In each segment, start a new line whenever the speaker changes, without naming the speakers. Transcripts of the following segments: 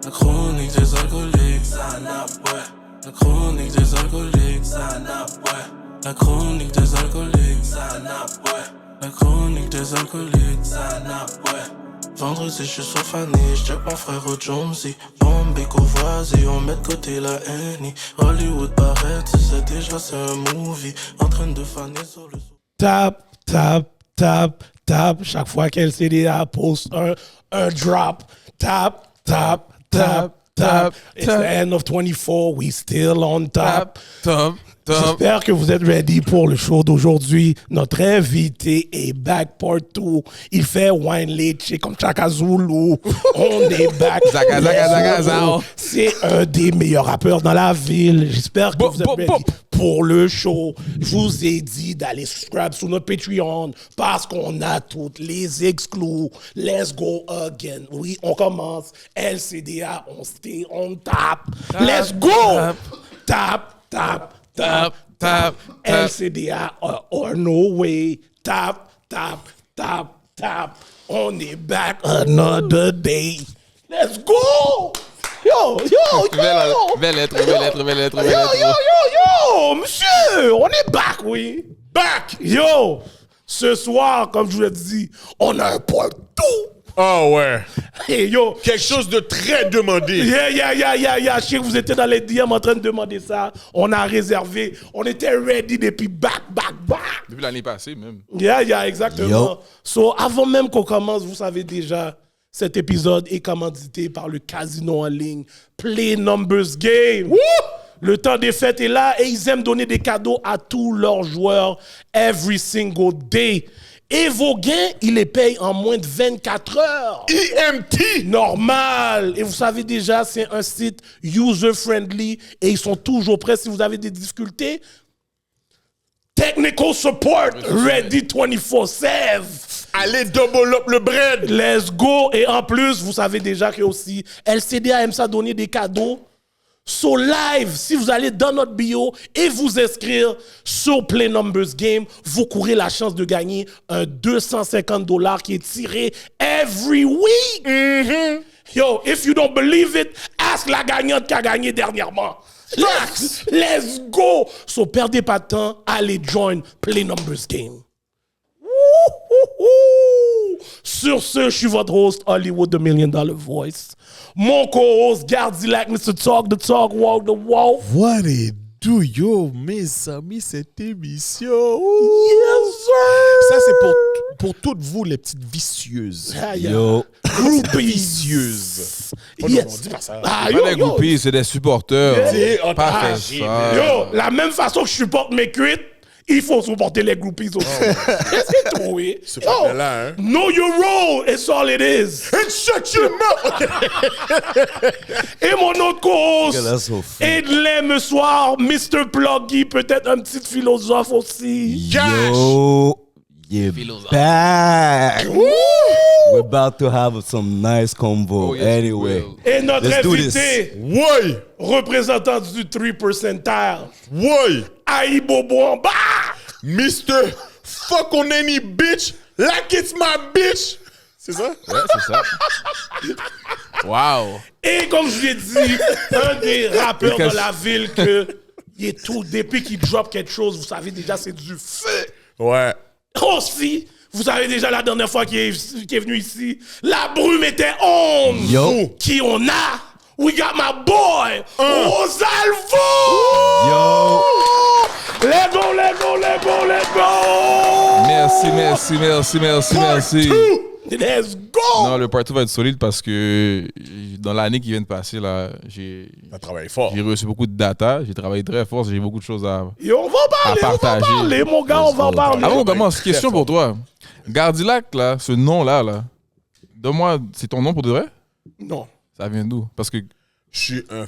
La chronique des alcooliques, la chronique des alcooliques, la chronique des alcooliques, la chronique des alcooliques, Vendredi, je suis sur Fanny, j'check mon frère au Jonesy. Bombay, Courvoisier, on met de côté la Henny. Hollywood paraît, tu sais déjà c'est un movie. En train de faner sur le...
Tap, tap, tap, tap. Chaque fois qu'LCDA poste un drop. Tap, tap, tap, tap. It's the end of 24, we still on top.
Top.
J'espère que vous êtes ready pour le show d'aujourd'hui. Notre invité est back part 2. Il fait wine leche comme Chaka Zulu. On est back.
Zaka.
C'est un des meilleurs rappeurs dans la ville. J'espère que vous êtes ready pour le show. Je vous ai dit d'aller subscribe sur notre Patreon parce qu'on a toutes les exclus. Let's go again. Oui, on commence. LCDA, on stay on top. Let's go. Tap, tap. Tap, tap, LCDA or no way. Tap, tap, tap, tap. On est back another day. Let's go! Yo!
Belle lettre.
Yo, monsieur! On est back, oui. Back! Yo! Ce soir, comme je vous l'ai dit, on a un part 2.
Oh ouais.
Hey, yo.
Quelque chose de très demandé.
Yeah. Je sais que vous étiez dans les DM en train de demander ça. On a réservé. On était ready depuis back.
Depuis l'année passée, même.
Yeah, exactement.
Yo.
So, avant même qu'on commence, vous savez déjà, cet épisode est commandité par le casino en ligne Play Numbers Game. Woo! Le temps des fêtes est là et ils aiment donner des cadeaux à tous leurs joueurs every single day. Et vos gains, ils les payent en moins de 24 heures.
EMT!
Normal. Et vous savez déjà, c'est un site user-friendly et ils sont toujours prêts si vous avez des difficultés. Technical support, ready 24/7.
Allez, double up le bread!
Let's go. Et en plus, vous savez déjà que aussi, LCDA aime ça donner des cadeaux. So live, si vous allez dans notre bio et vous inscrire sur Play Numbers Game, vous courez la chance de gagner un $250 qui est tiré every week. Mm-hmm. Yo, if you don't believe it, ask la gagnante qui a gagné dernièrement. Let's go. So perdez pas de temps, allez join Play Numbers Game. Sur ce, je suis votre host, Hollywood, the $1 Million Voice. Mon co-host, Gardilac, Mr. Talk the Talk, Walk the Walk.
What it do, yo, mes amis, cette émission.
Yes, sir.
Ça, c'est pour toutes vous, les petites vicieuses.
Yo.
Groupies.
Vicieuses. Oh
Yes.
non, dis pas ça.
Ah,
Pas des groupies, c'est des supporters.
Yeah.
Pas
Ah,
fait ça.
Yo, la même façon que je supporte mes cuites, il faut supporter les groupies aussi. C'est tout, oui.
C'est pas là, hein.
Know your role, it's all it is.
And shut your mouth!
Et mon autre co-host,
Yeah, that's so funny.
Edlem ce soir, Mr. Pluggy, peut-être un petit philosophe aussi.
Yo, you're back. We're about to have some nice combo.
Oh, yes,
anyway,
we will.
Et notre
Let's do
invité,
Ouais!
représentant du 3%,
Ouais!
Aïe Bobo en bas.
Mr. Fuck on any bitch like it's my bitch! C'est ça?
Ouais, c'est ça. Wow.
Et comme je l'ai dit, un des rappeurs dans la ville que il est tout, depuis qu'il drop quelque chose, vous savez déjà, c'est du feu.
Ouais.
Aussi, vous savez déjà la dernière fois qu'il est venu ici, la brume était on.
Yo.
Qui on a? We got my boy, Rosalvo!
yo,
Let's go!
Merci.
Let's go!
Non, le partout va être solide parce que dans l'année qui vient de passer, là, j'ai
On a travaillé fort.
reçu beaucoup de data, j'ai travaillé très fort, j'ai beaucoup de choses à...
Yo, on va parler, mon gars, on va en parler.
Avant qu'on commence, question pour toi. Gardilac, là, ce nom-là, donne-moi, c'est ton nom pour de vrai?
Non.
Ça vient d'où? Parce que...
Je suis un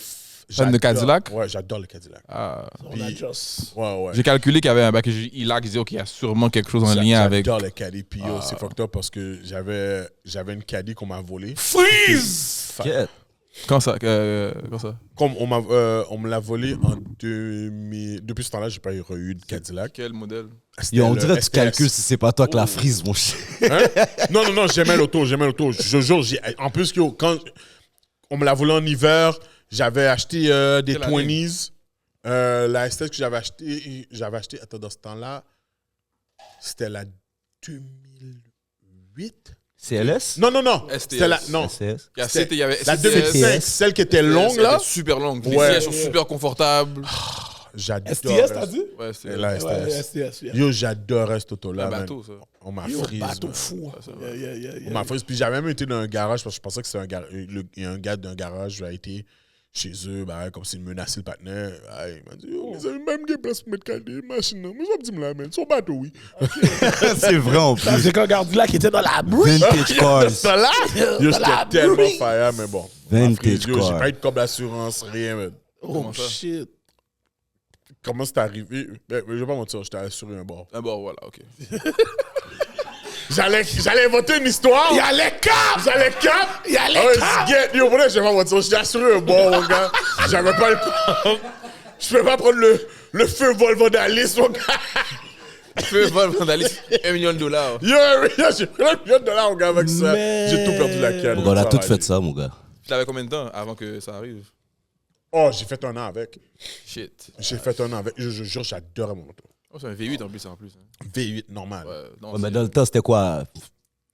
Fan de Cadillac?
Ouais, j'adore le Cadillac.
On a just...
Ouais.
J'ai calculé qu'il y avait un bac, il a disait, OK, il y a sûrement quelque chose en lien avec...
J'adore le caddie. Puis yo, c'est fucked up parce que j'avais une caddie qu'on m'a volée.
Freeze!
yeah.
Quand ça?
Comme on me l'a volée en 2000. Depuis ce temps-là, j'ai pas eu de Cadillac.
Quel modèle?
C'était
Yo, on
le
dirait que tu
SPS.
calcules si c'est pas toi que la frise, mon chien.
Hein? Non, j'aimais l'auto. Je jure, en plus, yo, on me l'a volé en hiver. J'avais acheté des
Quelle année?
20s. La STS que j'avais acheté, attends, dans ce temps-là, c'était la 2008.
CLS?
Non.
STS.
C'était la, non.
STS?
Il y avait
La
STS.
2005, celle qui était longue, là.
Super longue. Les
Ouais.
sièges sont super confortables.
J'adore.
STS, t'as dit?
Ouais, c'est
La STS.
Ouais, STS, yeah.
Yo, j'adorais cet auto-là.
un
man.
bateau, ça.
On m'a
Yo,
frise.
bateau
man.
fou. Yeah.
On m'a frise. Puis j'avais même été dans un garage parce que je pensais que c'était il y a un gars d'un garage qui a été chez eux, bah, comme s'il menaçait le partenaire. Ah, il m'a dit, yo, mais avez même des places pour mettre des machines. Mais je me dis, là, man, son bateau, oui.
C'est vrai en
Ça,
plus.
c'est quand Gardila qui était dans la bruit.
Vintage cars.
Ça là, yo,
Dans la
j'étais tellement
bruit.
fire, mais bon.
Vintage
Ma frise, yo, j'ai
car.
pas eu de comme d'assurance, rien, man.
Oh
Comment ça?
shit.
Comment c'est arrivé? Ben, je vais pas mentir, j'étais assuré un bord.
Ah bon, voilà, ok.
J'allais inventer une histoire.
Il y a les caps!
J'allais cap.
Il y a les
Ah ouais,
caps!
yo, pour là, je vais pas mentir, j'étais assuré un bord, mon gars. J'avais pas le temps. Je peux pas prendre le feu vol vandalisme, mon gars.
Feu vol vandalisme, $1 million.
Yo, j'ai pris $1 million, mon gars, avec ça.
Mais-
J'ai tout perdu la canne.
On a
Ça
tout
va
fait
aller.
ça, mon gars.
Tu l'avais combien de temps avant que ça arrive?
Oh, j'ai fait un an avec.
Shit.
J'ai fait un an avec. Je jure, j'adorais mon auto.
Oh, c'est un V8 en plus. Hein.
V8 normal.
Ouais, non,
Ouais, mais
c'est
dans le temps, c'était quoi?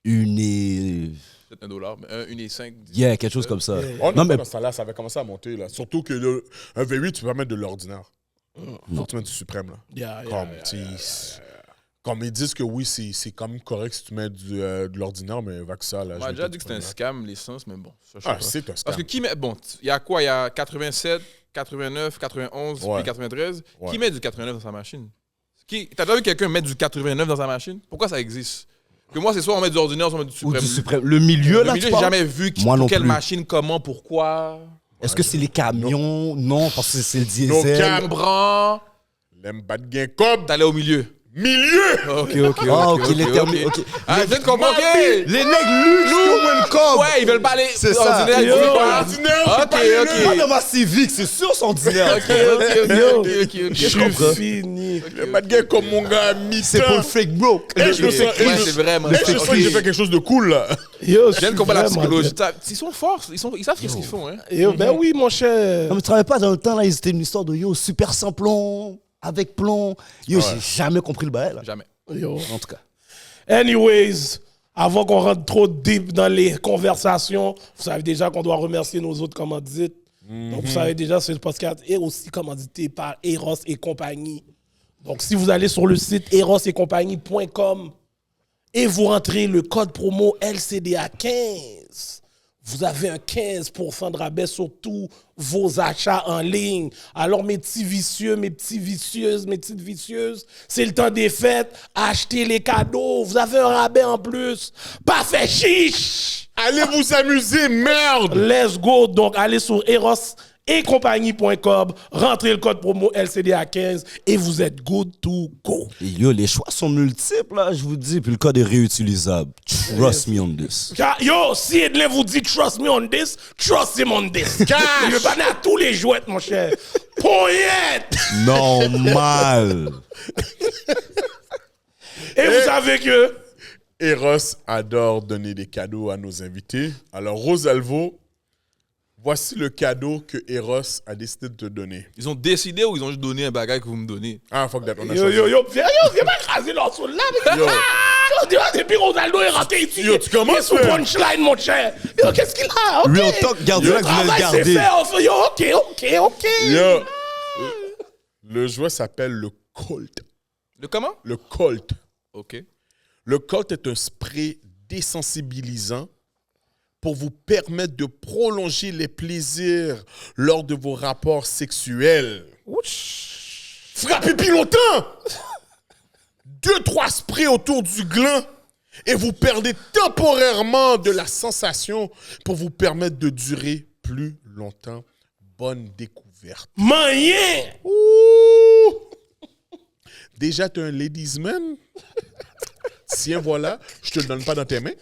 Une et...
peut-être $1, mais 1,5.
Yeah, quelque chose comme ça.
Oh non,
Non, mais
dans ça là, ça avait commencé à monter. Là. Surtout que un V8, tu peux pas mettre de l'ordinaire. Faut que tu mettes du suprême. Là. Comme ils disent que oui, c'est quand même correct si tu mets de l'ordinaire, mais avec ça, là.
On m'a déjà dit que c'était un scam, l'essence, mais bon. Ça, je sais
Ah,
pas.
c'est un
Parce
scam.
que qui met. Bon, il y a quoi? Il y a 87, 89, 91,
Ouais.
puis 93.
Ouais.
Qui met du 89 dans sa machine? T'as déjà vu quelqu'un mettre du 89 dans sa machine? Pourquoi ça existe? Que moi, c'est soit on met du ordinaire, soit on met du
ou
suprême.
du suprême. Le milieu,
Le
là,
milieu,
tu
j'ai
parles?
jamais vu
Moi non
quelle
plus.
machine, comment, pourquoi.
Est-ce que c'est les camions? Non, parce que c'est le
No
diesel.
cap.
Comprends?
L'aime pas de gain comme
T'allais au milieu.
milieu.
Ok.
Ah, ok, les termes. Ok.
Ah, je viens de comprendre. Ok.
Les nègres luxe, nous, comme.
Ouais, ils veulent pas aller.
C'est ça.
ordinaire, ils
Yo.
veulent pas.
Ordinaire,
Ok,
c'est pas les
ok.
mêmes.
Pas dans ma Civic, c'est sûr, son ordinaire.
Yo,
ok.
je suis fini.
L'aime pas de gain comme mon gars à mi-temps.
C'est pour le fake bro.
Et je me sens,
Ouais, c'est vraiment.
et je sens que j'ai fait quelque chose de cool, là.
Yo,
Je viens de comprendre la
vraiment
psychologie.
dead.
Ils sont forts, ils savent ce qu'ils font. Hein.
Yo, ben oui, mon cher.
Non, mais tu travailles pas dans le temps, là, c'était une histoire de yo, super sans plomb, avec plomb. Yo, j'ai jamais compris le bail, là.
Jamais.
Yo.
En tout cas.
Anyways, avant qu'on rentre trop deep dans les conversations, vous savez déjà qu'on doit remercier nos autres commandites. Donc, vous savez déjà, ce podcast est aussi commandité par Eros et compagnie. Donc, si vous allez sur le site erosetcompagnie.com et vous rentrez le code promo LCDA15, vous avez un 15% de rabais sur tous vos achats en ligne. Alors, mes petits vicieux, mes petits vicieuses, mes petites vicieuses, c'est le temps des fêtes. Achetez les cadeaux. Vous avez un rabais en plus. Pas fait chiche.
Allez vous amuser, merde.
Let's go. Donc, allez sur erosetcompagnie.com, rentrez le code promo LCDA15 et vous êtes good to go.
Et yo, les choix sont multiples, là, je vous dis. Puis le code est réutilisable. Trust me on this.
Car, yo, si Edlin vous dit trust me on this, trust him on this.
Cash.
Il veut pas à tous les jouets, mon cher. Poignette.
Normal.
Et vous savez que...
Eros adore donner des cadeaux à nos invités. Alors, Rosalvo, voici le cadeau que Eros a décidé de te donner.
Ils ont décidé ou ils ont juste donné un bagage que vous me donnez?
Ah, fuck that, on a
Yo,
choisi.
viens pas écraser leur sous là.
Yo.
Depuis Ronaldo est rentré ici.
Yo, tu commences,
Il est sous
frère.
punchline, mon cher. Yo, qu'est-ce qu'il a? Ok.
Real talk, gardez-le que vous voulez le
travail, c'est
garder.
fait. Yo, ok.
Yo. Le jouet s'appelle le Colt.
Le comment?
Le Colt.
Ok.
Le Colt est un spray désensibilisant pour vous permettre de prolonger les plaisirs lors de vos rapports sexuels. Frappez plus longtemps! 2-3 sprays autour du gland et vous perdez temporairement de la sensation pour vous permettre de durer plus longtemps. Bonne découverte.
Moyen.
Ouh! Déjà, tu es un ladies man? Tiens, voilà, je te le donne pas dans tes mains.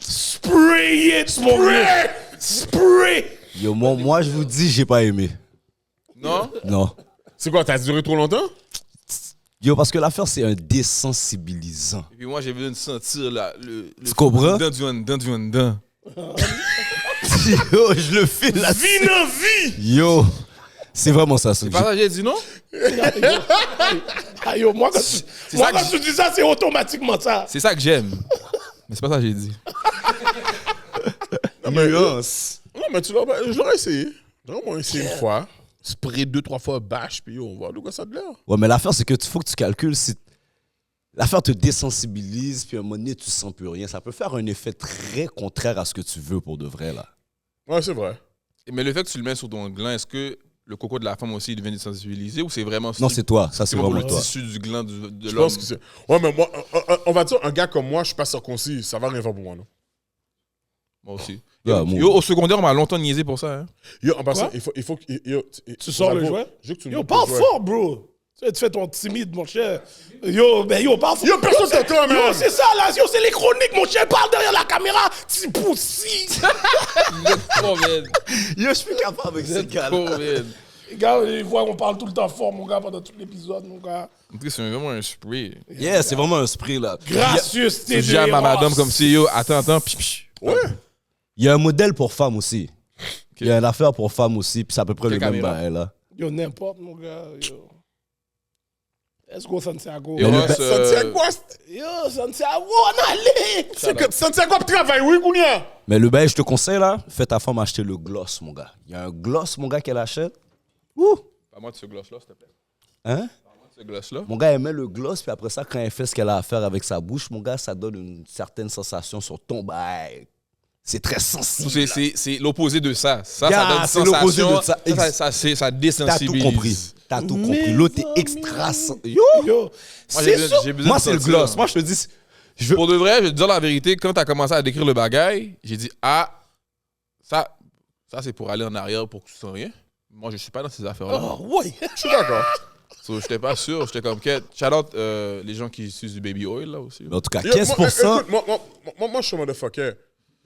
Spray it, mon gars. Spray.
Yo, moi, je vous dis, j'ai pas aimé.
Non?
Non.
C'est quoi, t'as duré trop longtemps?
Yo, parce que l'affaire, c'est un désensibilisant.
Et puis moi, j'ai besoin de sentir le
Tu comprends?
Dans du en dedans.
Yo, je le fais là.
Vie dans vie!
Yo, c'est vraiment ça.
C'est pas ça que j'ai dit, non?
Ah, yo, moi, quand tu dis ça, c'est automatiquement ça.
C'est ça que j'aime. Mais c'est pas ça que j'ai dit.
Nuance.
Non, mais je l'aurais essayé. Vraiment essayé une fois. Spray 2-3 fois, bâche, puis on va voir de quoi ça a l'air.
Ouais, mais l'affaire, c'est que faut que tu calcules si. L'affaire te désensibilise, puis à un moment donné, tu sens plus rien. Ça peut faire un effet très contraire à ce que tu veux pour de vrai, là.
Ouais, c'est vrai.
Mais le fait que tu le mets sur ton gland, est-ce que le coco de la femme aussi il devient désensibilisé ou c'est vraiment...
Non, c'est toi. Ça, c'est
pour
vraiment
le
toi.
tissu du gland de
Je
l'homme?
pense que c'est. Ouais, mais moi, on va dire, un gars comme moi, je suis pas circoncis, ça va rien faire pour moi, non?
Moi aussi.
Yeah, moi.
Yo, au secondaire, on m'a longtemps niaisé pour ça. Hein.
Yo, en passant,
Quoi?
il faut que.
Tu sors le jouet?
Je veux que tu
Yo,
nous
parle
jouet.
fort, bro. Tu fais ton timide, mon cher. Yo, parle fort.
Yo, personne t'entend, man.
Yo, c'est ça, là. Yo, c'est les chroniques, mon cher. Parle derrière la caméra. Petit poussi.
Trop bien.
Yo, je suis capable avec ces gars.
Trop bien.
Les gars, ils voient qu'on parle tout le temps fort, mon gars, pendant tout l'épisode, mon gars.
En tout cas, c'est vraiment un spray.
Yeah, c'est vraiment un spray, là.
Gracieuseté.
Tu dis à ma madame comme si, yo, attends, pipi.
Ouais.
Il y a un modèle pour femmes aussi. Il y a une affaire pour femmes aussi, puis c'est à peu près
Quelle
le même
caméra?
bail, là.
Yo, n'importe, mon gars. Yo. Let's go, Santiago.
Yo,
le
Ross,
Santiago,
Yo, Santiago, on allait.
c'est que Santiago travaille, oui, Gounia.
Mais le bail, je te conseille, là, fais ta femme acheter le gloss, mon gars. Il y a un gloss, mon gars, qu'elle achète. Ouh!
Pas-moi de ce gloss-là, s'il te plaît.
Hein?
Pas-moi de ce gloss-là.
Mon gars, elle met le gloss, puis après ça, quand elle fait ce qu'elle a à faire avec sa bouche, mon gars, ça donne une certaine sensation sur ton bail. C'est très sensible.
C'est l'opposé de ça. Ça,
Yeah,
ça donne une
c'est l'opposé
sensation.
de ça.
Ça
T'as tout
désensibilise.
compris. T'as tout compris. L'autre est extra. Yo!
Yo,
Moi,
c'est ça.
Moi, c'est le gloss. Moi, je te dis.
Pour de vrai, je vais te dire la vérité, quand tu as commencé à décrire le bagaille, j'ai dit, ah, ça c'est pour aller en arrière pour que tu sens rien. Moi, je suis pas dans ces affaires-là.
Oh, ouais.
Je suis d'accord.
So, j'étais pas sûr, j'étais comme quête. Shout out les gens qui utilisent du baby oil là aussi.
En tout cas,
Yo,
15%.
Moi, je suis un motherfucker.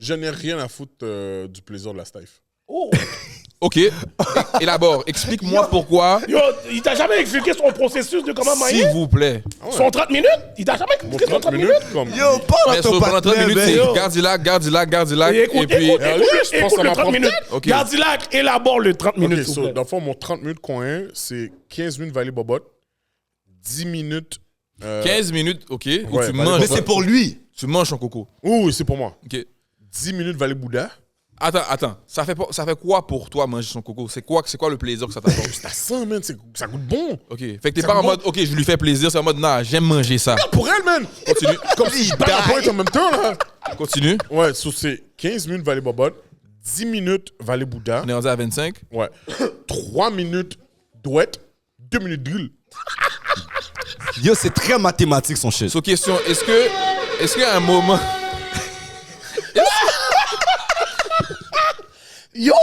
Je n'ai rien à foutre du plaisir de la stife.
Oh.
Ok, élabore. Explique-moi pourquoi,
Yo, il t'a jamais expliqué son processus de comment
s'il
mailler?
vous plaît.
Son 30 minutes? Il t'a jamais expliqué son 30 minutes?
comme.
Yo, parle
Mais
à
so,
ton
pendant 30
partenaire,
minutes, c'est
ben.
gardilac.
Et écoute,
Et puis,
écoute
je pense à
le
ma
30
propre
minutes.
Ok.
Gardilac, élabore le 30 minutes.
Ok,
s'il vous
so,
plaît.
dans le fond, mon 30 minutes coin, c'est 15 minutes Valley Bobot, 10 minutes.
15 minutes, ok, où
ouais,
tu
bah,
manges.
Mais c'est pour lui.
Tu manges ton coco.
Oui, c'est pour moi.
Ok.
10 minutes Valley Bouddha.
Attends. Ça fait quoi pour toi manger son coco? C'est quoi le plaisir que ça t'apporte?
Ça sent, man. Ça goûte bon.
Ok. Fait que t'es
Ça
pas en
goûte
mode, ok, je lui fais plaisir, c'est en mode, non, j'aime manger ça.
Pour elle, man.
Continue.
Comme si je bats la pointe en même temps, là.
Continue.
Ouais, so c'est 15 minutes Valley Bobot, 10 minutes Valley Bouddha.
On est rendu à 25.
Ouais. 3 minutes douette, 2 minutes drill.
Yo, c'est très mathématique, son shit.
So, question, est-ce qu'à un moment.
Yo,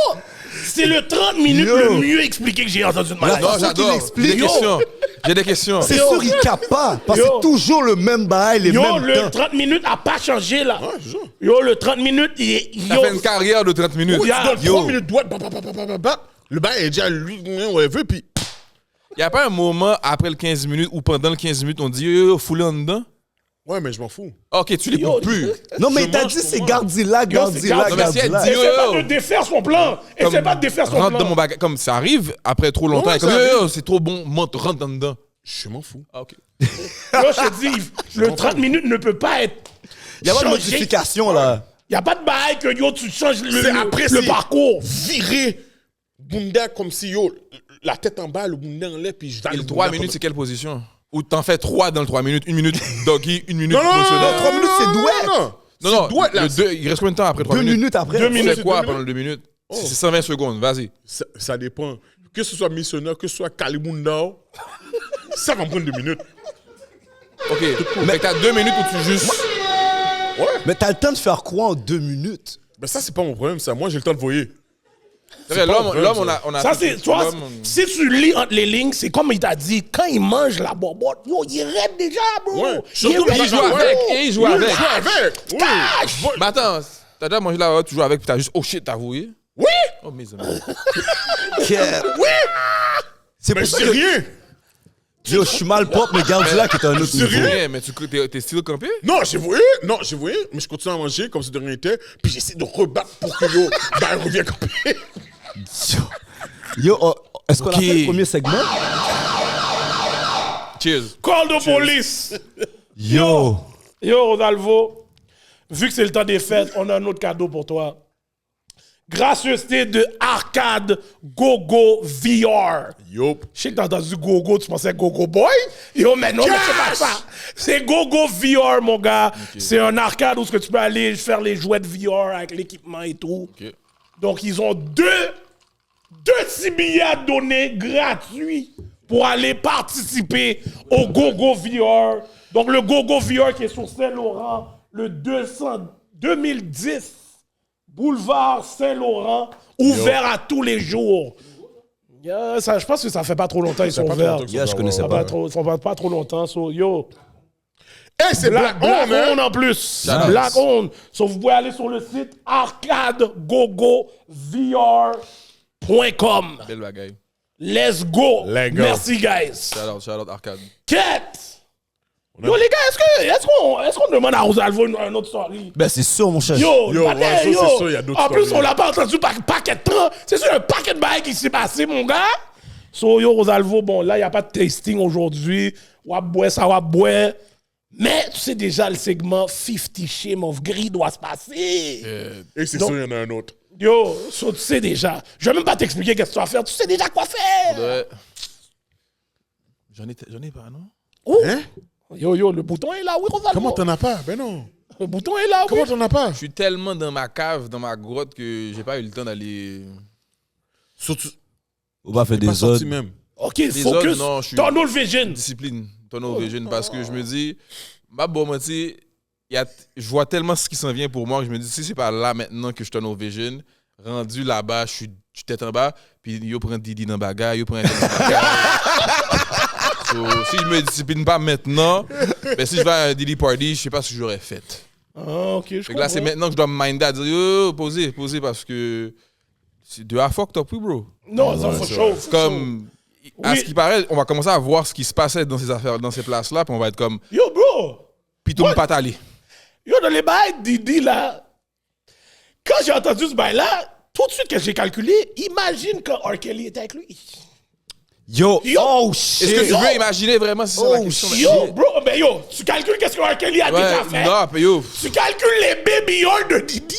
c'est le 30 minutes
Yo.
le mieux expliqué que j'ai entendu de ma
La
life.
Non,
façon
j'adore.
qu'il explique.
J'ai des questions. J'ai des questions.
C'est
Yo.
sûr, il capte pas. Parce que
Yo.
c'est toujours le même bail, les
Yo,
mêmes
le
temps.
30 minutes a pas changé là.
Ouais, c'est ça.
Yo, le 30 minutes,
Ça fait une carrière de 30 minutes.
Oui,
Tu donnes
Yo.
3 minutes douette, le bail est déjà lui, whatever, puis.
Il n'y a pas un moment après le 15 minutes ou pendant le 15 minutes, on dit yo, foulez en dedans?
Ouais, mais je m'en fous.
Ok, tu l'écoutes plus.
Non, mais
Je
il t'a
mange
dit
pour
c'est
moi.
Gardilac,
Yo, c'est
Gardilac,
Non, mais si elle
Gardilac.
dit-
Essaie
Yo,
pas
yo.
de défaire son plan. Essaie pas de défaire son
Rentre
plan.
dans mon bagage. Comme ça arrive après trop longtemps.
Ouais,
et comme
ça
yo,
arrive.
c'est trop bon, monte, rentre dedans.
Je m'en fous.
Ah, ok.
Yo, je te dis, le 30 minutes ne peut pas être.
Il y a pas de
changé.
modification, là.
Il n'y a pas de bail que yo, tu changes
C'est après,
le
c'est
parcours.
Virer Bunda comme si yo, la tête en bas, le Bunda en l'air, puis je
Et le 3 minutes, c'est quelle position? Ou t'en fais 3 dans le 3 minutes? 1 minute doggy, 1 minute
Non, non, non,
professionnel.
non,
3 minutes, c'est douette.
Non,
Non,
douette, là.
le deux- il reste combien de temps après 3
2
minutes?
minutes après.
2
Tu
minutes.
fais quoi
deux
pendant les 2 minutes? C'est 120 secondes, vas-y.
Ça dépend. Que ce soit missionnaire, que ce soit Kalibunda, ça va me prendre 2 minutes.
Ok. Fait que t'as 2 minutes où tu juste.
Mais t'as le temps de faire quoi en 2 minutes?
Mais ça, c'est pas mon problème, ça. Moi, j'ai le temps de voyer.
C'est vrai,
pas
L'homme,
vrai,
l'homme,
ça.
on a.
Ça, c'est, tu vois,
l'homme,
si tu lis entre les lignes, c'est comme il t'a dit, quand il mange la bobotte, yo, il rêve déjà, bro.
Ouais.
Il
Surtout
est
le
il joue
ready,
avec,
bro.
et il joue avec.
Je avec. Oui.
Cash.
Mais attends, t'as déjà mangé là, tu joues avec, puis t'as juste, oh shit, t'as voué?
Oui.
Oh, mes amis.
C'est
Mais
pour
je
ça
dis
que
rien.
Yo, je suis mal propre, mais Godzilla qui est un autre niveau.
Rien, mais t'es still campé?
Non, j'ai voulu, mais je continue à manger comme si de rien n'était, puis j'essaie de rebattre pour que yo, ben, revient camper.
Yo, est-ce qu'on a fait le premier segment?
Cheers.
Call the police!
Yo!
Yo, Rodolfo, vu que c'est le temps des fêtes, on a un autre cadeau pour toi. Gracieuseté de Arcade Gogo VR.
Yup.
Je sais que t'as entendu Gogo, tu pensais Gogo Boy? Yo, mais non, mais c'est pas ça. C'est Gogo VR, mon gars. Okay. C'est un arcade où tu peux aller faire les jouets de VR avec l'équipement et tout. Okay. Donc, ils ont deux 6 billets à donner gratuits pour aller participer au Gogo VR. Donc, le Gogo VR qui est sur Saint-Laurent, le 2010 Boulevard Saint-Laurent, ouvert à tous les jours. Ça, je pense que ça fait pas trop longtemps qu'ils sont ouverts.
Je connaissais pas.
Pas trop longtemps. So, yo.
Hey, c'est Black Owned
en plus. Black Owned. So, vous pouvez aller sur le site arcadegogovr.com.
Belle bagaille.
Let's go. Merci, guys.
Shout out Arcade.
Quête. Yo, les gars, est-ce qu'on demande à Rosalvo une autre story?
Ben, c'est sûr, mon cher.
Yo,
c'est sûr, il y a d'autres
en plus,
stories.
on l'a pas entendu par paquet de temps. C'est sûr, un paquet de bails qui s'est passé, mon gars. So, yo, Rosalvo, bon, là, il n'y a pas de tasting aujourd'hui. Wap bois, ça wap bois. Mais tu sais déjà, le segment 50 Shades of Grey doit se passer.
Et c'est sûr, il y en a un autre.
Yo, so, tu sais déjà. Je vais même pas t'expliquer qu'est-ce que tu vas faire. Tu sais déjà quoi faire.
Ouais. J'en ai pas, non?
Oh.
Hein?
Yo, le bouton est là, oui, Rosalvo.
Comment t'en as pas? Ben non.
Le bouton est là, oui.
Comment t'en as pas?
Je suis tellement dans ma cave, dans ma grotte, que j'ai pas eu le temps d'aller...
Surtout,
On va faire
pas
des
sorti
autres.
même.
OK,
Les
focus.
autres, non, je suis...
Tunnel vision.
Discipline. Tunnel vision. Parce que je me dis... Ma bonne moitié, je vois tellement ce qui s'en vient pour moi que je me dis, si c'est pas là maintenant que je suis tunnel vision, rendu là-bas, je suis tête en bas, puis yo prend Didi dans bagarre, yo prend So, si je me discipline pas maintenant, ben si je vais à un Didi party, je sais pas ce que j'aurais fait.
Ah, OK, je comprends.
Là, c'est maintenant que je dois me minder à dire, yo, posez, parce que c'est de la fucked up, oui, bro.
Non, ça faut chaud.
Comme, à ce qui paraît, on va commencer à voir ce qui se passait dans ces affaires, dans ces places-là, puis on va être comme,
Yo, bro.
puis tout le pas allé.
Yo, dans les bails Didi, là, quand j'ai entendu ce bail-là, tout de suite que j'ai calculé, imagine quand R. Kelly était avec lui.
Yo, oh
Est-ce que
shit.
tu veux imaginer vraiment si c'est la question?
Yo, bro, mais yo, tu calcules qu'est-ce que R. Kelly a déjà fait.
Non, mais yo.
Tu calcules les baby horns de Didi.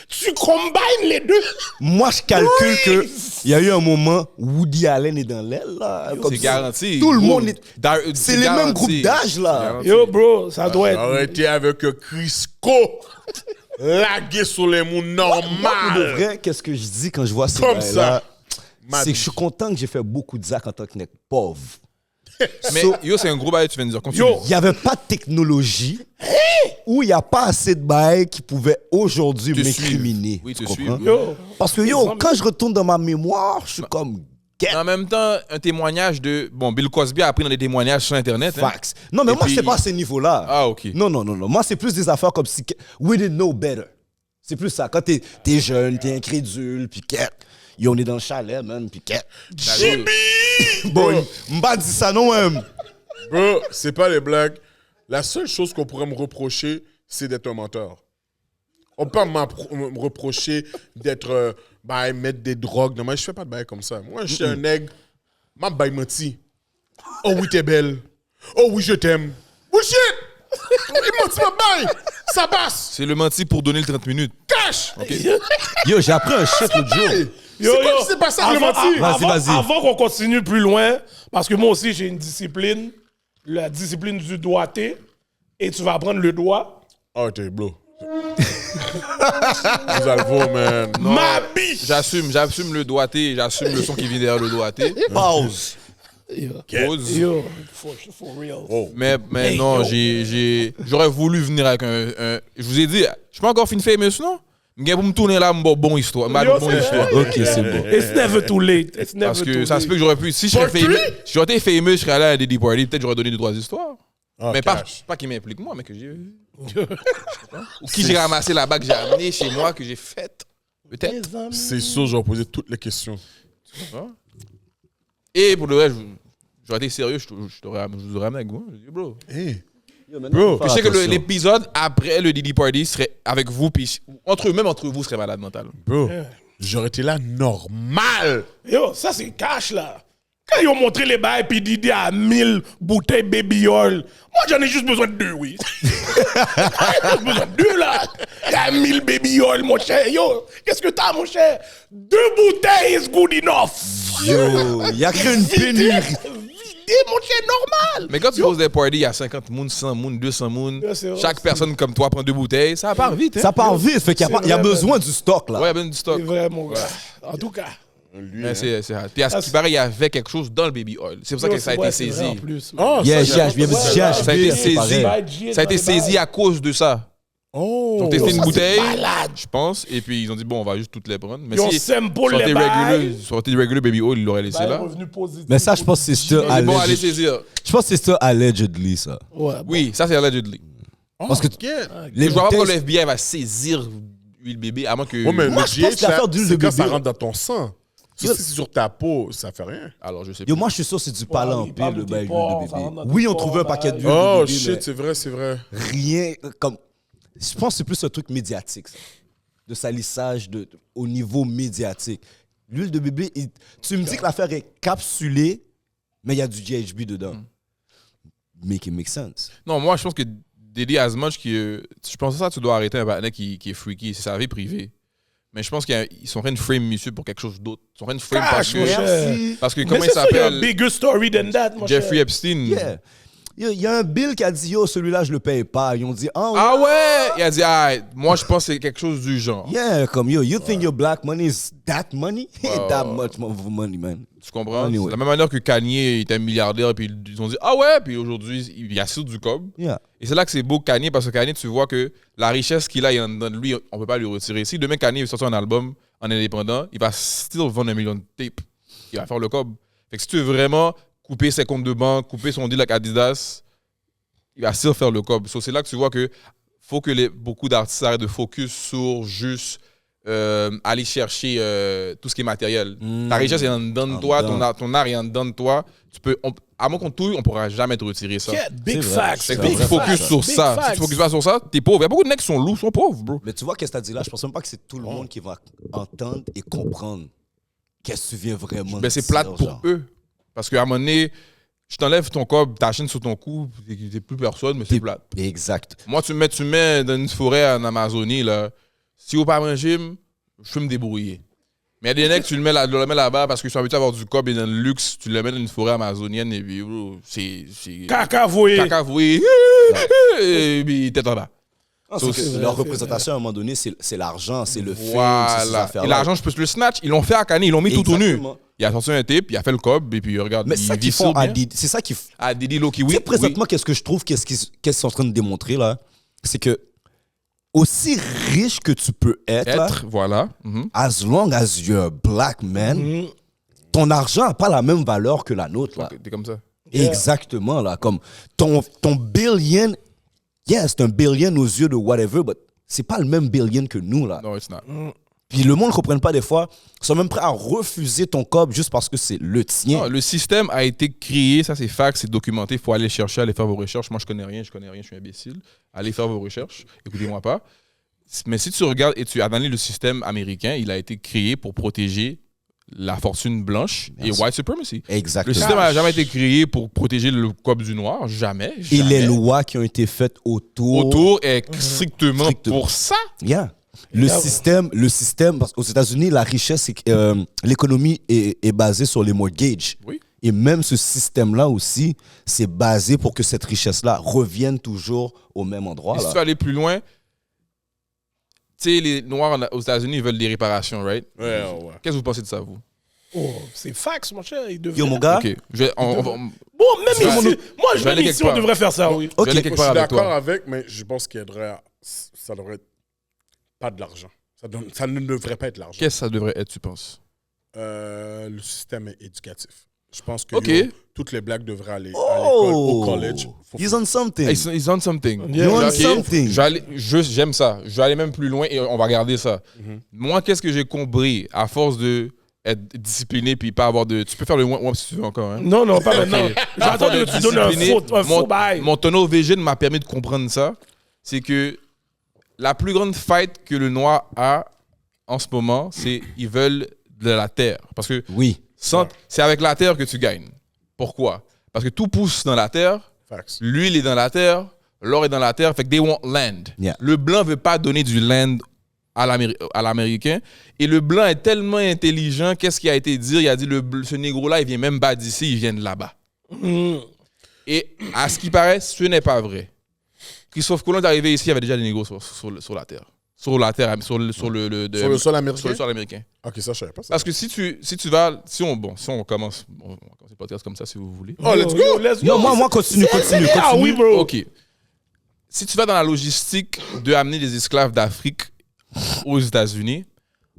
Tu combines les deux.
Moi, je calcule que il y a eu un moment où Woody Allen est dans l'aile, là. Comme
C'est
ça.
garanti.
Tout le
Gros,
monde est... C'est les mêmes groupes d'âge, là.
Garanti.
Yo, bro, ça doit être...
Arrêtez avec Crisco. Lagué sur les mouns
Moi, pour de
normal.
vrai, qu'est-ce que je dis quand je vois ces
Comme
bails-là?
ça.
C'est que je suis content que j'ai fait beaucoup de zac en tant que nec pauvre.
Mais yo, c'est un gros bail, tu viens de dire. Continue.
Yo.
Il n'y avait pas de technologie où il n'y a pas assez de bails qui pouvaient aujourd'hui
Te
m'incriminer.
suivre. Oui,
Tu
te
comprends?
suivre.
Yo.
Parce que yo, quand je retourne dans ma mémoire, je suis comme...
En même temps, un témoignage de... Bon, Bill Cosby a appris dans des témoignages sur Internet. Hein.
Facts. Non, mais
Et
moi,
puis-
c'est pas à ce niveau-là.
Ah, OK.
Non. Moi, c'est plus des affaires comme si... We didn't know better. C'est plus ça. Quand t'es jeune, t'es incrédule, puis qu'est... Yo, on est dans le chalet, man, puis qu'est... Bon, m'ba dit ça, non, même.
Bro, c'est pas les blagues. La seule chose qu'on pourrait me reprocher, c'est d'être un menteur. On peut pas me reprocher d'être... mettre des drogues. Non, mais je fais pas de bail comme ça. Moi, je suis un nègre. Ma bail menti. Oh oui, t'es belle. Oh oui, je t'aime. Bullshit! Il menti ma bail. Ça passe.
C'est le menti pour donner le 30 minutes.
Cash!
Yo, j'ai appris un shit l'autre jour.
Yo,
quoi qui s'est passé avec le
avant,
menti?
Vas-y.
Avant qu'on continue plus loin, parce que moi aussi, j'ai une discipline, la discipline du doigté, et tu vas apprendre le doigt.
Oh, t'es blow. Vous allez man.
Ma biche!
J'assume le doigté, j'assume le son qui vient derrière le doigté.
Pause.
Pause.
Yo, for real.
Oh.
Mais
Hey,
non,
yo.
j'aurais voulu venir avec un... Je vous ai dit, je suis pas encore fin famous, non? Mais pour me tourner là, bon histoire.
Yo,
Bon
c'est
histoire.
Ok, c'est bon.
It's never too late. It's never
Parce
too
que
late.
ça se peut que j'aurais pu... Si je serais famous, si j'aurais été famous, je serais allé à des Didi Party, peut-être j'aurais donné 2-3 histoires.
Ah,
Mais
cash.
pas qui m'implique moi, mais que j'ai... Ou qui j'ai ramassé là-bas, que j'ai amené chez moi, que j'ai faite. Peut-être.
C'est sûr, je vais poser toutes les questions.
Et pour le reste, J'aurais été sérieux, je t'aurais ramené avec moi. Je dis, bro.
Hey.
Bro,
Je sais que l'épisode après le Diddy Party serait avec vous, puis même entre vous, serait malade mental.
Bro, j'aurais été là normal.
Yo, ça c'est cash là. Quand ils ont montré les bails puis Didi a 1000 bouteilles baby oil, moi j'en ai juste besoin de 2, oui. J'ai juste besoin de 2 là. Il y a 1000 baby oil, mon cher. Yo, qu'est-ce que t'as, mon cher? 2 bouteilles is good enough.
Yo, il y a qu'une pénurie.
Vidé, mon cher, normal.
Mais quand tu poses des parties, il y a 50 mounes, 100 mounes, 200 mounes.
Yeah, c'est vrai,
Chaque personne comme toi prend 2 bouteilles. Ça part vite. Hein?
Ça part vite, fait qu'il y a
vrai,
besoin du stock là.
Ouais, il y a bien du stock.
C'est vrai, mon gars. En tout cas.
Lui,
Ouais, c'est hard. Puis à ce qui paraît, il y avait quelque chose dans le baby oil. C'est pour ça que ça a été
Ouais, c'est vrai,
saisi.
en plus.
Oh,
Yeah,
ça,
GHB,
Ça a été
c'est pareil.
saisi. Ça a été saisi à cause de ça.
Oh.
Ils ont testé une
ça, c'est
bouteille,
malade.
je pense, et puis ils ont dit, bon, on va juste toutes les prendre. Mais
Ils ont
si
sample
sortait
les bails.
regular baby oil, ils l'auraient laissé
Bail
là.
revenu positif.
Mais ça, je pense que c'est still
Ils bon, allez
allegedly.
saisir.
Je pense que c'est still allegedly ça.
Ouais, bon.
Oui, ça c'est allegedly.
Parce que
Je vois pas pourquoi le
bouteilles-
FBI va saisir huile bébé, à moins que...
Ouais, mais
Moi,
le
je pense que
GH,
l'affaire d'huile de
c'est quand
bébé-
ça rentre dans ton sang. Si c'est sur ta peau, ça fait rien.
Alors, je sais
Yo,
plus.
moi, je suis sûr que c'est du palin en
il parle
pile, le
du
bail
porc,
d'huile
ça
de
rentre dans
bébé.
du
Oui, on
porc,
trouvait un
bail.
paquet d'huile
Oh
de bébé,
shit,
mais
c'est vrai, c'est vrai.
rien comme. Je pense que c'est plus un truc médiatique, ça. De salissage au niveau médiatique. L'huile de bébé, tu me dis que l'affaire est capsulée, mais il y a du GHB dedans. Make it make sense.
Non, moi, je pense que Diddy as much je pense que ça, tu dois arrêter un partenaire qui est freaky. C'est sa vie privée. Mais je pense qu'ils sont en train de frame monsieur pour quelque chose d'autre. Ils sont en train de frame
Cash, mon cher.
parce que
Mais
comment il
c'est sûr, il y a un
s'appelle?
bigger story than that, mon
Jeffrey
cher.
Epstein.
Yeah. Il y a un bill qui a dit, yo, celui-là, je le paye pas. Ils ont dit, oh,
Ah ouais! Il a dit, ah, moi, je pense que c'est quelque chose du genre.
yeah, comme yo, you think your black money is that money? It ain't that
ouais.
much of money, man.
Tu comprends?
Anyway.
De la même manière que Kanye était milliardaire, puis ils ont dit, ah ouais! Puis aujourd'hui, il assure du cob.
Yeah.
Et c'est là que c'est beau Kanye, parce que Kanye, tu vois que la richesse qu'il a, il en dedans de lui, on peut pas lui retirer. Si demain Kanye veut sortir un album en indépendant, il va still vendre 1 million de tapes. Il va faire le cob. Fait que si tu veux vraiment couper ses comptes de banque, couper son deal avec Adidas, il va still faire le cob. So, c'est là que tu vois que faut que beaucoup d'artistes arrêtent de focus sur juste aller chercher tout ce qui est matériel. Ta richesse est en dedans de toi, ton art est en dedans de toi. À moins qu'on touille, on pourra jamais te retirer ça.
Yeah, big
C'est vrai.
facts.
Fait que
C'est
faut que
vrai.
tu focuses sur
Big
ça. Si
facts.
tu focuses pas sur ça, t'es pauvre. Il y a beaucoup de mecs qui sont loups, sont pauvres, bro.
Mais tu vois, qu'est-ce que tu as dit là? Je pense même pas que c'est tout le monde qui va entendre et comprendre qu'est-ce que tu viens vraiment
Ben, c'est
dire,
plate pour
genre.
eux. Parce qu'à un moment donné, je t'enlève ton cob, ta chaîne sur ton cou, t'es plus personne, mais c'est plate.
Exact.
Moi, tu me mets dans une forêt en Amazonie, là. Si au pas manger, je peux me débrouiller. Mais il y a des mecs, tu le mets là-bas parce qu'ils sont habitués à avoir du cob et dans le luxe, tu le mets dans une forêt amazonienne et puis, bro, c'est.
Caca, voyez.
Caca, oui. Et puis, tête en bas.
Ah,
So,
c'est que
c'est
leur représentation, à un moment donné, c'est l'argent, c'est le fait, c'est ces
Voilà.
affaires-là.
Et l'argent, je peux se le snatch. Ils l'ont fait à Kanye, ils l'ont mis tout au nu.
Exactement.
Il a sorti un tape, il a fait le cob, et puis regarde,
Mais
il
c'est ça
vit
qu'ils font
sur
à
bien.
Didi. C'est ça qu'ils font.
À Diddy Loki,
Tu
oui.
sais, présentement, qu'est-ce que je trouve, qu'est-ce qu'ils sont en train de démontrer, là? C'est que, aussi riche que tu peux être, là,
Être, voilà. Mhm.
as long as you're a black man, ton argent n'a pas la même valeur que la nôtre, là.
T'es comme ça.
Exactement, là. Comme ton billion, yeah, c'est un billion aux yeux de whatever, but c'est pas le même billion que nous, là.
Non, it's not.
Puis le monde ne comprenne pas des fois, ils sont même prêts à refuser ton cob juste parce que c'est le tien.
Non, le système a été créé, ça c'est fact, c'est documenté, il faut aller le chercher, aller faire vos recherches. Moi, je connais rien, je suis imbécile. Allez faire vos recherches, écoutez-moi pas. Mais si tu regardes et tu analyses le système américain, il a été créé pour protéger la fortune blanche et white supremacy.
Exactement.
Le système n'a jamais été créé pour protéger le cob du noir, jamais.
Et
jamais.
les lois qui ont été faites
autour est strictement pour ça.
Yeah. Le système, parce qu'aux États-Unis, la richesse, l'économie est basée sur les mortgages.
Oui.
Et même ce système-là aussi, c'est basé pour que cette richesse-là revienne toujours au même endroit.
Et si
Là.
tu veux aller plus loin, tu sais, les Noirs aux États-Unis ils veulent des réparations, right?
Ouais.
Qu'est-ce que vous pensez de ça, vous?
Oh, c'est fax, mon cher. Il devrait...
Yo, mon gars,
Ok.
Bon, même
Je vais
ici,
aller-
moi,
je vais aller
même
quelque
ici, on
part.
devrait faire ça, oui.
Je vais aller quelque
Je
part
suis
avec
d'accord
toi.
avec, mais je pense qu'il ça devrait être pas de l'argent. Ça ne devrait pas être l'argent.
Qu'est-ce que ça devrait être, tu penses?
Le système est éducatif. Je pense que
Ok.
toutes les blacks devraient aller à l'école, au college.
He's on something.
Ils ont something.
Yeah.
You're on
Ok,
something.
j'aime ça. Je vais aller même plus loin et on va regarder ça. Moi, qu'est-ce que j'ai compris à force de être discipliné puis pas avoir de. Tu peux faire le womp si tu veux encore. Hein?
Non, pas maintenant. J'attends que tu donnes un faux bail.
Mon tunnel vision m'a permis de comprendre ça. C'est que la plus grande fight que le noir a en ce moment, c'est ils veulent de la terre. Parce que
Oui.
c'est avec la terre que tu gagnes. Pourquoi? Parce que tout pousse dans la terre,
Facts.
l'huile est dans la terre, l'or est dans la terre, fait que they want land.
Yeah.
Le blanc veut pas donner du land à l'américain. Et le blanc est tellement intelligent, qu'est-ce qu'il a été dit? Il a dit, ce négro-là, il vient même pas d'ici, il vient de là-bas. Et à ce qui paraît, ce n'est pas vrai. Christophe Colomb est arrivé ici, il y avait déjà des négros sur la terre. Sur la terre, sur le sol américain. Sur le sol américain.
Ok, ça, je savais pas ça.
Parce que si on commence le podcast comme ça, si vous voulez.
Oh, let's go!
Non, moi, continue.
Ah oui, bro.
OK. Si tu vas dans la logistique de amener des esclaves d'Afrique aux États-Unis,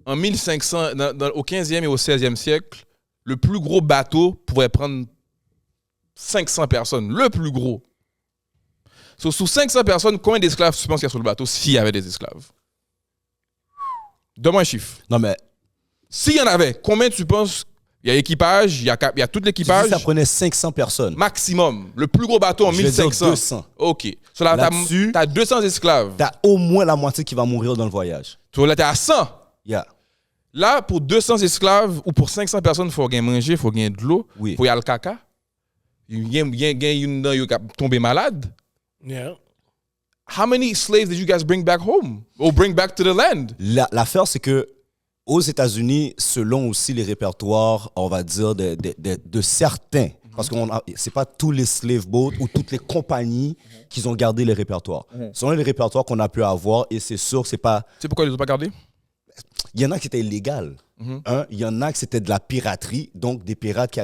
en 1500, au 15e et au 16e siècle, le plus gros bateau pouvait prendre 500 personnes. Le plus gros. Sous 500 personnes, combien d'esclaves tu penses qu'il y a sur le bateau s'il y avait des esclaves? Donne-moi un chiffre.
Non, mais
S'il y en avait, combien tu penses? Il y a l'équipage, il y a tout l'équipage.
ça prenait 500 personnes.
Maximum. Le plus gros bateau en
Je vais dire
1500.
200.
OK. So là,
Là-dessus,
t'as 200 esclaves.
T'as au moins la moitié qui va mourir dans le voyage.
Toi, là, t'es à 100.
Yeah.
Là, pour 200 esclaves ou pour 500 personnes, il faut gagner manger, il faut gagner de l'eau, il
Oui.
faut y aller le caca. Il y a une dent qui tomber malade.
Yeah.
How many slaves did you guys bring back home? Or bring back to the land?
L'affaire, c'est que aux États-Unis, selon aussi les répertoires, on va dire, de certains, parce que c'est pas tous les slave boats ou toutes les compagnies qui ont gardé les répertoires. Selon les répertoires qu'on a pu avoir, et c'est sûr que c'est pas...
Tu sais pourquoi ils les ont pas gardés?
Il y en a qui étaient illégales. Il y en a qui c'était de la piraterie, donc des pirates qui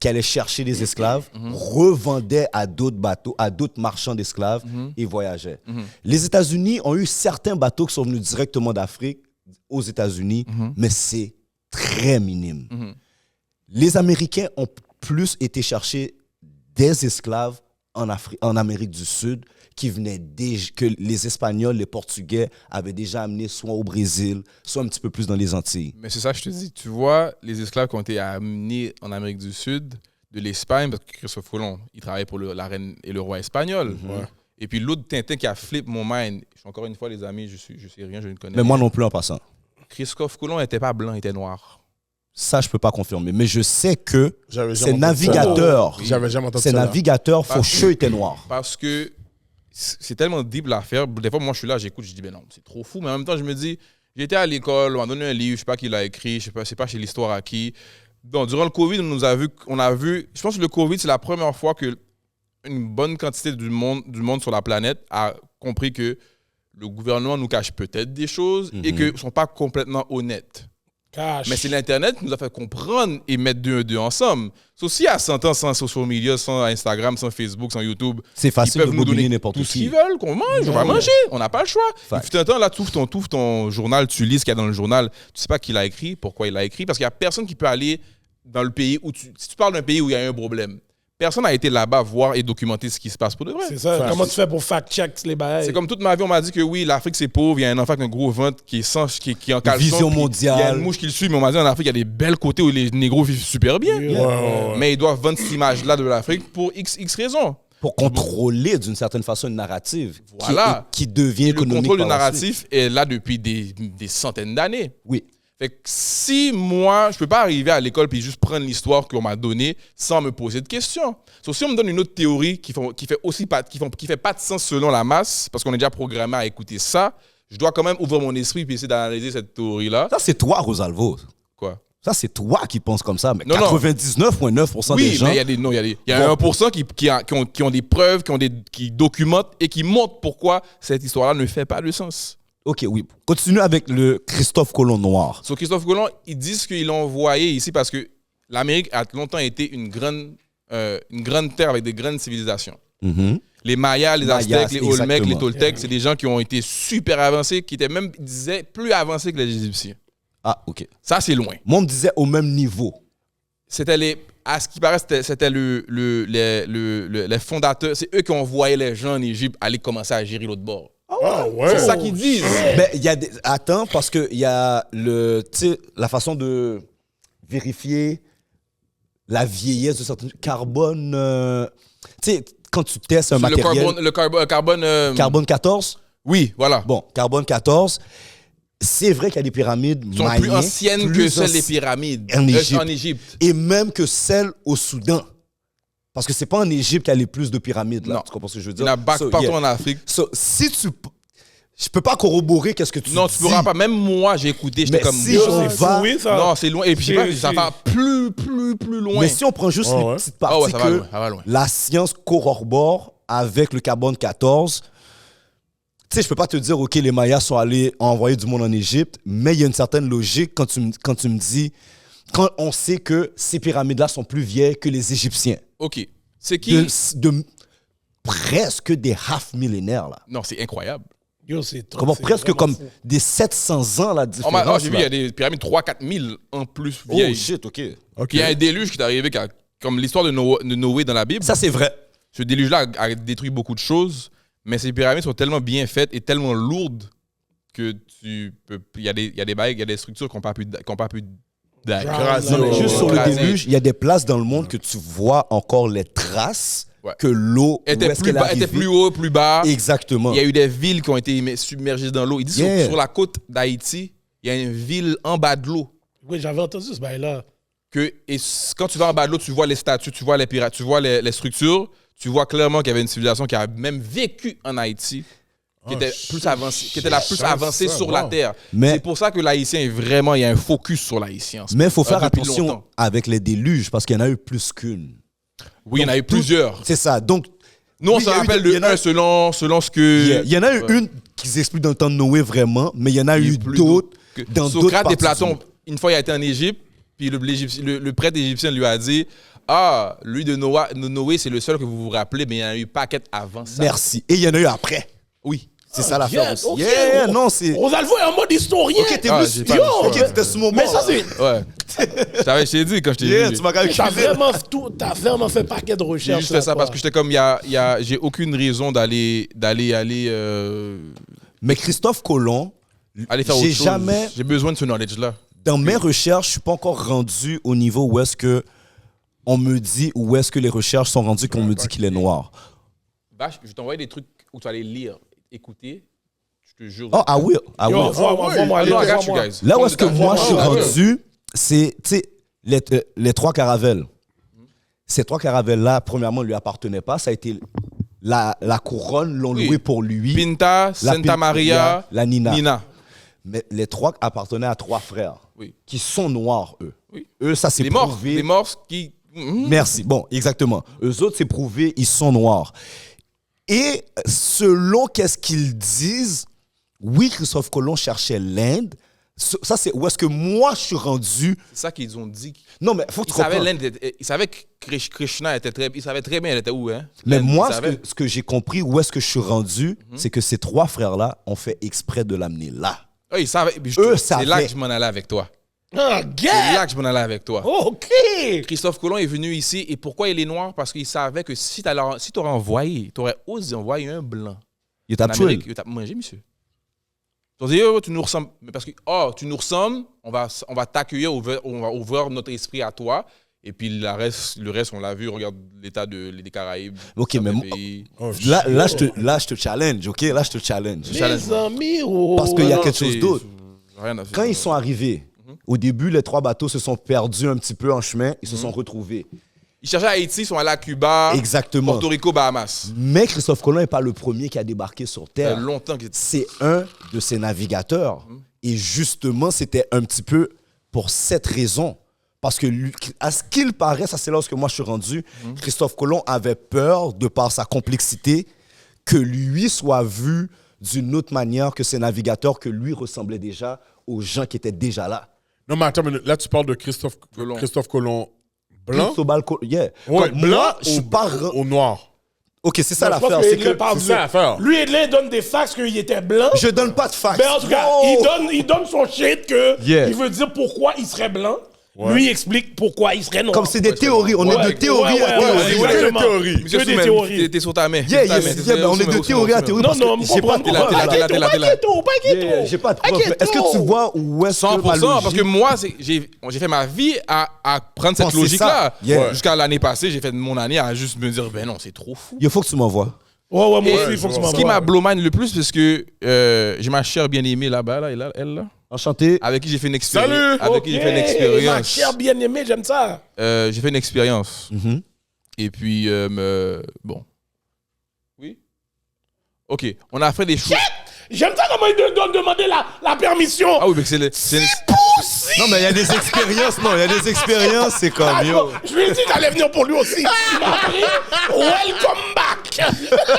allaient chercher des esclaves, revendaient à d'autres bateaux, à d'autres marchands d'esclaves et voyageaient. Les États-Unis ont eu certains bateaux qui sont venus directement d'Afrique aux États-Unis, mais c'est très minime. Les Américains ont plus été chercher des esclaves en Amérique du Sud qui venaient que les Espagnols, les Portugais avaient déjà amenés soit au Brésil, soit un petit peu plus dans les Antilles.
Mais c'est ça que je te dis. Tu vois, les esclaves qui ont été amenés en Amérique du Sud, de l'Espagne, parce que Christophe Colomb, il travaillait pour la reine et le roi espagnol. Et puis l'autre Tintin qui a flip mon mind, encore une fois, les amis, je sais rien, je ne connais
Mais moi non plus en passant.
Christophe Colomb n'était pas blanc, il était noir.
Ça, je peux pas confirmer. Mais je sais que
J'avais
ces
jamais entendu ça.
navigateurs,
J'avais jamais entendu
ces
ça.
navigateurs faucheux étaient noirs.
Parce que c'est tellement deep l'affaire. Des fois, moi, je suis là, j'écoute, je dis, ben non, c'est trop fou. Mais en même temps, je me dis, j'étais à l'école, on m'a donné un livre, je sais pas qui l'a écrit, je sais pas chez l'histoire à qui. Donc, durant le Covid, on a vu, je pense que le Covid, c'est la première fois que une bonne quantité du monde sur la planète a compris que le gouvernement nous cache peut-être des choses et qu'ils ne sont pas complètement honnêtes.
Cash.
Mais c'est l'Internet qui nous a fait comprendre et mettre deux ensemble. So, si à 100 ans, sans social media, sans Instagram, sans Facebook, sans YouTube,
C'est facile
ils peuvent
de
nous donner
bobiner n'importe
tout ce
qui.
qu'ils veulent, qu'on mange, on va manger, on n'a pas le choix. Il fut un temps, là, tu ouvres ton journal, tu lis ce qu'il y a dans le journal, tu sais pas qui l'a écrit, pourquoi il l'a écrit, parce qu'il y a personne qui peut aller dans le pays où si tu parles d'un pays où il y a un problème, personne n'a été là-bas voir et documenter ce qui se passe pour de vrai.
C'est ça. Comment tu fais pour fact-check les bails?
C'est comme toute ma vie, on m'a dit que oui, l'Afrique c'est pauvre, il y a un enfant avec un gros ventre qui est en caleçon.
Vision
puis
mondiale.
Il y a une mouche qui le suit, mais on m'a dit en Afrique, il y a des belles côtés où les négros vivent super bien. Mais ils doivent vendre cette image-là de l'Afrique pour X raisons.
Pour contrôler d'une certaine façon une narrative
Voilà.
qui devient
Le
économique.
contrôle du
par la suite.
narratif est là depuis des centaines d'années.
Oui.
Fait que si moi, je peux pas arriver à l'école puis juste prendre l'histoire qu'on m'a donnée sans me poser de questions. Sauf si on me donne une autre théorie qui fait pas de sens selon la masse, parce qu'on est déjà programmé à écouter ça, je dois quand même ouvrir mon esprit et essayer d'analyser cette théorie-là.
Ça, c'est toi, Rosalvo.
Quoi?
Ça, c'est toi qui penses comme ça. Mais
Non, non.
99,9%
Oui,
des gens...
mais il y a 1% qui ont des preuves, qui documentent et qui montrent pourquoi cette histoire-là ne fait pas de sens.
OK, oui. Continue avec le Christophe Colomb noir.
Sur Christophe Colomb, ils disent qu'ils l'ont envoyé ici parce que l'Amérique a longtemps été une grande terre avec des grandes civilisations. Les Mayas, les Aztèques, les Olmecs,
exactement.
les Toltecs, c'est des gens qui ont été super avancés, qui étaient même, ils disaient, plus avancés que les Égyptiens.
Ah, OK.
Ça, c'est loin.
Moi, on me disait au même niveau.
À ce qui paraît, c'était les fondateurs, c'est eux qui ont envoyé les gens en Égypte aller commencer à gérer l'autre bord.
Ah ouais.
C'est ça qu'ils disent.
Ben, il y a attends, parce qu'il y a la façon de vérifier la vieillesse de certains carbone. Tu sais, quand tu testes un matériel.
Le carbone.
Carbone 14?
Oui, voilà.
Bon, carbone 14. C'est vrai qu'il y a des pyramides
Ils sont plus anciennes que celles des pyramides
en Égypte.
en Égypte.
Et même que celles au Soudan. Parce que c'est pas en Égypte qu'il y a les plus de pyramides. Là.
Non.
Tu comprends ce que je veux
Il
dire?
y en a partout
yeah.
en Afrique.
So, si tu... Je peux pas corroborer qu'est-ce que tu
Non,
dis.
tu pourras pas. Même moi, j'ai écouté, j'étais
Mais
comme...
si
Yo,
on va...
Oui, ça.
non, c'est loin. Et puis, je sais pas,
C'est-
ça va plus loin.
Mais si on prend juste les petites parties
Ah ouais, ça va
que
loin, ça va loin.
la science corrobore avec le carbone 14, tu sais, je peux pas te dire, OK, les Mayas sont allés envoyer du monde en Égypte, mais il y a une certaine logique quand tu me dis, quand on sait que ces pyramides-là sont plus vieilles que les Égyptiens,
OK. C'est qui?
de presque des half-millénaires, là.
Non, c'est incroyable.
Yo, c'est trop.
Comment
c'est
presque
vraiment
comme
fou.
des 700 ans, la différence.
J'ai vu, il y a des pyramides 3-4 000 en plus
Oh
vieilles.
shit, OK.
OK.
Puis il y a un déluge qui est arrivé, comme l'histoire de Noé dans la Bible.
Ça, c'est vrai.
Ce déluge-là a détruit beaucoup de choses, mais ces pyramides sont tellement bien faites et tellement lourdes que il y a des bails, il y a des structures qui n'ont pas pu
Non, mais juste sur le
Écrasé.
déluge, il y a des places dans le monde que tu vois encore les traces
Ouais.
que l'eau
était
où est-ce
plus
qu'elle est
bas, était
arrivée.
plus haut, plus bas.
Exactement.
Il y a eu des villes qui ont été submergées dans l'eau. Ils disent
Yeah.
sur la côte d'Haïti, il y a une ville en bas de l'eau.
Oui, j'avais entendu ce bail-là.
Quand tu vas en bas de l'eau, tu vois les statues, tu vois les pyramides, tu vois les structures, tu vois clairement qu'il y avait une civilisation qui a même vécu en Haïti, qui était plus avancée, qui était la plus avancée sur la terre.
Mais-
C'est pour ça que l'haïtien est vraiment, il y a un focus sur l'haïtien.
Mais il faut faire
depuis
attention
longtemps.
avec les déluges parce qu'il y en a eu plus qu'une.
Oui, il y en a eu plusieurs.
C'est ça. Donc,
Nous, on
oui,
se
il y a eu
rappelle
des- il y
de
en a-
un selon ce que...
il y en a eu une qui s'explique dans le temps de Noé vraiment, mais il y en a eu
plus
d'autres
que-
dans d'autres
Socrate
parties
et Platon,
du monde.
une fois, il a été en Égypte, puis le prêtre égyptien lui a dit « Ah, lui de Noé, c'est le seul que vous vous rappelez, mais il y en a eu paquet avant ça. »
Merci. Et il y en a eu après.
Oui.
C'est ça l'affaire
Yes,
aussi.
ok.
Yeah, non, c'est...
Rosalvo est en mode historien.
Ok, t'es
Ah,
plus...
j'ai pas-
Yo, ok, t'étais sur mon
Mais
bord,
ça,
là.
c'est.
Ouais. Je t'ai dit quand je t'ai
Yeah,
vu.
tu m'as
T'as
calculé.
t'as vraiment fait paquet de
J'ai
recherches.
juste fait ça parce que j'étais comme, j'ai aucune raison d'aller
Mais Christophe Colomb,
faire autre
j'ai
chose.
jamais...
J'ai besoin de ce knowledge-là.
Dans mes recherches, je suis pas encore rendu au niveau où est-ce que on me dit, où est-ce que les recherches sont rendues qu'on me dit qu'il est noir.
Vache, je vais t'envoyer des trucs où tu vas aller lire, écouter. Je te jure.
Oh, ah oui, ah oui.
Yo, vois-moi,
I know, I got you
vois-moi.
guys.
Là où est-ce que moi je suis
Ah, ouais.
rendu, c'est, tu sais, les trois caravelles. Ces trois caravelles-là, premièrement, ne lui appartenaient pas. Ça a été la couronne, l'ont
Oui.
loué pour lui.
Pinta, Santa
Pinta,
Maria,
la Nina.
Nina.
Mais les trois appartenaient à trois frères
Oui.
qui sont noirs, eux.
Oui.
Eux, ça c'est
Les morts.
prouvé.
Les morts qui... Mhm.
Merci. Bon, exactement. Eux autres, c'est prouvé, ils sont noirs. Et selon qu'est-ce qu'ils disent, oui, Christophe Colomb cherchait l'Inde. Ça, c'est où est-ce que moi, je suis rendu.
C'est ça qu'ils ont dit.
Non, mais faut que
Ils
tu
savaient,
comprennes.
ils savaient que Krishna était très... Ils savaient très bien elle était où, hein?
Mais
L'Inde,
moi,
ils savaient.
ce que j'ai compris, où est-ce que je suis rendu, c'est que ces trois frères-là ont fait exprès de l'amener là.
Ah, ils savaient.
Eux
C'est là
savaient.
que je m'en allais avec toi.
Ah,
C'est
gars!
là que je m'en allais avec toi.
OK!
Christophe Colomb est venu ici et pourquoi il est noir? Parce qu'il savait que si tu aurais envoyé, tu aurais osé envoyer un blanc
Il
en
t'a tué.
Amérique, il t'a mangé, monsieur. Tu vas dire, oh, tu nous ressembles. Mais parce que, oh, tu nous ressembles, on va t'accueillir, on va ouvrir notre esprit à toi. Et puis le reste, on l'a vu, regarde l'état des Caraïbes.
Ok, mais moi-
pays.
Là, je te challenge, ok? Là, je te challenge.
Les amis, oh.
Parce qu'il y a
Non,
quelque
c'est-
chose d'autre.
rien à faire.
Quand ils sont arrivés, au début, les trois bateaux se sont perdus un petit peu en chemin. Ils se sont retrouvés.
Ils cherchaient Haïti, ils sont allés à Cuba,
Exactement.
Porto Rico, Bahamas.
Mais Christophe Colomb n'est pas le premier qui a débarqué sur
Ça
Terre.
fait longtemps qu'ils
C'est un de ses navigateurs. Et justement, c'était un petit peu pour cette raison. Parce que, à ce qu'il paraît, ça c'est là où moi je suis rendu, Christophe Colomb avait peur, de par sa complexité, que lui soit vu d'une autre manière que ses navigateurs, que lui ressemblait déjà aux gens qui étaient déjà là.
Non, mais attends, une minute. Là, tu parles de Christophe Colomb blanc.
Cristobal Colomb, yeah.
Ouais,
Comme
blanc
moi, je suis pas...
au noir.
Ok, c'est ça
Je pense
l'affaire.
que
C'est
Edlin
que
parle
c'est
de-
ça l'affaire.
Lui, Edlin donne des fax qu'il était blanc.
je donne pas de fax.
Mais en tout cas,
Oh!
il donne son shit que
Yeah.
il veut dire pourquoi il serait blanc.
Ouais.
Lui explique pourquoi il serait noir.
Comme c'est des théories, on est de théorie à théorie.
c'est
exactement.
que des théories.
Monsieur
Que des
Soumen,
théories.
t'es sur ta main.
Yeah,
Sur ta main,
mais on est de théorie à théorie.
Non,
parce
non,
que
me
j'ai pas de
comprends.
preuve.
T'es là.
Pas
J'ai pas de preuve. Mais est-ce que tu vois où est-ce que
100%,
ma logique...
parce que moi, j'ai fait ma vie à prendre cette
Penser
logique-là.
ça. Yeah.
Jusqu'à l'année passée, j'ai fait mon année à juste me dire, ben non, c'est trop fou.
Il faut que tu m'envoies.
Ouais, moi
Et
aussi, il faut que tu
ce
m'envoies.
qui m'a blow mind le plus, parce que j'ai ma chère bien-aimée là-bas, là, elle là,
Enchanté.
avec qui j'ai fait une expérience.
Salut!
Avec qui j'ai fait une
Ma
expérience.
chère bien-aimée, j'aime ça.
J'ai fait une expérience.
Mhm.
Et puis, bon. Oui? OK. On a fait des choses.
J'aime ça comment il te donne demander la permission.
Ah oui, mais c'est
Poussi!
Non, mais il y a des expériences, c'est comme,
Ah,
yo.
non, je lui ai dit d'aller venir pour lui aussi. Il m'a pris. Welcome back.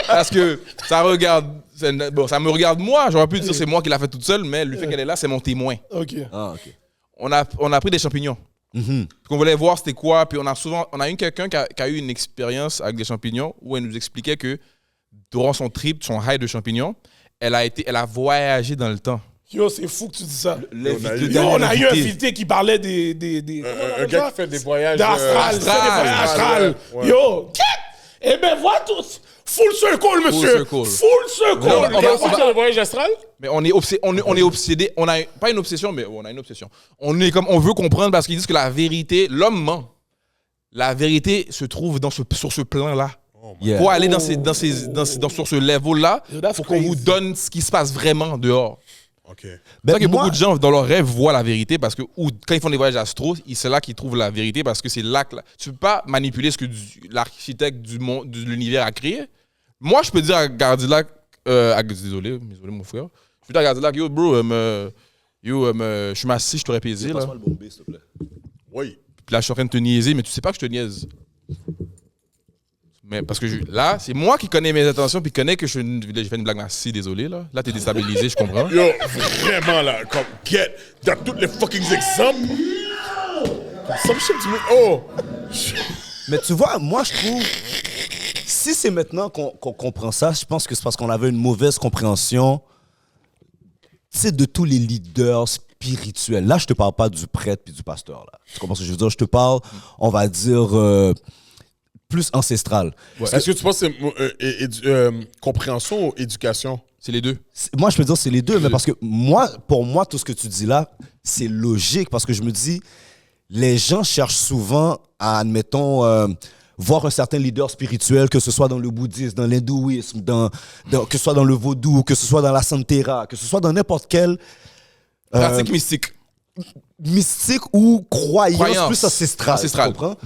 parce que ça regarde. Bon, ça me regarde moi. J'aurais pu dire c'est moi qui l'a fait toute seule, mais le fait qu'elle est là, c'est mon témoin.
OK.
Ah, ok.
On a pris des champignons.
Mhm.
Ce qu'on voulait voir, c'était quoi. Puis on a eu quelqu'un qui a eu une expérience avec des champignons où elle nous expliquait que durant son trip, son high de champignons, elle a voyagé dans le temps.
Yo, c'est fou que tu dis ça.
L'invité-
Yo, on a eu un
l'invité.
invité qui parlait des
Un gars qui fait des voyages.
d'astral. C'est des voyages astral.
ouais.
Yo, eh ben, vois tous. Full circle, monsieur.
circle.
Full circle.
Non, on va-
C'est un voyage astral?
Mais on est obsédé. On a pas une obsession, mais on a une obsession. On veut comprendre parce qu'ils disent que la vérité, l'homme ment. La vérité se trouve sur ce plan-là.
Yeah.
Pour aller sur ce level-là,
Yo, that's
faut qu'on vous
crazy.
donne ce qui se passe vraiment dehors.
OK.
C'est
Ben,
ça que
moi-
beaucoup de gens, dans leurs rêves, voient la vérité parce que quand ils font des voyages astro, c'est là qu'ils trouvent la vérité parce que c'est là que... Tu peux pas manipuler ce que l'architecte du monde, de l'univers a créé. Moi, je peux dire à Gardilac... désolé mon frère. Je peux dire à Gardilac, yo, bro, je suis massif, je t'aurais pesé, là.
Passe-moi le bon B, s'il te plaît.
Oui.
Puis là, je suis en train de te niaiser, mais tu sais pas que je te niaise. Mais parce que là, c'est moi qui connais mes intentions puis connais que j'ai fait une blague massif, désolé, là. Là, t'es déstabilisé, je comprends.
Yo, vraiment là, comme, dans tous les fucking exemples. Some shit to me. Oh!
Mais tu vois, moi, je trouve... Si c'est maintenant qu'on comprend ça, je pense que c'est parce qu'on avait une mauvaise compréhension, tu sais, de tous les leaders spirituels. Là, je te parle pas du prêtre puis du pasteur, là. Tu comprends ce que je veux dire? Je te parle, on va dire, plus ancestral.
Est-ce que tu penses que c'est compréhension ou éducation?
C'est les deux.
Moi, je peux dire c'est les deux, mais parce que pour moi, tout ce que tu dis là, c'est logique parce que je me dis, les gens cherchent souvent à, admettons, voir un certain leader spirituel, que ce soit dans le bouddhisme, dans l'hindouisme, que ce soit dans le vaudou, que ce soit dans la santera, que ce soit dans n'importe quel
Pratique mystique.
mystique ou croyance plus ancestrale.
Ancestrale.
Tu comprends?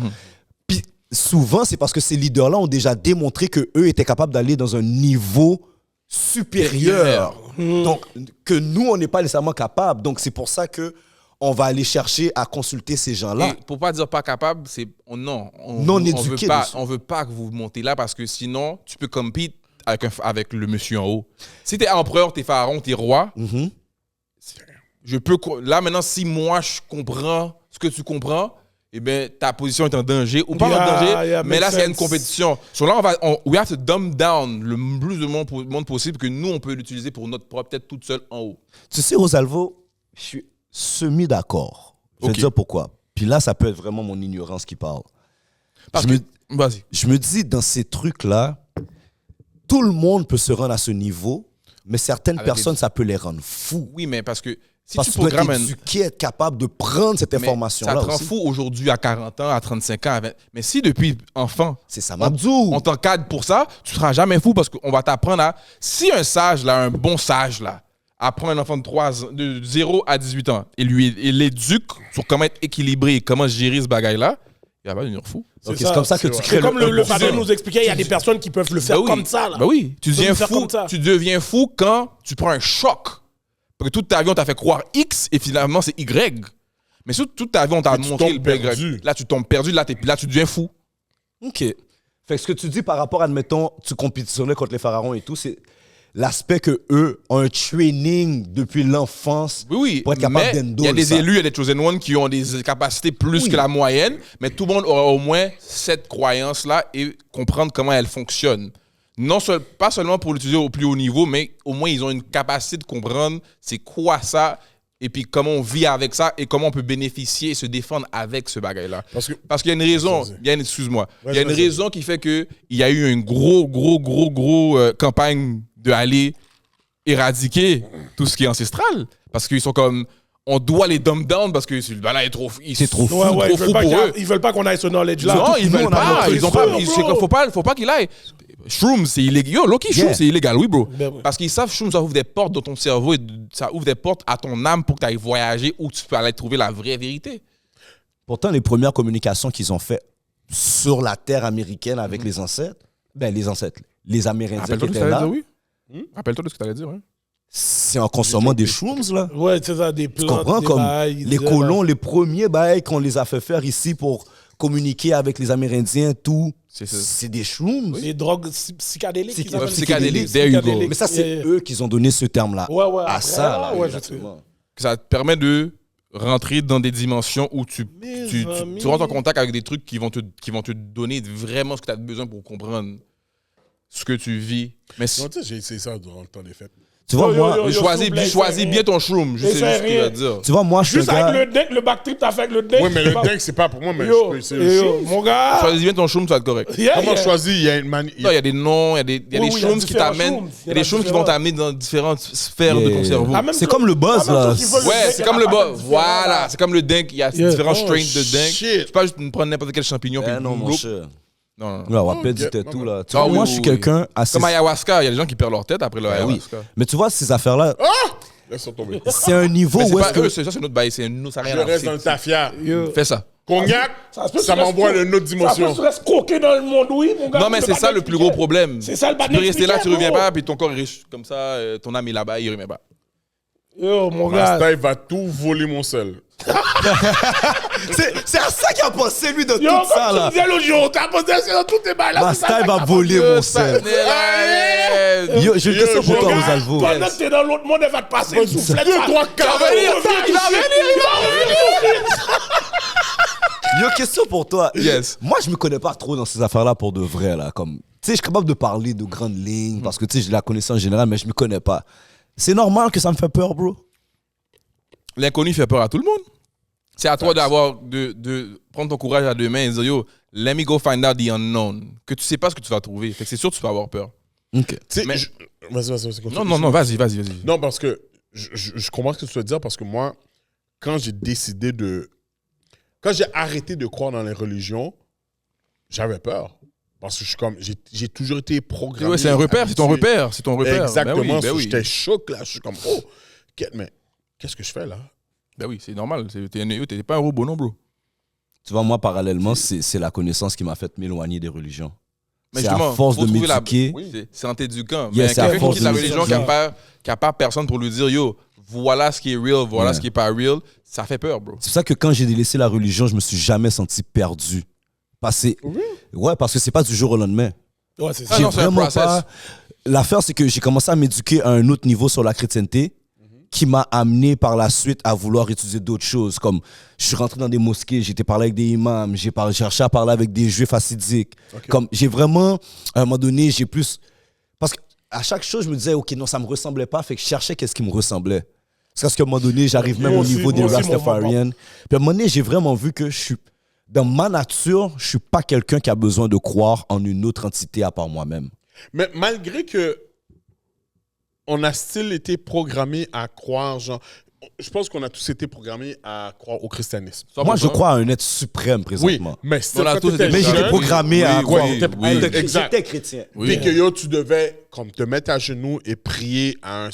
Puis souvent, c'est parce que ces leaders-là ont déjà démontré qu'eux étaient capables d'aller dans un niveau supérieur. Donc, que nous, on n'est pas nécessairement capable. Donc, c'est pour ça que on va aller chercher à consulter ces gens-là.
Et pour pas dire pas capable, c'est non
Non-éduqué dessus.
on veut pas que vous montez là parce que sinon tu peux compete avec le monsieur en haut. Si t'es empereur, t'es pharaon, t'es roi,
Mhm.
là maintenant si moi je comprends ce que tu comprends, eh ben ta position est en danger ou pas en danger,
Yeah,
mais là
makes
c'est une
sense.
compétition. So là we have to dumb down le plus de monde possible que nous on peut l'utiliser pour notre propre tête toute seule en haut.
Tu sais, Rosalvo, je suis semi-d'accord. Je vais
Ok.
te dire pourquoi. Puis là, ça peut être vraiment mon ignorance qui parle.
Parce
Je
que vas-y.
Je me dis, dans ces trucs-là, tout le monde peut se rendre à ce niveau, mais certaines
Avec
personnes, ça peut les rendre fous.
Oui, mais parce que si
Parce
tu
que tu dois
programmes
être éduqué, être capable de prendre cette
mais
information-là
ça te rend
aussi.
fou aujourd'hui à 40 ans, à 35 ans, à 20. Mais si depuis enfant,
C'est ça, Mabdou.
on t'encadre pour ça, tu seras jamais fou parce qu'on va t'apprendre à... Si un sage, là, un bon sage, là, apprend un enfant de 0 à 18 ans et l'éduque sur comment être équilibré et comment gérer ce bagaille-là, il va pas devenir fou.
Ok,
ça,
c'est comme ça que tu
C'est
crées
comme le
un
patron
cousin.
nous expliquait, il y a des personnes qui peuvent le faire
Ben oui.
comme ça. Là.
Ben oui, tu
Ils peuvent
deviens
le faire
fou.
comme ça.
Tu deviens fou quand tu prends un choc. Parce que toute ta vie, on t'a fait croire X et finalement, c'est Y. Mais si toute ta vie, on t'a
Mais tu
montré
tombes
le Y.
perdu.
Là, tu tombes perdu. Là, tu deviens fou.
OK. Fait que ce que tu dis par rapport, admettons, tu compétitionnais contre les pharaons et tout, c'est l'aspect que eux ont un training depuis l'enfance
Oui, oui.
pour être capable
Mais
d'endole
il y a des
ça.
élus, il y a des chosen ones qui ont des capacités plus
Oui.
que la moyenne, mais tout le monde aura au moins cette croyance-là et comprendre comment elle fonctionne. Pas seulement pour l'utiliser au plus haut niveau, mais au moins ils ont une capacité de comprendre c'est quoi ça, et puis comment on vit avec ça et comment on peut bénéficier et se défendre avec ce bagage-là. Parce qu'il y a une raison, excuse-moi, il y a une raison qui fait qu'il y a eu une gros campagne de aller éradiquer tout ce qui est ancestral. Parce qu'ils sont comme, on doit les dumb down parce que celui-là est trop fou,
c'est trop fou, trop fou pour eux. Ils veulent pas qu'on aille ce knowledge-là.
Non, ils veulent pas. Faut pas qu'il aille. Shrooms, c'est illégal. Yo, Loki, Shrooms, c'est illégal, oui, bro. Parce qu'ils savent, Shrooms, ça ouvre des portes dans ton cerveau et ça ouvre des portes à ton âme pour que tu ailles voyager où tu peux aller trouver la vraie vérité.
Pourtant, les premières communications qu'ils ont faites sur la terre américaine avec les ancêtres, les Amérindiens qui étaient là,
Rappelle-toi de ce que tu allais dire, hein.
C'est en consommant des shrooms, là.
Ouais, c'est ça, des plantes.
Tu comprends?
Des
Comme
bails,
les colons, les premiers bails qu'on les a fait faire ici pour communiquer avec les Amérindiens, tout, c'est des shrooms.
Les drogues psychédéliques.
Psychédéliques, there you go.
Mais ça, c'est eux qui ont donné ce terme-là à ça. Là,
exactement.
Ça te permet de rentrer dans des dimensions où tu rentres en contact avec des trucs qui vont te donner vraiment ce que tu as besoin pour comprendre ce que tu vis. Mais
non, tu sais, j'ai essayé ça durant le temps des fêtes.
Tu vois, moi,
choisis bien ton shroom. C'est juste ce que je veux dire.
Tu vois, moi, je suis
juste avec le deck, le backtrip, t'as fait avec le deck.
Oui, mais le deck, c'est pas pour moi, mais c'est le shroom.
Mon gars.
Choisis bien ton shroom, tu vas être correct.
Comment choisir? Il y a une manière.
Non, il y a des noms, il y a des shrooms qui t'amènent. Il y a des shrooms qui vont t'amener dans différentes sphères de ton cerveau.
C'est comme le buzz, là.
Ouais, c'est comme le buzz. Voilà, c'est comme le dingue. Il y a différents strains de dingue. Tu peux pas juste prendre n'importe quel champignon.
Non, mon cher.
Non.
Là, on va perdre du tout, là. Tu vois, moi, je suis quelqu'un assez.
Comme ayahuasca, il y a des gens qui perdent leur tête après le ayahuasca.
Mais tu vois, ces affaires-là.
Laisse tomber.
C'est un niveau où
est-ce que. Ça, c'est notre bail. C'est une autre.
Je reste dans le tafia.
Fais ça.
Cognac, ça m'envoie dans une autre dimension.
Ça peut se croquer dans le monde, oui, mon gars.
Non, mais c'est ça le plus gros problème.
C'est ça le
Tu peux rester là, tu reviens pas, puis ton corps est riche. Comme ça, ton âme est là-bas, il revient pas.
Yo, mon gars.
Master, il va tout voler mon sel.
C'est à ça qu'il a pensé, lui, de tout ça, là.
Yo, comme tu disais l'autre jour, t'as posé dans tout tes balles.
Master va voler mon sel. Yo, j'ai une question pour toi, Rosalvo.
Pendant que t'es dans l'autre monde, elle va te passer une soufflette.
Il va venir.
Yo, question pour toi.
Yes.
Moi, je me connais pas trop dans ces affaires-là pour de vrai, là. Comme, tu sais, je suis capable de parler de grandes lignes parce que, tu sais, j'ai la connaissance générale, mais je me connais pas. C'est normal que ça me fait peur, bro.
L'inconnu fait peur à tout le monde. C'est à toi de prendre ton courage à deux mains et dire, yo, let me go find out the unknown. Que tu sais pas ce que tu vas trouver. Fait que c'est sûr que tu vas avoir peur.
OK.
Mais...
Vas-y.
Non, vas-y.
Non, parce que je comprends ce que tu veux dire parce que moi, quand j'ai décidé de... Quand j'ai arrêté de croire dans les religions, j'avais peur. Parce que je suis comme, j'ai toujours été programmé.
Ouais, c'est un repère, c'est ton repère.
Exactement.
Ben oui.
J'étais choqué là. Je suis comme, oh, mais qu'est-ce que je fais là?
Ben oui, c'est normal. T'es pas un robot, non, bro.
Tu vois, moi, parallèlement, c'est la connaissance qui m'a fait m'éloigner des religions.
Mais
c'est à force de m'éduquer.
C'est en t'éduquant.
Yeah,
mais quelqu'un qui quitte la religion, qui n'a pas personne pour lui dire, yo, voilà ce qui est real, voilà ce qui est pas real, ça fait peur, bro.
C'est pour ça que quand j'ai délaissé la religion, je me suis jamais senti perdu. Parce que c'est pas du jour au lendemain.
Ouais, c'est ça.
J'ai vraiment pas... L'affaire, c'est que j'ai commencé à m'éduquer à un autre niveau sur la chrétienté qui m'a amené par la suite à vouloir étudier d'autres choses. Comme, je suis rentré dans des mosquées, j'ai été parler avec des imams, j'ai cherché à parler avec des juifs hassidiques. Okay. Comme, j'ai vraiment, à un moment donné, j'ai plus... Parce qu'à chaque chose, je me disais, OK, non, ça me ressemblait pas, fait que je cherchais qu'est-ce qui me ressemblait. C'est parce qu'à un moment donné, j'arrive même au niveau des Rastafarians. Puis à un moment donné, j'ai vraiment vu que je suis... Dans ma nature, je suis pas quelqu'un qui a besoin de croire en une autre entité à part moi-même.
Mais malgré que on a still été programmé à croire, genre, je pense qu'on a tous été programmés à croire au christianisme.
Moi, je crois à un être suprême présentement.
Oui, mais
j'étais programmé à croire.
J'étais
chrétien.
Puis que yo, tu devais comme te mettre à genoux et prier à un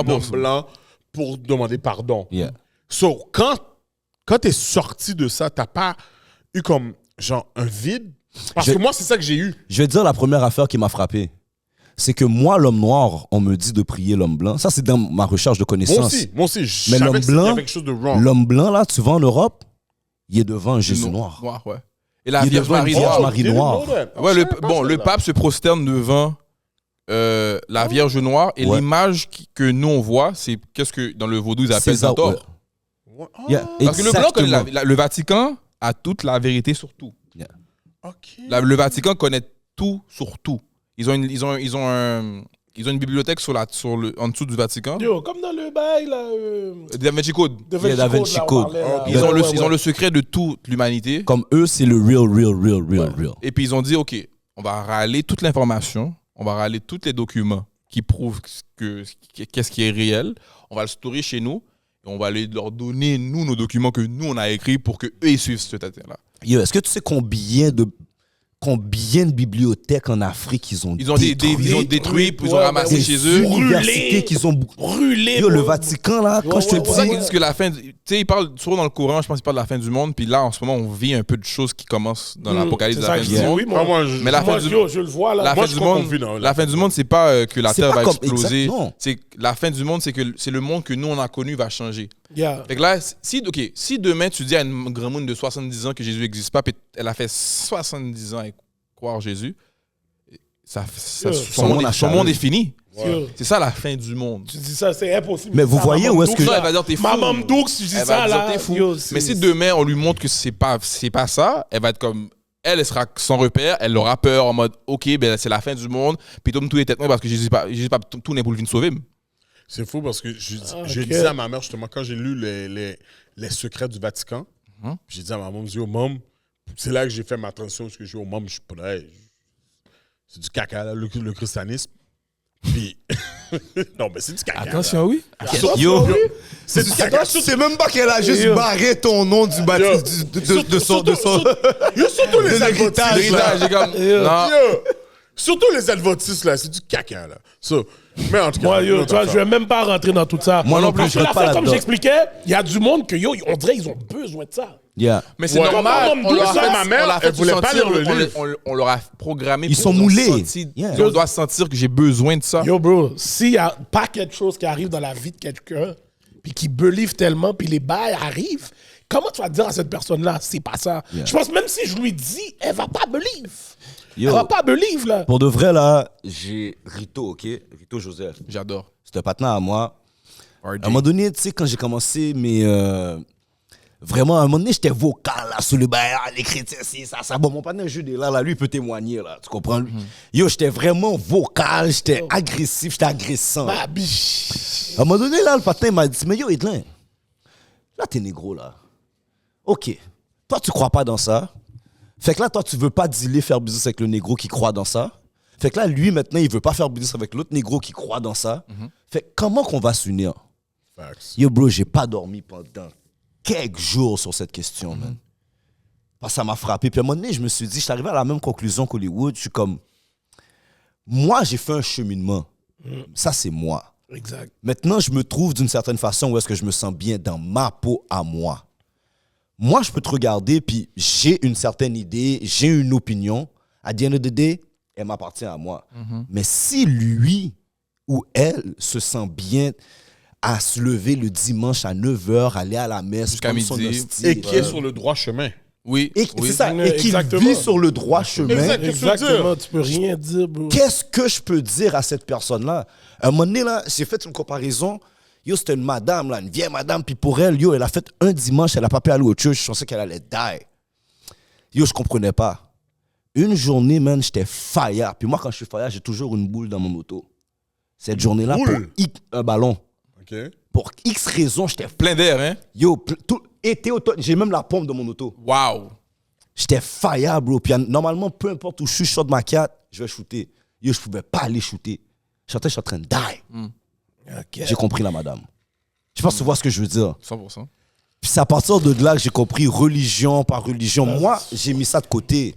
homme blanc pour demander pardon.
Yeah.
So, quand t'es sorti de ça, t'as pas eu comme, genre, un vide? Parce que moi, c'est ça que j'ai eu. Je
vais te dire la première affaire qui m'a frappé. C'est que moi, l'homme noir, on me dit de prier l'homme blanc. Ça, c'est dans ma recherche de connaissances.
Moi aussi.
Mais l'homme blanc,
quelque chose de wrong.
L'homme blanc, là, tu vas en Europe, il est devant un Jésus noir.
Ouais. Et la Vierge Marie
noire.
Ouais, le pape se prosterne devant la Vierge noire. Et l'image que nous, on voit, c'est qu'est-ce que dans le vaudou, ils appellent Centaure. Parce que le blanc, le Vatican a toute la vérité sur tout.
Okay.
Le Vatican connaît tout sur tout. Ils ont ils ont une bibliothèque en dessous du Vatican.
Yo, comme dans le bail, là.
Da Vinci Code.
Da
Da Vinci
là, on
Code.
parlait, là.
Ils ont le secret de toute l'humanité.
Comme eux, c'est le real.
Et puis ils ont dit, OK, on va râler toute l'information, on va râler tous les documents qui prouvent qu'est-ce qui est réel, on va le storer chez nous, et on va leur donner, nous, nos documents que nous, on a écrits pour qu'eux, ils suivent ce terrain-là.
Yo, est-ce que tu sais combien de bibliothèques en Afrique ils ont
Ils ont détruit, puis ils ont ramassé
des
chez eux.
universités qu'ils ont
brûlé.
Yo, le
bro.
Vatican, là, quand je te
C'est pour ça qu'ils
dis...
disent que la fin... Tu sais, ils parlent souvent dans le Coran, je pense qu'ils parlent de la fin du monde, puis là, en ce moment, on vit un peu de choses qui commencent dans l'Apocalypse de
C'est
la
ça
fin
que
du
je dis,
monde.
oui, moi.
Mais la fin du
je le vois, là.
La
Moi,
fin
je
du
crois
monde,
qu'on vit dans
la fin du monde, c'est pas que la
C'est
Terre
pas
va
comme-
exploser.
exact, non.
C'est la fin du monde, c'est que c'est le monde que nous on a connu va changer.
Yeah.
Fait que là, si demain tu dis à une grand monde de 70 ans que Jésus n'existe pas, puis elle a fait 70 ans à croire Jésus, son monde est fini.
Yo,
C'est ça la fin du monde.
tu dis ça, c'est impossible.
Mais vous
Ça,
voyez
Maman
où est-ce que-
Doux,
Non, elle va dire t'es fou.
Maman Doux, si je dis
Elle
ça,
va dire
là.
t'es fou.
yo,
Mais si demain on lui montre que c'est pas ça, elle va être comme elle sera sans repère, elle aura peur en mode OK, ben c'est la fin du monde, puis tout est tête parce que Jésus pas tout n'est pour le venir sauver.
C'est fou parce que je
ok.
disais à ma mère, justement, quand j'ai lu les secrets du Vatican, j'ai dit à ma maman, je dis, oh, maman, c'est là que j'ai fait ma transition, parce que j'ai dit, oh, maman, je suis pas là. C'est du caca, là, le christianisme. Puis, non, mais c'est du caca.
Attention, oui.
Yo,
C'est du caca.
je sais même pas qu'elle a juste
Yo.
barré ton nom du baptême de son...
Yo, surtout les adventistes, là.
J'ai comme
Yo.
non.
Yo, surtout les adventistes, là, c'est du caca, là. So, mais en tout cas,
Moi, yo,
l'autre
tu vois, je
affaire.
vais même pas rentrer dans tout ça.
Moi non plus,
Parce
je
que
rentre pas
l'affaire, comme
là-dedans.
j'expliquais, il y a du monde que, yo, on dirait qu'ils ont besoin de ça.
Yeah.
Mais c'est
Ouais.
normal.
Maman
On leur a
Doux,
fait,
ma
mère,
on leur a fait
elle voulait pas
sentir,
lire le livre.
on leur a programmé.
Ils
pour
sont
qu'ils ont
moulés.
senti-
Yeah.
On doit sentir que j'ai besoin de ça.
Yo, bro, s'il y a pas quelque chose qui arrive dans la vie de quelqu'un, puis qui believe tellement, puis les bails arrivent, comment tu vas dire à cette personne-là, c'est pas ça?
Yeah.
Je pense même si je lui dis, elle va pas believe.
Yo.
Elle va pas believe, là.
Pour de vrai, là, j'ai Rito, OK? Rito Joseph.
J'adore.
C'est un patin à moi.
RJ.
À un moment donné, tu sais, quand j'ai commencé, vraiment, à un moment donné, j'étais vocal, là, sur le bail, les chrétiens, c'est ça. Bon, mon partenaire Jude est là, lui, il peut témoigner, là, tu comprends? Yo, j'étais vraiment vocal, j'étais agressif, j'étais agressant.
Ma biche.
À un moment donné, là, le patin m'a dit, mais yo, Edlin, là, t'es négro, là. OK. Toi, tu crois pas dans ça. Fait que là, toi, tu veux pas dealer, faire business avec le négro qui croit dans ça. Fait que là, lui, maintenant, il veut pas faire business avec l'autre négro qui croit dans ça. Fait que comment qu'on va s'unir?
Facts.
Yo, bro, j'ai pas dormi pendant quelques jours sur cette question, man. Parce que ça m'a frappé. Puis à un moment donné, je me suis dit, je suis arrivé à la même conclusion qu'Hollywood. Je suis comme, moi, j'ai fait un cheminement. Ça, c'est moi.
Exact.
Maintenant, je me trouve d'une certaine façon où est-ce que je me sens bien dans ma peau à moi. Moi, je peux te regarder, puis j'ai une certaine idée, j'ai une opinion. À the end of the day, elle m'appartient à moi. Mais si lui ou elle se sent bien à se lever le dimanche à 9h, aller à la messe,
Jusqu'à
prendre son
midi.
hostie,
Et qui est sur le droit chemin.
Oui.
et,
oui.
c'est ça, et qu'il
Exactement.
vit sur le droit chemin,
Exact. Qu'est-ce que tu veux
Exactement, tu peux rien dire, bro.
qu'est-ce que je peux dire à cette personne-là? À un moment donné, là, j'ai fait une comparaison. Yo, c'était une madame, là, une vieille madame, puis pour elle, yo, elle a fait un dimanche, elle n'a pas pu aller au church, je pensais qu'elle allait die. Yo, je comprenais pas. Une journée, man, j'étais fire. Puis moi, quand je suis fire, j'ai toujours une boule dans mon auto. Cette journée-là, pour
boule?
un ballon.
OK?
Pour X raisons, j'étais...
Plein d'air, hein?
Yo, tout été automne, j'ai même la pompe de mon auto.
Wow.
J'étais fire, bro. Puis normalement, peu importe où je suis, je sors de ma 4, je vais shooter. Yo, je pouvais pas aller shooter. Je suis en train de die.
Ok.
J'ai compris la madame. Je pense que tu vois ce que je veux dire.
100%.
Puis c'est à partir de là que j'ai compris religion par religion. Moi, j'ai mis ça de côté.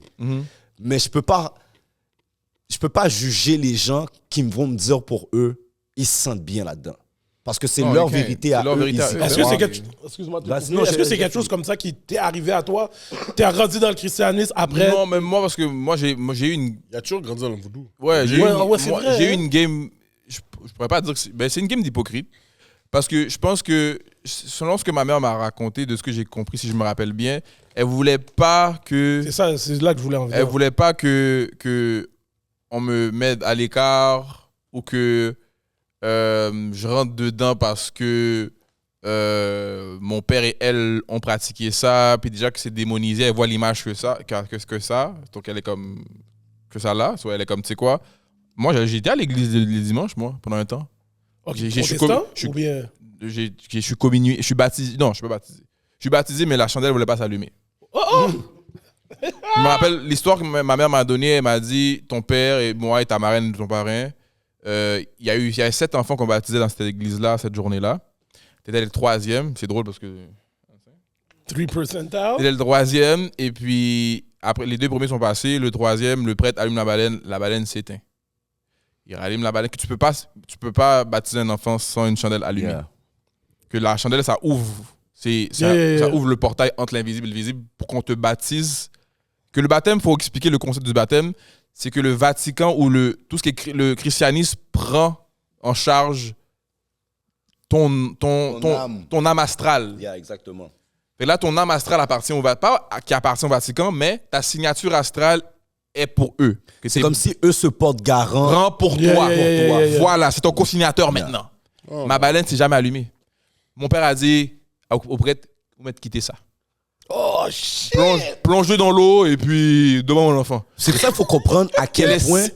Mais je peux pas juger les gens qui vont me dire pour eux, ils se sentent bien là-dedans. Parce que c'est
Non,
leur
ok.
vérité
C'est
à
leur
eux.
vérité à eux.
Est-ce que
Ouais.
c'est quelque Excuse-moi. de te
Vas-y,
couper.
non,
Est-ce que
j'ai-
c'est quelque chose comme ça qui t'est arrivé à toi? T'es grandi dans le christianisme après?
Non, même moi, parce que moi, j'ai eu une.
Il a toujours grandi dans le voodoo.
Ouais, j'ai eu
Ouais,
une,
ouais, c'est
moi,
vrai,
j'ai eu
hein.
une game. Je pourrais pas dire que c'est une game d'hypocrite. Parce que je pense que, selon ce que ma mère m'a raconté, de ce que j'ai compris, si je me rappelle bien, elle voulait pas que.
C'est ça, c'est là que je voulais en venir.
Elle voulait pas que on me mette à l'écart ou que je rentre dedans parce que mon père et elle ont pratiqué ça, puis déjà que c'est démonisé, elle voit l'image que ça, donc elle est comme que ça là, soit elle est comme tu sais quoi, Moi, j'étais à l'église les dimanches, moi, pendant un temps.
Ok,
Je suis
protestant
je suis-
ou bien...
Je suis communié, je suis baptisé. Non, je suis pas baptisé. Je suis baptisé, mais la chandelle ne voulait pas s'allumer. Je me rappelle l'histoire que ma mère m'a donnée. Elle m'a dit ton père et moi et ta marraine, ton parrain, il y a 7 enfants qu'on baptisait dans cette église-là, cette journée-là. T'étais le 3e. C'est drôle parce que.
3%
T'étais le 3e, et puis après, les 2 premiers sont passés. Le 3e, le prêtre allume la baleine s'éteint. Il rallume la baleine. Que tu peux pas baptiser un enfant sans une chandelle allumée.
Yeah.
Que la chandelle, ça ouvre. Ça ouvre le portail entre l'invisible et le visible pour qu'on te baptise. Que le baptême, il faut expliquer le concept du baptême, c'est que le Vatican ou tout ce qui est le christianisme prend en charge ton âme astrale.
Yeah, exactement.
Fait là, ton âme astrale appartient pas qui appartient au Vatican, mais ta signature astrale est pour eux. Que
C'est comme si eux se portent garant.
rend pour toi.
yeah.
Voilà, c'est ton co-signateur maintenant. Ma baleine s'est jamais allumée. Mon père a dit au prêtre, vous m'êtes quitté ça.
Oh, shit!
Plonge-le dans l'eau et puis devant mon enfant.
C'est pour ça qu'il faut comprendre à quel point.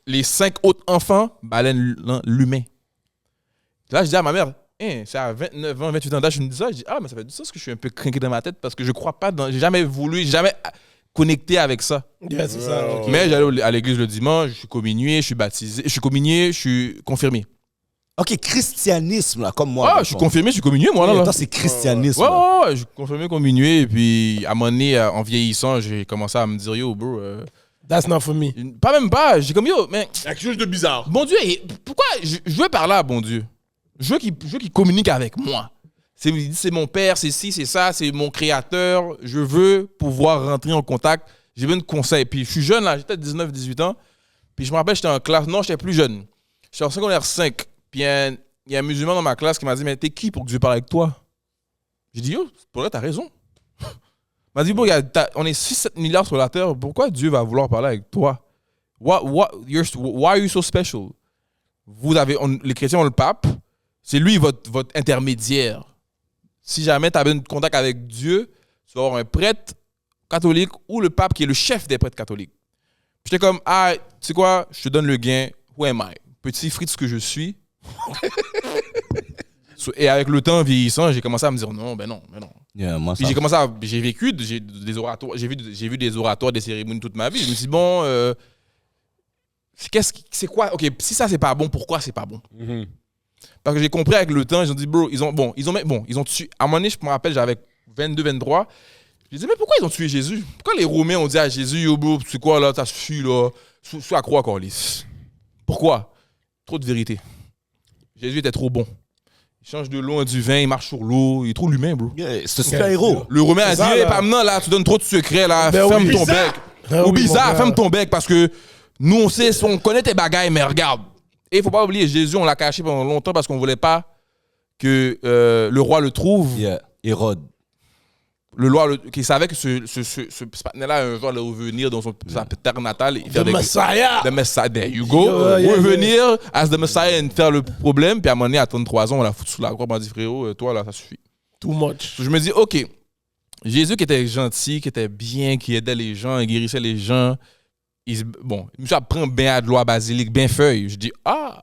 Les 5 autres enfants, baleine l'humain. Là, je dis à ma mère, c'est à 29 ans, 28 ans d'âge, je me dis ça. Je dis, mais ça fait du sens que je suis un peu craqué dans ma tête parce que je crois pas j'ai jamais connecté avec ça.
Yeah, c'est ça. ok.
Mais j'allais à l'église le dimanche, je suis communié, je suis baptisé, je suis confirmé.
Ok, christianisme, là, comme moi.
Je suis confirmé, je suis communié, moi, là.
Toi, c'est christianisme.
Ouais,
là.
je suis confirmé, communié, et puis à un moment donné, en vieillissant, j'ai commencé à me dire, yo, bro,
That's not for me.
pas, j'ai comme, yo, mais,
Il y a quelque chose de bizarre.
bon Dieu, pourquoi je veux par là, bon Dieu? Je veux qu'il communique avec moi. C'est mon père, c'est ci, c'est ça, c'est mon créateur. Je veux pouvoir rentrer en contact. J'ai besoin de conseils. Puis je suis jeune, là, j'étais 19, 18 ans. Puis je me rappelle, j'étais en classe. Non, j'étais plus jeune. J'étais en secondaire 5. Puis il y a un musulman dans ma classe qui m'a dit, mais t'es qui pour que Dieu parle avec toi? J'ai dit, yo, pour vrai, t'as raison. Il m'a dit, bon, on est 6-7 milliards sur la terre. Pourquoi Dieu va vouloir parler avec toi? Why are you so special? Les chrétiens ont le pape. C'est lui votre intermédiaire. Si jamais tu as besoin de contact avec Dieu, tu vas avoir un prêtre catholique ou le pape qui est le chef des prêtres catholiques. J'étais comme, tu sais quoi, je te donne le gain. Who am I? Petit fritz que je suis. Et avec le temps vieillissant, j'ai commencé à me dire non.
Yeah, moi,
Puis
ça.
j'ai vécu des oratoires, j'ai vu des oratoires, des cérémonies toute ma vie. Je me suis dit, bon, c'est quoi? Ok, si ça c'est pas bon, pourquoi c'est pas bon? Parce que j'ai compris avec le temps, ils ont dit, bro, ils ont tué. À un moment donné, je me rappelle, j'avais 22, 23. Je disais, mais pourquoi ils ont tué Jésus? Pourquoi les Romains ont dit à Jésus, yo, bro, tu sais quoi, là, ça suffit, là, sous la croix, Corliss? Pourquoi? Trop de vérité. Jésus était trop bon. Il change de l'eau en du vin, il marche sur l'eau, il est trop l'humain, bro.
Yeah, c'est un super héros.
Le Romain a dit,
ça, là.
pas maintenant, là, tu donnes trop de secrets, là,
Ben
ferme
oui.
ton
Bizarre.
bec.
Ben
Ou
oui,
bizarre,
mon gars.
ferme ton bec, parce que nous, on connaît tes bagailles, mais regarde. Et il faut pas oublier, Jésus, on l'a caché pendant longtemps parce qu'on voulait pas que le roi le trouve.
Yeah, Hérode.
Le roi qui savait que ce partenaire-là, un jour, allait revenir dans sa terre natale. Et faire
The Messiah!
The Messiah, there you go.
Yeah.
Revenir as the Messiah et faire le problème. Puis à un moment donné, à 33 ans, on l'a foutu sous la croix. On m'a dit, frérot, toi, là, ça suffit.
Too much.
Je me dis, OK, Jésus qui était gentil, qui était bien, qui aidait les gens, il guérissait les gens. Il me prend bien à de l'eau basilic, bien feuille. Je dis, ça,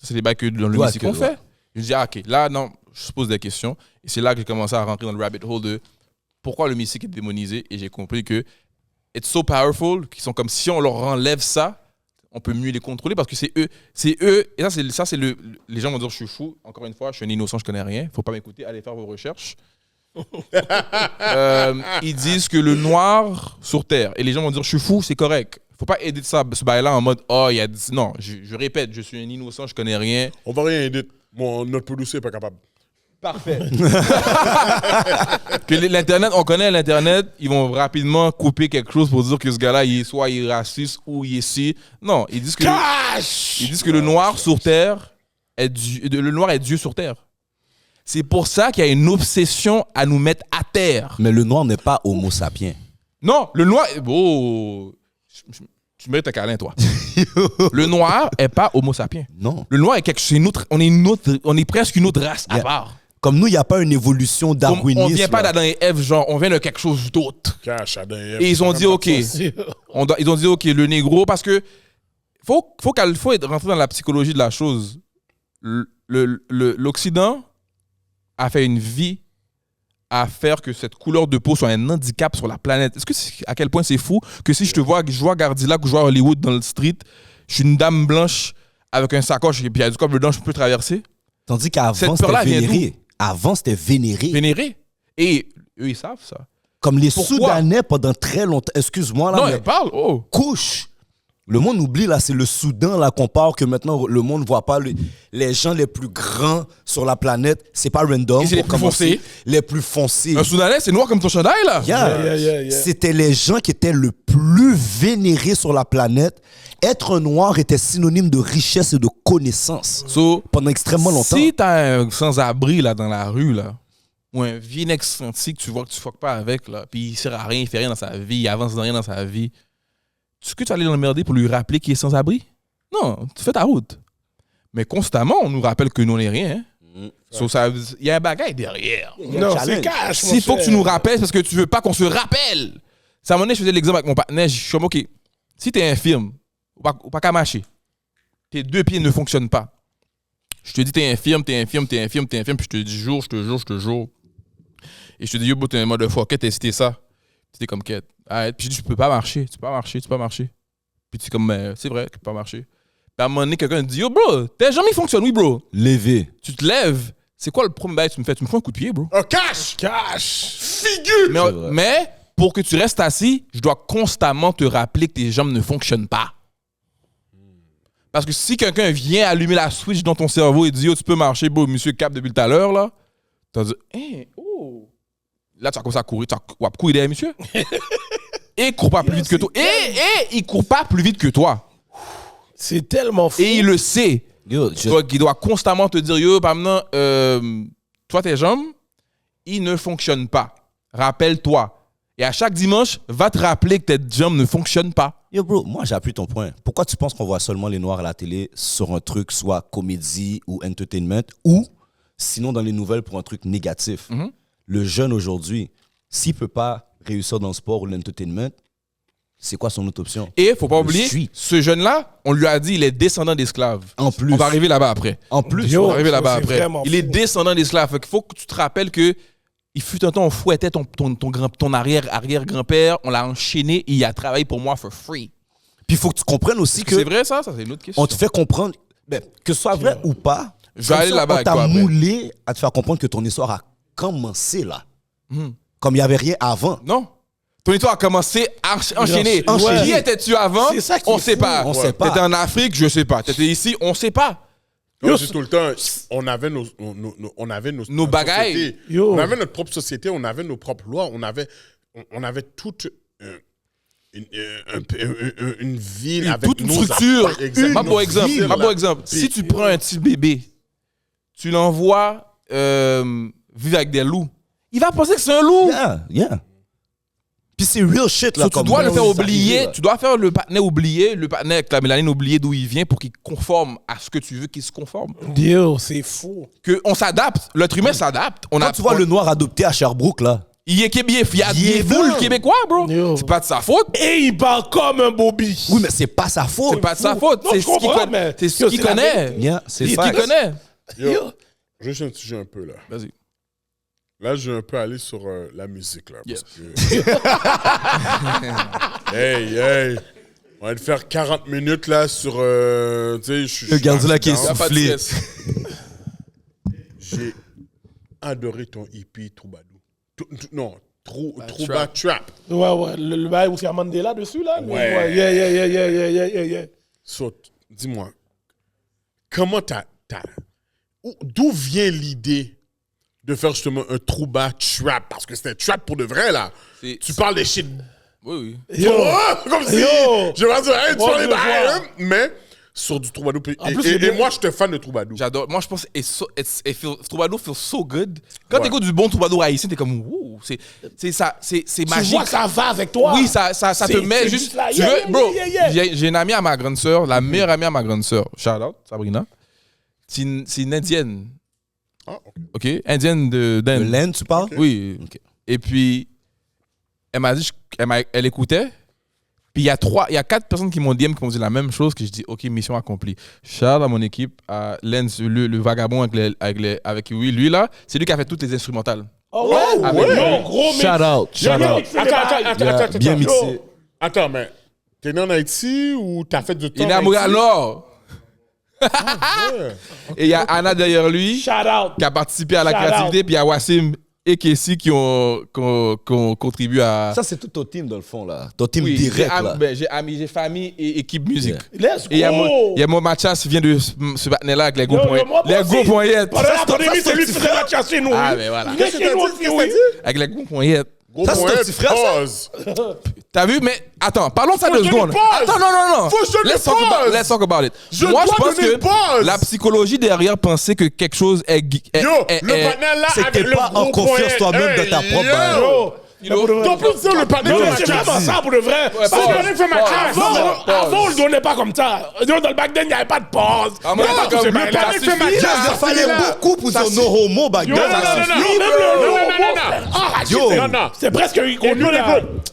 c'est les bails que dans le mystique qu'on fait. Je dis, OK, là, non, je se pose des questions. Et c'est là que j'ai commencé à rentrer dans le rabbit hole de pourquoi le mystique est démonisé. Et j'ai compris que it's so powerful, qu'ils sont comme si on leur enlève ça, on peut mieux les contrôler parce que c'est eux. Et ça, c'est les gens vont dire, je suis fou. Encore une fois, je suis un innocent, je connais rien. Faut pas m'écouter, allez faire vos recherches. Ils disent que le noir sur Terre, et les gens vont dire, je suis fou, c'est correct. Faut pas aider ce bail-là en mode, non, je répète, je suis un innocent, je connais rien.
On va rien aider. Notre producteur n'est pas capable.
Parfait. Que l'Internet, on connaît l'Internet, ils vont rapidement couper quelque chose pour dire que ce gars-là, il est raciste ou il est ci. Non, ils disent que le noir sur Terre le noir est Dieu sur Terre. C'est pour ça qu'il y a une obsession à nous mettre à terre.
Mais le noir n'est pas homo sapiens.
Non, le noir... tu mérites un câlin, toi. Le noir est pas homo sapiens.
Non.
Le noir est quelque chose... On est presque une autre race à part.
Comme nous, il n'y a pas une évolution darwinisme.
On vient pas d'Adam et Ève, genre, on vient de quelque chose d'autre.
Cache, Adam et Ève,
Et ils ont dit, OK, le négro, parce que faut rentrer dans la psychologie de la chose. L'Occident a fait une vie à faire que cette couleur de peau soit un handicap sur la planète. À quel point c'est fou que si je vois Gardilac ou je vois Hollywood dans le street, je suis une dame blanche avec un sacoche et puis il y a du coffre dedans, je peux traverser.
Tandis qu'avant,
Cette
c'était
peur-là vient
vénéré. Avant, c'était vénéré.
Vénéré. Et eux, ils savent ça.
Comme les
Pourquoi?
Soudanais, pendant très longtemps, excuse-moi là,
Non,
mais
elle parle. Oh.
couche. Le monde oublie, là, c'est le Soudan, là, qu'on parle, que maintenant, le monde ne voit pas les gens les plus grands sur la planète. C'est pas random.
Et c'est les
pour
plus
commencer.
foncés.
Les plus foncés.
Un Soudanais, c'est noir comme ton chandail, là.
Yeah. C'était les gens qui étaient le plus vénérés sur la planète. Être un noir était synonyme de richesse et de connaissance
So,
pendant extrêmement longtemps.
si t'as un sans-abri là dans la rue là, ou un vieux excentrique que tu vois que tu fuck pas avec là, puis il sert à rien, il fait rien dans sa vie, il avance dans rien dans sa vie, est-ce que tu vas aller l'emmerder pour lui rappeler qu'il est sans-abri? Non, tu fais ta route. Mais constamment, on nous rappelle que nous on n'est rien. Hein? So, il y a un bagage derrière.
Non, c'est cash.
S'il faut que tu nous rappelles, c'est parce que tu veux pas qu'on se rappelle. Ça, à un moment donné, je faisais l'exemple avec mon partenaire, je suis comme, OK, si t'es infirme, ou pas qu'à marcher, tes deux pieds ne fonctionnent pas. Je te dis, t'es infirme, puis je te dis, je te jure. Et je te dis, yo, t'es un mode de fois, t'as cité ça. T'es comme, quête. Arrête. Puis je dis, tu peux pas marcher. Puis tu es comme, c'est vrai, tu peux pas marcher. Puis à un moment donné, quelqu'un te dit, yo, bro, tes jambes, ils fonctionnent, oui, bro.
Levé.
Tu te lèves. C'est quoi le premier bail que tu me fais? Tu me fais un coup de pied, bro.
Un cash! Figure!
Mais pour que tu restes assis, je dois constamment te rappeler que tes jambes ne fonctionnent pas. Parce que si quelqu'un vient allumer la switch dans ton cerveau et dit, yo, tu peux marcher, bro, monsieur cap depuis tout à l'heure, là, tu vas dire, oh. Là, tu vas commencer à courir. Tu vas courir derrière, monsieur. Et il court pas plus vite que toi. Et il court pas plus vite que toi.
C'est tellement fou.
Et il le sait.
Yo,
Donc, il doit constamment te dire, yo, maintenant, toi, tes jambes, ils ne fonctionnent pas. Rappelle-toi. Et à chaque dimanche, va te rappeler que tes jambes ne fonctionnent pas.
Yo, bro, moi, j'appuie ton point. Pourquoi tu penses qu'on voit seulement les Noirs à la télé sur un truc, soit comédie ou entertainment, ou sinon dans les nouvelles pour un truc négatif? Le jeune aujourd'hui, s'il peut pas réussir dans le sport ou l'entertainment, c'est quoi son autre option?
Et faut pas oublier, ce jeune-là, on lui a dit il est descendant d'esclaves.
En plus.
On va arriver là-bas après.
En plus,
Yo,
On va arriver là-bas
c'est
après.
vraiment
Il est
fou.
descendant d'esclaves. Fait qu'il faut que tu te rappelles que il fut un temps, on fouettait ton arrière-grand-père, on l'a enchaîné et il a travaillé pour moi for free.
puis il faut que tu comprennes aussi que
C'est vrai ça? Ça, c'est une autre question.
on te fait comprendre, que ce soit vrai ou pas,
Je vais aller
comme ça,
là-bas
on
avec
t'a
toi après.
moulé à te faire comprendre que ton histoire a commencé là. Comme il n'y avait rien avant.
Non? Ton histoire a commencé à enchaîner.
Enchaîner.
Qui étais-tu avant?
C'est ça qui
On
est
sait
fou.
pas.
On sait pas.
T'étais en Afrique? Je sais pas. T'étais ici? On sait pas.
Yo, c'est tout le temps, on avait nos
bagailles.
société.
Yo.
On avait notre propre société, on avait nos propres lois, on avait toute une ville avec
Toute une
nos
structure.
affaires. Exact.
Ma
Nos
bon exemple.
villes,
Ma
là.
bon exemple. Si tu prends un petit bébé, tu l'envoies vivre avec des loups, il va penser que c'est un loup.
Yeah. Puis c'est real shit là.
So, tu
comme
dois le faire
ça
oublier,
arrive, là.
tu dois faire le partenaire oublier, le partenaire avec la mélanine oublier d'où il vient pour qu'il conforme à ce que tu veux qu'il se conforme.
Yo, c'est fou.
On s'adapte, l'être humain s'adapte.
Quand tu vois le noir adopté à Sherbrooke là.
Il est québécois, il
Il est
est full
blanc.
québécois, bro.
Yo.
C'est pas de sa faute.
Et il parle comme un Bobby.
Oui, mais c'est pas sa faute.
C'est pas de sa faute.
Non,
C'est
je
ce qu'il
comprends,
connaît.
mais
C'est ce
yo,
qu'il
c'est la
connaît.
vérité.
Yeah, c'est
C'est ce
ça.
qu'il connaît.
Yo, je vais changer un peu là.
Vas-y.
Là, je vais un peu aller sur la musique là.
Yes.
Parce que... hey. On va te faire 40 minutes là sur. Tu sais, je suis.
Le gardien là qui est
Y a pas de
soufflé.
stress.
J'ai adoré ton hippie Troubadou. Non, Trouba Trap.
Ouais. Le bail où il y a Mandela dessus, là.
Ouais.
Yeah.
So, dis-moi, comment d'où vient l'idée de faire justement un Trouba Trap? Parce que c'était trap pour de vrai, là.
C'est-
Tu parles des shit.
Oui.
Yo.
Comme si.
Yo.
Je vais dire, hey, tu
Ouais,
parles
je
des
vois.
bails, mais sur du Troubadou.
En plus, c'est
Et
bien.
moi, je suis fan de Troubadou.
J'adore. Moi, je pense que Troubadour feels so good. Quand
Ouais.
t'écoutes du bon Troubadour haïtien, t'es comme, ouh, c'est ça, c'est
Tu
magique.
vois que ça va avec toi.
Oui, ça te
C'est-
met
c'est
juste.
juste là,
Tu
yeah,
veux,
yeah,
bro,
yeah.
j'ai une amie à ma grande sœur, la meilleure amie à ma grande sœur. Shout out, Sabrina. C'est une indienne.
Ah, ok.
OK? Indienne
De
d'Inde.
laine, tu parles?
Oui.
Ok.
Et puis, elle m'a dit, elle écoutait. Puis il y a 4 personnes qui m'ont DM qui m'ont dit la même chose, que je dis OK, mission accomplie. Charles à mon équipe, à Lenz, le vagabond avec lui là, c'est lui qui a fait toutes les instrumentales.
Oh ouais,
Avec
Yo, gros mix.
Shout out.
Attends.
Bien mixé.
Attends, mais t'es né en Haïti ou t'as fait du temps
Il est à Montréal-Nord. Et il y a Anna derrière lui
Shout out.
qui a participé à la
Shout
créativité, puis il y a Wassim et Kessie qui ont contribué à.
Ça, c'est tout ton team, dans le fond, là. Ton team
Oui,
direct, là.
j'ai amis, j'ai famille et équipe musique.
Let's
Et il y a
go.
mon Mathias qui vient de ce partenaire-là avec les gros
Yo,
points.
moi
Les
aussi.
gros poignettes.
Pendant la pandémie, c'est lui qui faisait la chasse chez nous.
Ah,
oui.
mais voilà.
Il venait chez nous aussi, oui.
Avec les gros poignettes.
Gros
Ça, c'est ton
point,
petit frère, ça?
pause.
T'as vu, mais attends, parlons de ça
Faut
2
que je
secondes.
donne une pause.
Attends, non.
Faut que je donne une pause.
Let's talk about it.
Je
Moi, je
dois
pense
donner
que
une pause.
la psychologie derrière penser que quelque chose est.
Yo, le partenaire là
c'est que
avec
t'es
le
pas en
gros
confiance
point.
toi-même dans ta propre balle.
Yo.
T'en peux dire le partenaire
Non,
de
mais
ma
c'est vraiment
classe.
ça pour de vrai. Parce
pause,
que fait ma
pause,
classe.
pause.
Avant, on le donnait pas comme ça. Dans le back then, il n'y avait pas de pause.
Ah, moi,
Il y avait
c'est
pas
comme
tous ces
le
bails-là.
partenaire fait ma
suffit,
classe.
là.
Il fallait beaucoup pour dire no homo back
Yo,
then.
non,
Ça
non,
suffit.
non, même
Non.
Arrêtez,
Yo.
Non.
c'est presque
Écoute.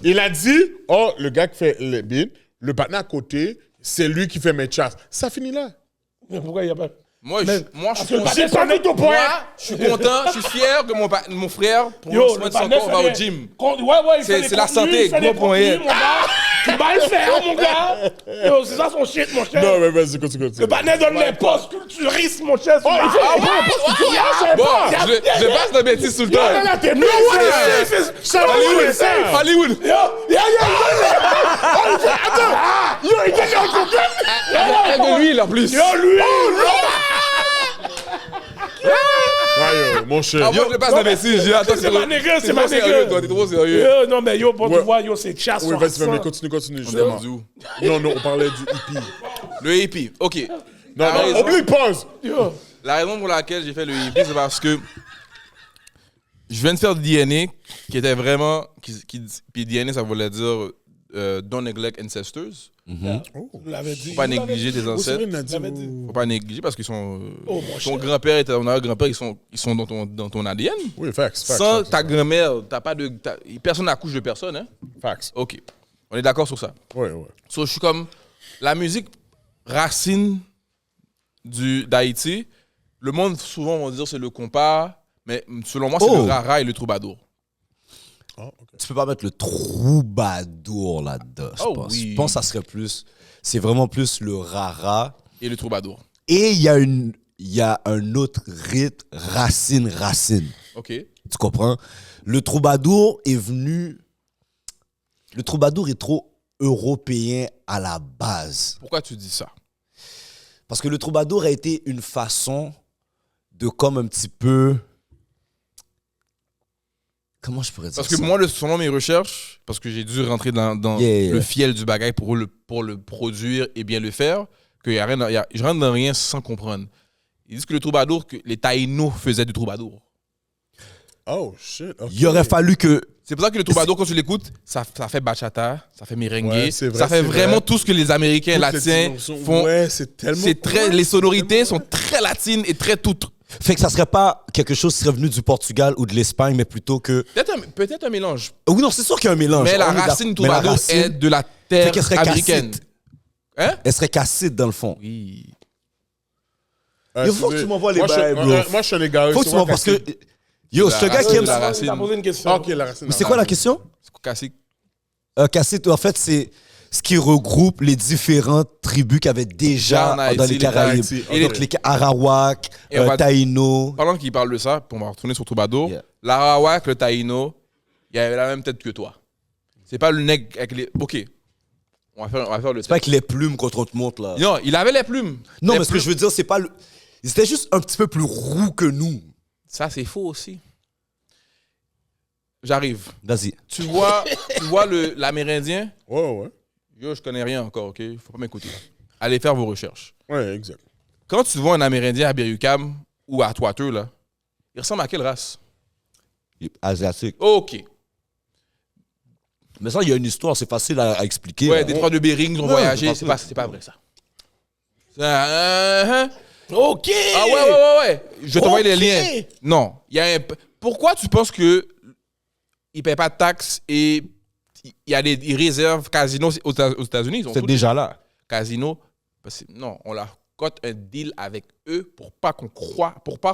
Il a dit, oh, le gars qui fait le beat, le partenaire à côté, c'est lui qui fait mes chasses. Ça finit là.
Mais pourquoi il n'y a pas...
Moi, je suis
le partenaire,
content.
c'est pas tout au point.
Moi, je suis content, je suis fier que mon frère, pour le
Yo,
semaine
le
de son
partenaire
corps, va
fait
au gym.
Ouais, il fait
C'est
des
la
contenus,
santé,
il fait des
gros point.
contenus, mon gars. Tu vas le faire, mon gars. Yo, c'est ça son shit, mon cher.
Non, mais vas-y, continue.
Le partenaire donne les postes culturistes, mon cher.
Oh, il fait
Bon, je passe la bêtise tout le temps.
T'es mieux,
Hollywood, Hollywood.
Yo, il donne un copain.
De lui, en plus.
Yo, lui.
Ouais, mon cher.
Ah, moi, je passe la bêtise. J'ai attends,
C'est ma nigga, c'est ma
T'es trop sérieux,
nigga.
toi, t'es trop sérieux.
Yo, non, mais yo, pour
Ouais.
tu vois, yo, c'est chasse.
Oui, vas-y, mais continue,
On est
justement.
rendu où?
Non, on parlait du hippie.
Le hippie, ok.
Non,
La raison-
oublie, pause.
Yo.
La raison pour laquelle j'ai fait le hippie, c'est parce que je viens de faire du DNA qui était vraiment. Puis DNA, ça voulait dire Don't neglect ancestors.
Vous l'avez dit.
Faut pas négliger tes ancêtres. Faut pas négliger parce qu'ils sont.
Oh, mon
ton
cher.
grand-père et ton arrière-grand-père, ils sont dans ton ADN.
Oui, facts.
Sans ta grand-mère, personne n'accouche de personne, hein?
Facts.
Ok. On est d'accord sur ça.
Ouais.
So, je suis comme. La musique racine d'Haïti. Le monde, souvent, va dire c'est le compas, mais selon moi, c'est le rara et le troubadour.
Tu peux pas mettre le troubadour là-dedans, je
Oh
pense.
oui.
Je pense que ça serait plus... C'est vraiment plus le rara.
Et le troubadour.
Et il y a un autre rythme, racine.
Ok.
Tu comprends? Le troubadour est venu... Le troubadour est trop européen à la base.
Pourquoi tu dis ça?
Parce que le troubadour a été une façon de comme un petit peu... Comment je pourrais dire
Parce que
ça?
moi, selon mes recherches, parce que j'ai dû rentrer dans le fiel du bagage pour le produire et bien le faire, que je rentre dans rien sans comprendre. Ils disent que le troubadour, que les Taïnos faisaient du troubadour.
Oh, shit. Okay.
Il aurait fallu que...
C'est pour ça que le troubadour, quand tu l'écoutes, ça fait bachata, ça fait merengue,
Ouais, c'est vrai,
ça fait
c'est
vraiment
vrai.
tout ce que les Américains
Toutes les
latins
dimensions.
font.
Ouais, c'est tellement...
Les sonorités sont très latines et très toutes.
Fait que ça serait pas quelque chose qui serait venu du Portugal ou de l'Espagne, mais plutôt que...
Peut-être un mélange.
Oui, non, c'est sûr qu'il y a un mélange.
Mais la
On est
racine
d'accord. Mais la
troubadour
racine,
est de la
fait
terre
qu'elle serait
américaine.
cassite.
Hein?
Elle serait cassite dans le fond.
Oui.
Il faut que tu m'envoies les bails, bro.
Moi, je suis un égaré.
Faut que tu m'envoies parce que... Yo, c'est un gars qui aime...
la
Il
racine.
t'a posé une question.
Ok, la racine.
Mais c'est quoi la question?
Cacique.
Cassite, en fait, c'est ce qui regroupe les différentes tribus qu'il y avait déjà
En Haïti,
dans les
les
Caraïbes.
Haïti.
Et
Donc, les Arawak,
Et on va-
Taïno.
Pendant qu'il parle de ça, pour me retourner sur Troubadour,
Yeah.
l'Arawak, le Taïno, il avait la même tête que toi. C'est pas le nègre avec les. Ok. On va faire le
C'est pas avec les plumes qu'on te montre, là.
Non, il avait les plumes.
Non,
Les
mais ce que je veux dire, c'est pas le... Ils étaient juste un petit peu plus roux que nous.
Ça, c'est faux aussi. J'arrive.
Vas-y.
Tu vois l'Amérindien?
Ouais.
Yo, je connais rien encore, ok? Faut pas m'écouter. Allez faire vos recherches.
Ouais, exact.
Quand tu vois un Amérindien à Berry-UQAM ou à Toiteux, là, il ressemble à quelle race?
Asiatique.
Ok.
Mais ça, il y a une histoire, c'est facile à expliquer.
Ouais,
là.
Détroit de Bering, ils ont voyagé.
c'est
C'est pas vrai, ça.
OK.
Ah ouais. Je vais t'envoyer les
Ok.
liens. Non. Pourquoi tu penses que ils payent pas de taxes et ils réservent casino aux États-Unis. Ils ont
C'est
tout
déjà là.
casino. Non, on leur cote un deal avec eux pour pas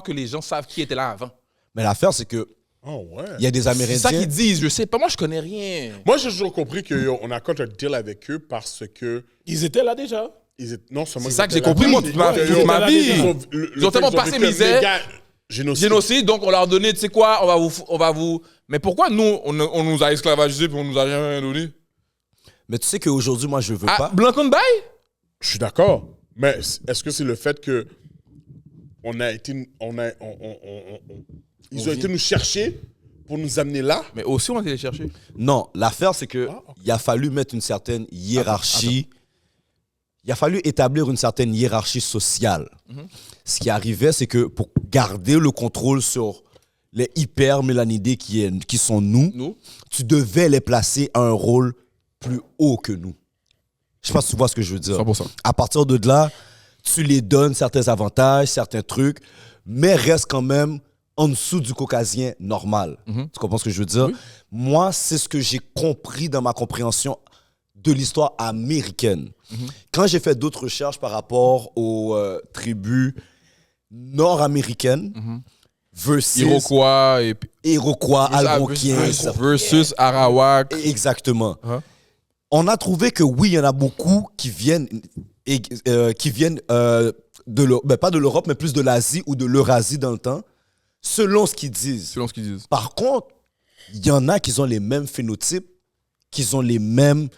que les gens savent qui était là avant.
Mais l'affaire, c'est que
Oh, ouais.
il y a des
C'est
Amérindiens.
ça qu'ils disent, je sais pas, moi je connais rien.
Moi, j'ai toujours compris qu'on a quand un deal avec eux parce que.
Ils étaient là déjà.
Non seulement.
C'est ça que j'ai compris, moi, toute ma vie. Ils ont tellement passé misère. Génocide, donc on leur a donné, tu sais quoi, on va vous. Mais pourquoi nous, on nous a esclavagisés puis on nous a rien donné?
Mais tu sais qu'aujourd'hui, moi, je veux pas.
Blanc Bay?
Je suis d'accord. Mais est-ce que c'est le fait que on a été. Ils ont été nous chercher pour nous amener là?
Mais aussi, on a été les chercher.
Non, l'affaire, c'est que il a fallu mettre une certaine hiérarchie. Il a fallu établir une certaine hiérarchie sociale. Ce qui arrivait, c'est que pour garder le contrôle sur les hyper-mélanidés qui sont nous, tu devais les placer à un rôle plus haut que nous. Je sais pas si tu vois ce que je veux dire.
100%.
À partir de là, tu les donnes certains avantages, certains trucs, mais reste quand même en dessous du caucasien normal. Tu comprends ce que je veux dire?
Oui.
Moi, c'est ce que j'ai compris dans ma compréhension de l'histoire américaine. Quand j'ai fait d'autres recherches par rapport aux tribus nord-américaines versus Iroquois, Algonquiens,
versus Arawak.
exactement.
Hein?
On a trouvé que oui, il y en a beaucoup qui viennent pas de l'Europe, mais plus de l'Asie ou de l'Eurasie dans le temps, selon ce qu'ils disent.
Selon ce qu'ils disent.
Par contre, il y en a qui ont les mêmes phénotypes, qui ont les mêmes...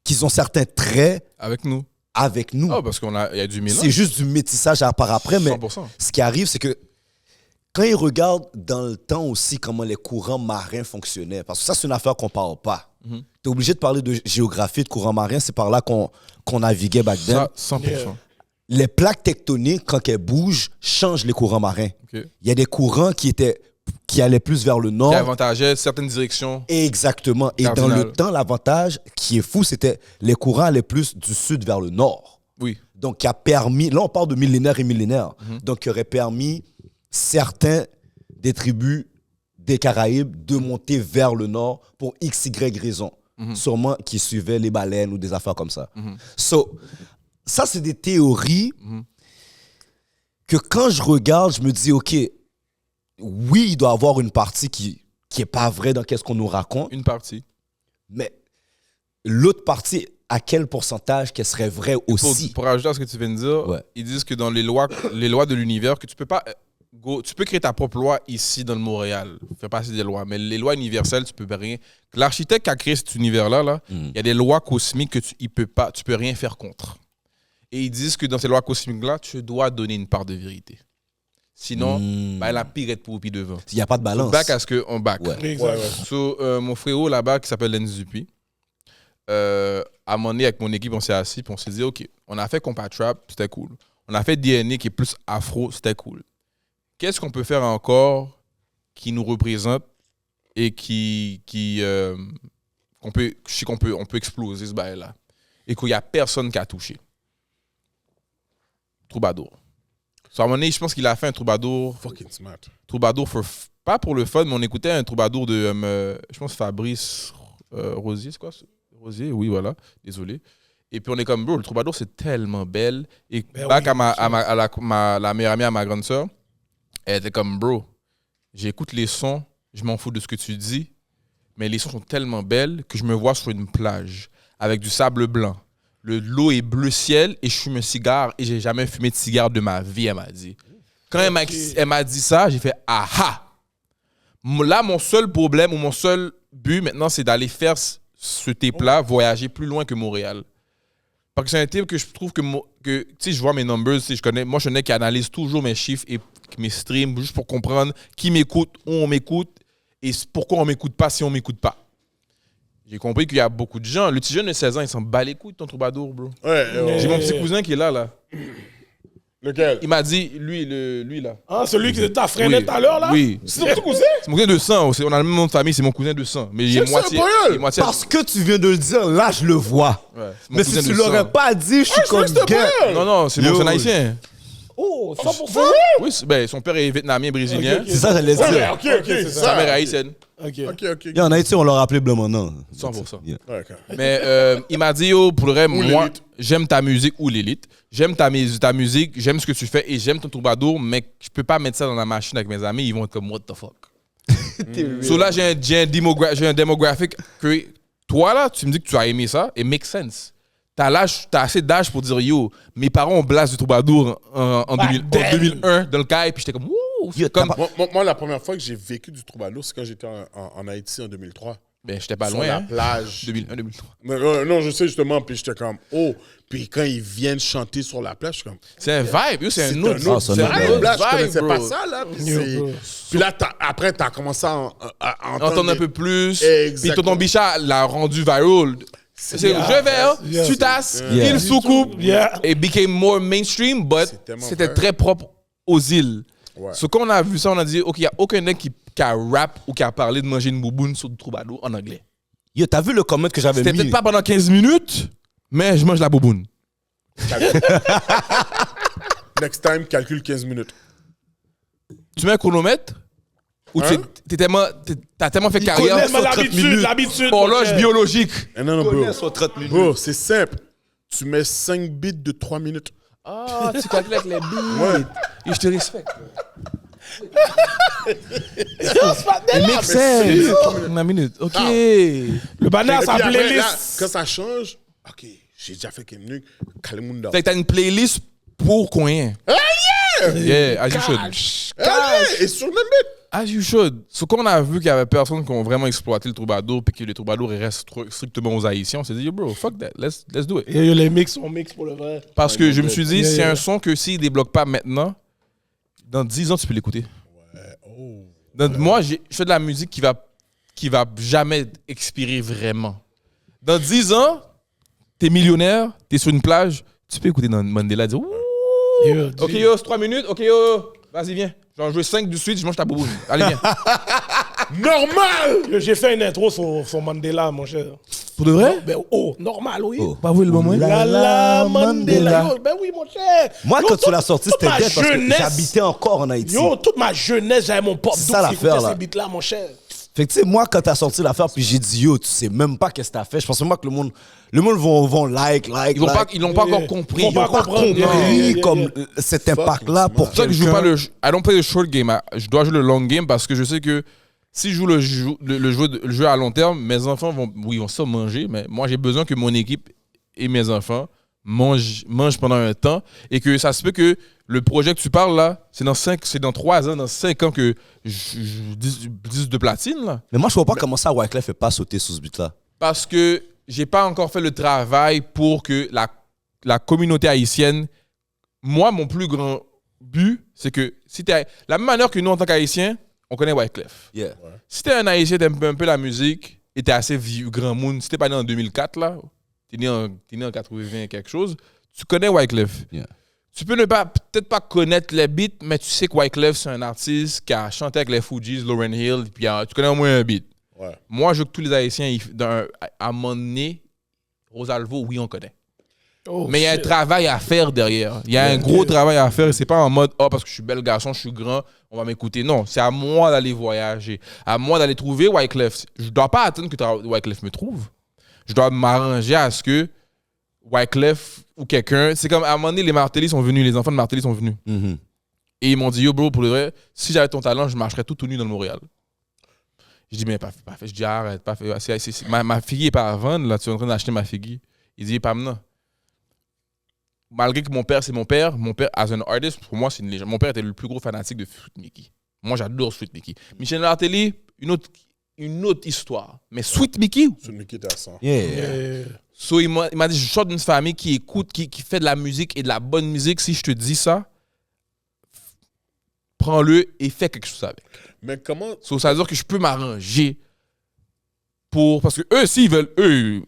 qui ont certains traits
Avec nous.
avec nous.
Ah, parce qu'il y a du mélange.
C'est juste du métissage à part après, mais
100%.
ce qui arrive, c'est que quand ils regardent dans le temps aussi comment les courants marins fonctionnaient, parce que ça, c'est une affaire qu'on ne parle pas. Tu es obligé de parler de géographie, de courants marins, c'est par là qu'on naviguait back then.
Ça, 100%.
Les plaques tectoniques, quand elles bougent, changent les courants marins.
OK.
Il y a des courants qui allaient plus vers le nord.
Qui avantageait certaines directions.
Exactement. Et
Cardinal.
dans le temps, l'avantage qui est fou, c'était les courants allaient plus du sud vers le nord.
Oui.
Donc, qui a permis, là, on parle de millénaires et millénaires, donc qui aurait permis certains des tribus des Caraïbes de monter vers le nord pour x, y raison. Sûrement qui suivaient les baleines ou des affaires comme ça. So, ça, c'est des théories que quand je regarde, je me dis, OK, oui, il doit y avoir une partie qui est pas vraie dans qu'est-ce qu'on nous raconte,
Une partie.
mais l'autre partie, à quel pourcentage qu'elle serait vraie aussi?
Pour ajouter à ce que tu viens de dire,
Ouais.
ils disent que dans les lois de l'univers, que tu peux pas... tu peux créer ta propre loi ici dans le Montréal. Fais passer des lois. Mais les lois universelles, tu peux rien. L'architecte qui a créé cet univers-là, il y a des lois cosmiques que tu peux rien faire contre. Et ils disent que dans ces lois cosmiques-là, tu dois donner une part de vérité. Sinon, la pire est pour au pied devant.
Il n'y a pas de balance.
Back à ce qu'on back.
Ouais.
Exact.
So, mon frérot là-bas qui s'appelle Lenz Dupuis, à un moment donné, avec mon équipe, on s'est assis et on s'est dit, OK, on a fait Compa Trap, c'était cool. On a fait DNA qui est plus afro, c'était cool. Qu'est-ce qu'on peut faire encore qui nous représente et on peut exploser ce bail-là et qu'il n'y a personne qui a touché? Troubadour. So, à un moment donné, je pense qu'il a fait un troubadour.
Fucking smart.
Troubadour, pas pour le fun, mais on écoutait un troubadour de, je pense, Fabrice Rosier, c'est quoi? Rosier, oui, voilà. Désolé. Et puis on est comme, bro, le troubadour, c'est tellement belle. Et back à la meilleure amie à ma grande sœur, elle était comme, bro, j'écoute les sons, je m'en fous de ce que tu dis, mais les sons sont tellement belles que je me vois sur une plage avec du sable blanc. L'eau est bleu ciel et je fume un cigare et j'ai jamais fumé de cigare de ma vie, elle m'a dit. Quand elle m'a dit ça, j'ai fait aha. Là, mon seul problème ou mon seul but maintenant, c'est d'aller faire ce tape-là, voyager plus loin que Montréal. Parce que c'est un tape que je trouve que tu sais, je vois mes numbers, moi je connais qui analyse toujours mes chiffres et mes streams juste pour comprendre qui m'écoute, où on m'écoute et pourquoi on m'écoute pas si on m'écoute pas. J'ai compris qu'il y a beaucoup de gens. Le petit jeune de 16 ans, il s'en bat les couilles de ton troubadour, bro.
Ouais,
J'ai mon petit cousin qui est là.
Lequel?
Il m'a dit, lui là.
Ah, celui qui t'a freiné tout à l'heure, là?
Oui.
C'est ton cousin?
C'est mon cousin de sang. On a le même nom de famille, c'est mon cousin de sang. Mais il est moitié.
Parce que tu viens de le dire, là, je le vois.
Ouais, c'est mon
Mais
cousin
si tu
de
l'aurais
sang.
pas dit, je suis comme gay.
Non, c'est mon cousin haïtien.
Oh, 100%?
Oui, son père est vietnamien, brésilien.
Ok.
C'est ça, j'allais dire.
Ok, c'est
Sa
ça.
mère est haïtienne.
OK.
Yo, en Haïti, on leur a appelé Bleu maintenant.
100%.
Yeah.
Ok.
Mais il m'a dit, pour le reste, moi,
l'élite.
j'aime ta musique ou l'élite. J'aime ta musique, j'aime ce que tu fais et j'aime ton troubadour, mais je peux pas mettre ça dans la machine avec mes amis, ils vont être comme, what the fuck. So là, j'ai un démographique que toi, là, tu me dis que tu as aimé ça et make sense. T'as assez d'âge pour dire, yo, mes parents ont blast du troubadour en 2001 dans le caille, puis j'étais comme, wouh,
Yo,
comme,
Moi, la première fois que j'ai vécu du troubadour, c'est quand j'étais en Haïti en 2003.
ben, j'étais pas
Sur
loin,
la
hein.
plage.
2001, 2003.
Non, je sais justement, puis j'étais comme, oh. Puis quand ils viennent chanter sur la plage, je suis comme,
C'est un vibe, yo, c'est un autre
c'est un autre
vibe, là, je
vibe,
connaissais
bro.
pas ça, là. Puis,
Yo, bro.
puis là, après, t'as commencé à
Entendre un peu plus. Puis
Exactement.
Tonton Bichard l'a rendu viral. C'est je vais,
Yeah.
tu tasses,
Yeah.
il soucoupe.
Yeah.
It became more mainstream, but
C'est tellement
c'était
vrai.
très propre aux îles.
Ouais.
So, quand on a vu ça, on a dit, OK, il n'y a aucun mec qui a rap ou qui a parlé de manger une bouboune sur du troubadour en anglais.
Yo, t'as vu le comment que j'avais
C'était
mis?
peut-être pas pendant 15 minutes, mais je mange la bouboune.
Next time, calcule 15 minutes.
Tu mets un chronomètre? Ou
Hein?
t'as tellement fait carrière
Connais
sur 30 minutes?
l'habitude.
Horloge
mon
biologique.
Non, bro.
Connais sur 30 minutes.
Bro, c'est simple. Tu mets 5 bits de 3 minutes.
Ah, tu calcules avec les billes. Et je te respecte. It makes sense. Une minute. OK.
Le banner a
Et
sa
puis après, là,
playlist.
quand ça change, OK, j'ai déjà fait 15 minutes. Calme-moi.
Fait que t'as une playlist pour coin. Yeah, as you should.
Et sur le même bit.
As you should. Ce qu'on a vu qu'il y avait personne qui ont vraiment exploité le troubadour puis que le troubadour reste strictement aux Haïtiens, on s'est dit, yo, bro, fuck that. Let's do it.
Yo, les mix sont mix pour le vrai.
Parce que je me suis dit,
Yeah,
c'est
yeah.
un son que s'il débloque pas maintenant, dans 10 ans, tu peux l'écouter. Moi, je fais de la musique qui va jamais expirer vraiment. Dans 10 ans, t'es millionnaire, t'es sur une plage, tu peux écouter dans Mandela et dire, ouh,
Yo,
ok yo, c'est 3 minutes, ok yo, vas-y viens. J'en joue 5 du suite, je mange ta bouboune. Allez viens.
Normal!
Yo, j'ai fait une intro sur Mandela, mon cher.
Pour de vrai?
Ben, normal, oui.
Oh.
Pas vous le moment?
La Mandela. Yo, ben oui, mon cher.
Moi,
Yo,
quand tu
toute-
l'as sorti,
toute
c'était
ma
dead parce que
jeunesse-
j'habitais encore en Haïti.
Yo, toute ma jeunesse, j'avais mon pop
C'est
doux
ça
qui
l'affaire,
écoutait
là.
ces beats-là, mon cher.
Fait que tu sais, moi, quand t'as sorti l'affaire, puis j'ai dit, yo, tu sais même pas qu'est-ce que t'as fait. Je pense moi que le monde vont like.
Ils l'ont pas encore compris.
Ils vont pas comprendre.
compris
Yeah.
comme cet impact-là pour
C'est pour ça que je joue pas I don't play the short game. Je dois jouer le long game parce que je sais que si je joue le jeu à long terme, mes enfants vont ça manger, mais moi j'ai besoin que mon équipe et mes enfants mangent pendant un temps et que ça se peut que le projet que tu parles là, c'est dans 3 ans, dans 5 ans que je dis de platine là.
Mais moi, je vois pas comment ça, Wyclef fait pas sauter sous ce but-là.
Parce que j'ai pas encore fait le travail pour que la communauté haïtienne, moi, mon plus grand but, c'est que si t'es la même manière que nous, en tant qu'Haïtiens, on connaît Wyclef.
Yeah.
Si t'es un Haïtien, t'aimes un peu la musique et t'es assez vieux, grand monde, si t'es pas né en 2004, là, t'es né en 80 quelque chose, tu connais Wyclef.
Yeah.
Tu peux peut-être pas connaître les beats, mais tu sais que Wyclef, c'est un artiste qui a chanté avec les Fugees, Lauryn Hill, puis tu connais au moins un beat.
Ouais.
Moi, je veux que tous les Haïtiens, à un moment donné, Rosalvo, oui, on connaît.
Oh,
Mais il y a un
shit.
travail à faire derrière. Il y a un gros travail à faire. C'est pas en mode, oh, parce que je suis bel garçon, je suis grand, on va m'écouter. Non, c'est à moi d'aller voyager. À moi d'aller trouver Wyclef. Je dois pas attendre que Wyclef me trouve. Je dois m'arranger à ce que Wyclef ou quelqu'un. C'est comme à un moment donné, les Martelly sont venus, les enfants de Martelly sont venus.
Mhm.
Et ils m'ont dit, yo, bro, pour le vrai, si j'avais ton talent, je marcherais tout nu dans le Montréal. Je dis, mais pas fait. Je dis, arrête, pas fait. Ma fille est pas à vendre, là, tu es en train d'acheter ma fille. Il dit, pas maintenant. Malgré que mon père, c'est mon père, as an artist, pour moi, c'est une légende. Mon père était le plus gros fanatique de Sweet Mickey. Moi, j'adore Sweet Mickey. Michel Martelly, une autre histoire. Mais Sweet Mickey,
Celui qui était à 100.
Yeah.
so, il m'a dit, je sors d'une famille qui écoute, qui fait de la musique et de la bonne musique. Si je te dis ça, prends-le et fais quelque chose avec.
Mais comment.
So, ça veut dire que je peux m'arranger pour... Parce que eux, s'ils veulent,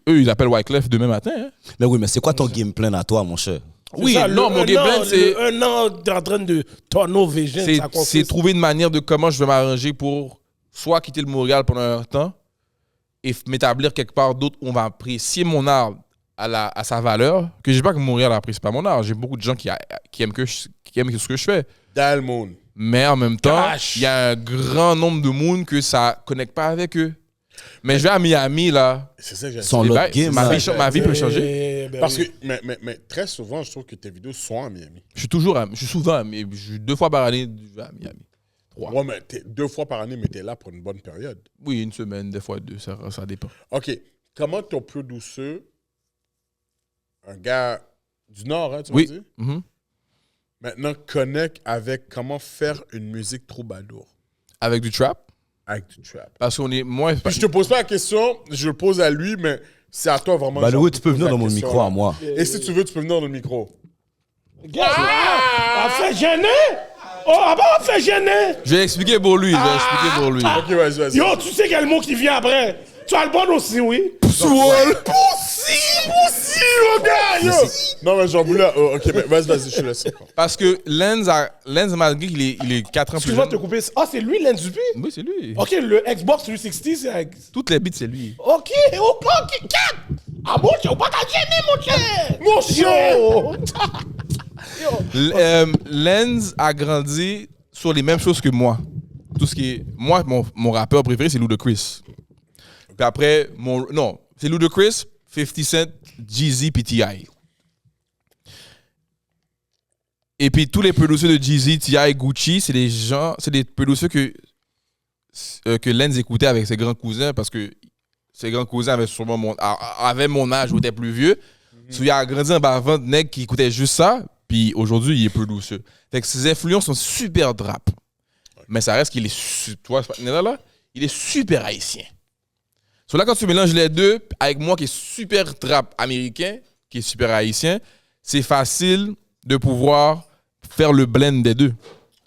ils appellent Wyclef demain matin. Hein.
Mais oui, mais c'est quoi ton game plan à toi, mon cher?
Oui,
ça,
non, mon game plan, c'est...
Un an, t'es en train de tunnel vision. ça
C'est
consiste.
trouver une manière de comment je vais m'arranger pour soit quitter le Montréal pendant un temps et m'établir quelque part d'autre où on va apprécier mon art à sa valeur. Que je dis pas que Montréal apprécie pas mon art. J'ai beaucoup de gens qui qui aiment ce que je fais.
Dalmoon.
Mais en même temps,
Cash.
il y a un grand nombre de monde que ça connecte pas avec eux. Mais je vais à Miami, là.
C'est ça que j'ai
Son
Eh
lot
ben,
game,
ma
ça.
vie peut changer.
Parce que, mais très souvent, je trouve que tes vidéos sont à Miami.
Je suis souvent à Miami. Je suis 2 fois par année, je vais à Miami. 3.
Ouais, mais 2 fois par année, mais t'es là pour une bonne période.
Oui, une semaine, des fois 2, ça dépend.
OK. Comment ton producer, un gars du Nord, hein, tu
Oui.
m'as dit,
Mhm.
maintenant connecte avec comment faire une musique troubadour
Avec du trap.
avec du trap?
Parce qu'on est moins.
Puis je te pose pas la question, je le pose à lui, mais c'est à toi vraiment.
Bah,
genre,
oui,
de
tu peux
poser
venir
la
dans mon
question,
micro
là.
à moi.
Et si tu veux, tu peux venir dans le micro.
On fait gêner? Oh, ah bon, on fait gêner?
Je vais expliquer pour lui.
Ok, vas-y.
Yo, tu sais quel mot qui vient après? Tu as le bon aussi, oui?
Poussi, mon gars, yo! Non, mais j'en voulais. Oh, ok, mais vas-y, je te laisse.
Parce que Lenz, malgré qu'il est 4 ans plus
Excuse-moi de te
jeune.
couper. Ah, c'est lui, l'Indupi?
Oui, c'est lui.
Ok, le Xbox 360, c'est.
Toutes les beats, c'est lui.
Ok, 4! Ah bon, tu n'as pas qu'à gêner, mon cher! Mon cher!
Lenz a grandi sur les mêmes choses que moi. Tout ce qui est. Moi, mon rappeur préféré, c'est Ludacris. Puis après, non, c'est Ludacris, 50 Cent, Jeezy, puis T.I. Et puis tous les producers de Jeezy, T.I., Gucci, c'est des producers que Lenz écoutait avec ses grands cousins parce que ses grands cousins avaient sûrement mon âge ou étaient plus vieux. So, il a grandi en bavant de nègres qui écoutaient juste ça, puis aujourd'hui, il est producer. Fait que ses influences sont super rap. Mais ça reste qu'il est, toi, ce partenaire-là, il est super haïtien. So là, quand tu mélanges les deux, avec moi qui est super rap américain, qui est super haïtien, c'est facile de pouvoir faire le blend des deux.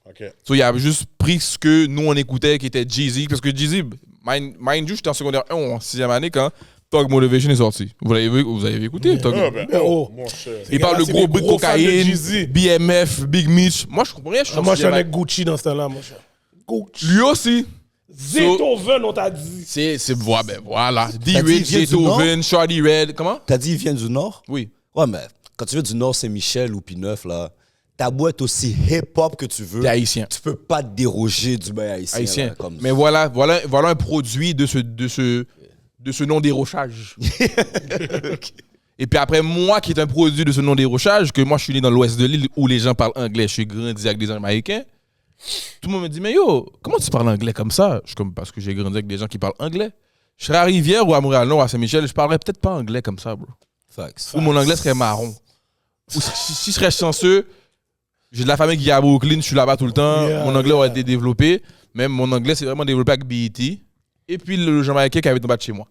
Ok.
So, il a juste pris ce que nous, on écoutait, qui était Jeezy. Parce que Jeezy, mind you, j'étais en secondaire 1 ou en 6e année quand Thug Motivation est sorti. Vous avez écouté, Thug?
Ah, ben,
Oh.
mon cher.
Il parle de
c'est
gros
des
bruit de
gros fans de
cocaïne,
Jeezy.
BMF, Big Mitch. Moi, je comprends rien.
Moi, je suis
en
avec Gucci dans ce temps-là, mon cher. Gucci.
Lui aussi.
Beethoven, on t'a dit.
Voilà.
dit, il
D-Rich,
vient du Nord?
Beethoven, Shawty Red. Comment?
T'as dit, il vient du Nord?
Oui.
Ouais, mais quand tu viens du Nord Saint-Michel ou P9, là, ta boîte aussi hip-hop que tu veux.
T'es haïtien.
Tu peux pas te déroger du bail haïtien.
Haïtien.
Là, comme
Mais voilà un produit de ce non-dérochage. Et puis après, moi qui est un produit de ce non-dérochage, que moi je suis né dans l'ouest de l'île où les gens parlent anglais, je suis grandi avec des Américains, tout le monde me dit, mais yo, comment tu parles anglais comme ça? Je suis comme, parce que j'ai grandi avec des gens qui parlent anglais. Je serais à Rivière ou à Montréal-Nord ou à Saint-Michel, je parlerais peut-être pas anglais comme ça, bro.
Facts.
Ou mon anglais serait marron. Ou si je serais chanceux, j'ai de la famille qui est à Brooklyn, je suis là-bas tout le temps,
Yeah,
mon anglais aurait été développé. Même mon anglais, c'est vraiment développé avec BET. Et puis le Jamaïcain qui habite en bas de chez moi.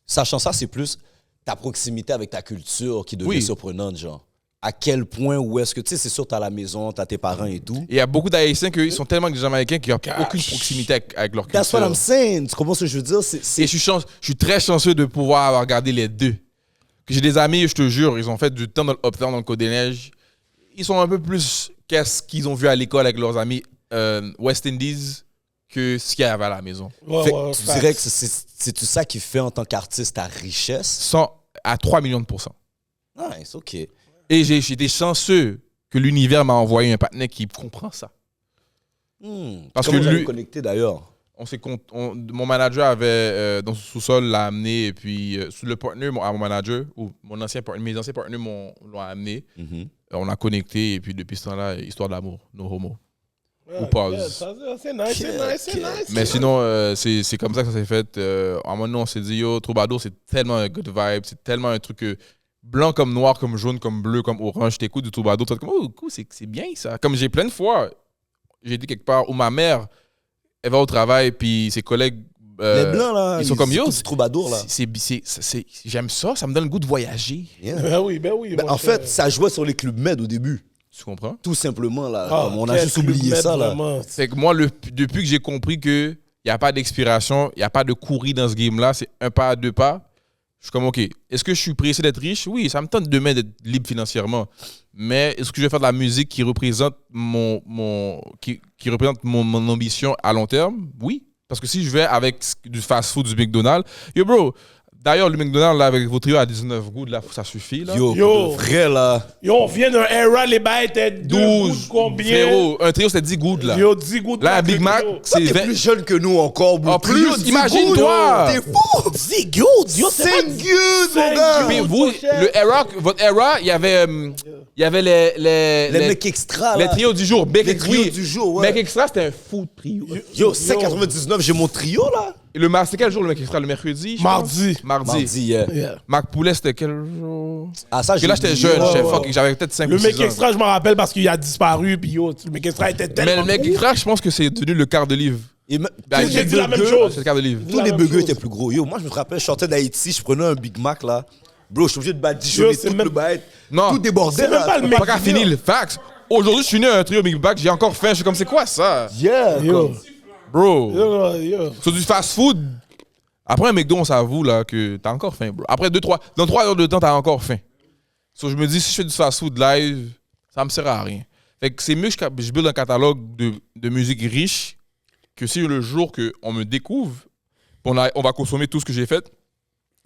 Sachant ça, c'est plus ta proximité avec ta culture qui devient
Oui.
surprenante, genre. À quel point, où est-ce que, tu sais, c'est sûr, t'as la maison, t'as tes parents et tout.
Et il y a beaucoup d'Haïtiens qui sont tellement des Jamaïcains qui n'ont aucune proximité avec leur
That's what
culture.
I'm saying. Tu comprends ce que je veux dire?
Et je suis très chanceux de pouvoir avoir regardé les deux. Que j'ai des amis, je te jure, ils ont fait du temps dans le Uptown, dans le Côte-des-Neiges. Ils sont un peu plus qu'est-ce qu'ils ont vu à l'école avec leurs amis West Indies que ce qu'il y avait à la maison.
Fait que tu dirais que c'est tout ça qui fait en tant qu'artiste ta richesse?
À 3 millions de %.
Nice, OK.
Et j'ai été chanceux que l'univers m'a envoyé un partenaire qui comprend ça. Parce
Comment
que
vous avez
lui,
connecté d'ailleurs?
mon manager avait dans son sous-sol l'a amené et puis sous le partner à mon manager ou mes anciens partenaires l'ont amené. On a connecté et puis depuis ce temps-là, histoire d'amour, no homo. Ou pause.
C'est nice, c'est nice.
Mais sinon, c'est comme ça que ça s'est fait. À un moment donné, on s'est dit, yo, Troubadour, c'est tellement un good vibe, c'est tellement un truc blanc comme noir, comme jaune, comme bleu, comme orange. T'écoutes du Troubadour, t'es comme, oh, cool, c'est bien ça. Comme j'ai plein de fois, j'ai dit quelque part où ma mère, elle va au travail, puis ses collègues.
Les blancs, là,
ils sont comme, yo,
c'est troubadour, là.
j'aime ça, ça me donne le goût de voyager.
Yeah.
Ben oui.
Ben,
mon
en
cher.
fait, ça jouait sur les clubs med au début.
Tu comprends?
Tout simplement, là.
Ah,
Comme on a
quel
juste
club
oublié
Med,
ça, là.
vraiment.
C'est que moi, depuis que j'ai compris qu'il n'y a pas d'expiration, il n'y a pas de courir dans ce game-là, c'est un pas, 2 pas, je suis comme, OK, est-ce que je suis pressé d'être riche? Oui, ça me tente demain d'être libre financièrement. Mais est-ce que je vais faire de la musique qui représente qui représente mon ambition à long terme? Oui. Parce que si je vais avec du fast-food, du McDonald's, yo bro, D'ailleurs, le McDonald's, là, avec vos trios à 19 gouttes, là, ça suffit, là.
Yo,
Yo.
pour de vrai, là.
Yo, on vient d'un era, les bails étaient 12 combien?
Frérot, un trio, c'était 10 gouttes, là.
Yo, 10 gouttes.
Là, un Big Mac,
Toi,
c'est
t'es
20.
plus jeune que nous encore, bro.
En plus, imagine-toi.
T'es fou.
10 gouttes. Yo, c'est pas
5 gouttes, mon gars.
Puis vous, le era, votre era, il y avait
Les mecs extra, là.
les trios du jour.
Les trios du jour, ouais.
Mec extra, c'était un fou de trio.
Yo, 5,99, j'ai mon trio, là.
Et c'est quel jour le mec extra? Le mercredi? je
Mardi.
pense? Mardi.
Mardi, yeah.
Yeah.
Mac Poulet, c'était quel jour?
Ah, ça,
Parce que là, j'étais jeune, j'avais peut-être 5
Le
ou 6
mec
ans.
extra, je m'en rappelle parce qu'il a disparu. Puis yo, le mec extra était tellement.
Mais le mec extra, je pense que c'est devenu le quart de livre. Ben,
J'ai dit la même
burgers,
chose.
C'est le quart de livre.
Tous les
même
burgers
chose.
étaient plus gros. Yo, moi, je me rappelle, je sortais d'Haïti, je prenais un Big Mac, là. Bro, je suis obligé de
Yo,
badigeonner
c'est
tout
même-
le bail.
Non.
Tout débordait,
C'est même
là.
pas le
Pas
mec.
qu'à finir le fax. Aujourd'hui, je suis né à un trio Big Mac, j'ai encore faim. Je suis comme, c'est quoi ça?
Yeah.
Yo.
Bro.
Yo.
Sur du fast food. Après un McDo, on s'avoue là, que t'as encore faim, bro. Après dans 3 heures de temps, t'as encore faim. So, je me dis, si je fais du fast food live, ça me sert à rien. Fait que c'est mieux que je build un catalogue de musique riche que si le jour qu'on me découvre, on va consommer tout ce que j'ai fait,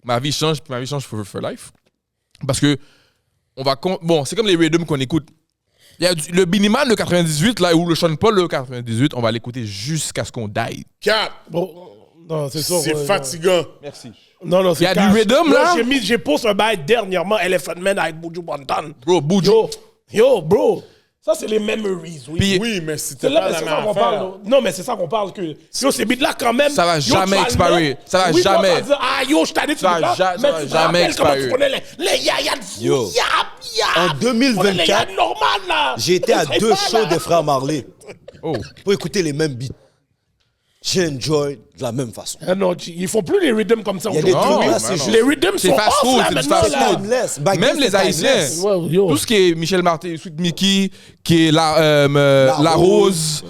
ma vie change for life. Parce que bon, c'est comme les rhythms qu'on écoute. Il y a le Biniman, le 98, là, ou le Sean Paul, le 98, on va l'écouter jusqu'à ce qu'on die.
Cap,
Bon, non, c'est ça.
c'est
ouais,
fatigant.
Merci.
Non, c'est
Il y a du
cash.
rhythm,
Yo,
là?
J'ai posté un bail dernièrement, Elephant Man avec Buju Banton.
Bro, Buju.
Yo, bro. Ça, c'est les memories, oui.
Puis-
Oui, mais
c'est
c'était
là,
pas
mais
la
c'est
même
ça qu'on
affaire.
parle. Non, mais c'est ça qu'on parle. Que, yo, ces beats-là, quand même.
Ça va
yo,
jamais
tu vas le
expirer.
mettre.
Ça va
Oui, toi,
jamais.
tu vas dire, ah, yo, je t'ai dit, tu
Ça va
là,
ça
mais
va
tu te
jamais
rappelles comment tu
expirer.
prenais les yaya de fou.
Yo. En 2024,
les yaya normal, là.
J'ai été à
C'est
2
pas,
shows
là.
des frères Marley
Oh.
pour écouter les mêmes beats. J'ai enjoy de la même façon.
Ah non, ils font plus les rhythms comme ça.
Il y a des
aujourd'hui.
trucs là,
Non,
c'est
non.
juste.
Les rhythms
C'est
sont
fast
off,
food,
là,
c'est du
maintenant,
fast
là.
food.
Timeless. Back
Même
then,
les
c'était
Haïtiens.
timeless.
Ouais, yo.
Tout ce qui est Michel Martin, Sweet Mickey, qui est la Rose.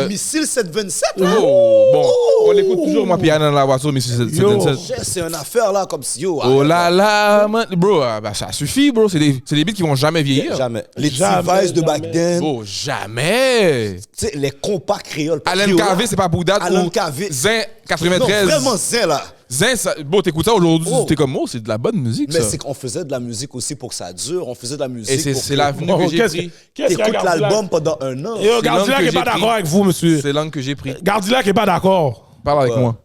Missile 727.
Oh, bon. On l'écoute toujours, moi, puis Anna dans la voiture, mais c'est
Yo.
C'est une affaire là, comme si yo.
Oh là là, man. Bro, bah, ça suffit, bro. C'est des beats qui vont jamais vieillir.
Jamais. Les
Jamais,
devices de back
jamais.
then.
Bro, jamais.
Tu sais, les compas créoles.
Alain
Yo,
KV, c'est pas pour date.
Alain
ou
KV.
Zin
Non,
93.
vraiment zin là.
Zin, bon, t'écoutes ça aujourd'hui,
Oh.
t'es comme, oh, c'est de la bonne musique,
Mais
ça.
c'est qu'on faisait de la musique aussi pour que ça dure. On faisait de la musique
Et c'est
pour
c'est l'avenue que j'ai
Qu'est-ce
pris.
qu'est-ce qu'il y a,
T'écoutes
Gardilac?
l'album pendant un an.
Yo,
C'est
Gardilac
l'angle
est
que
pas
j'ai
d'accord
pris.
avec vous, monsieur.
C'est l'angle que j'ai pris.
Gardilac est pas d'accord.
Parle avec
Ouais.
moi.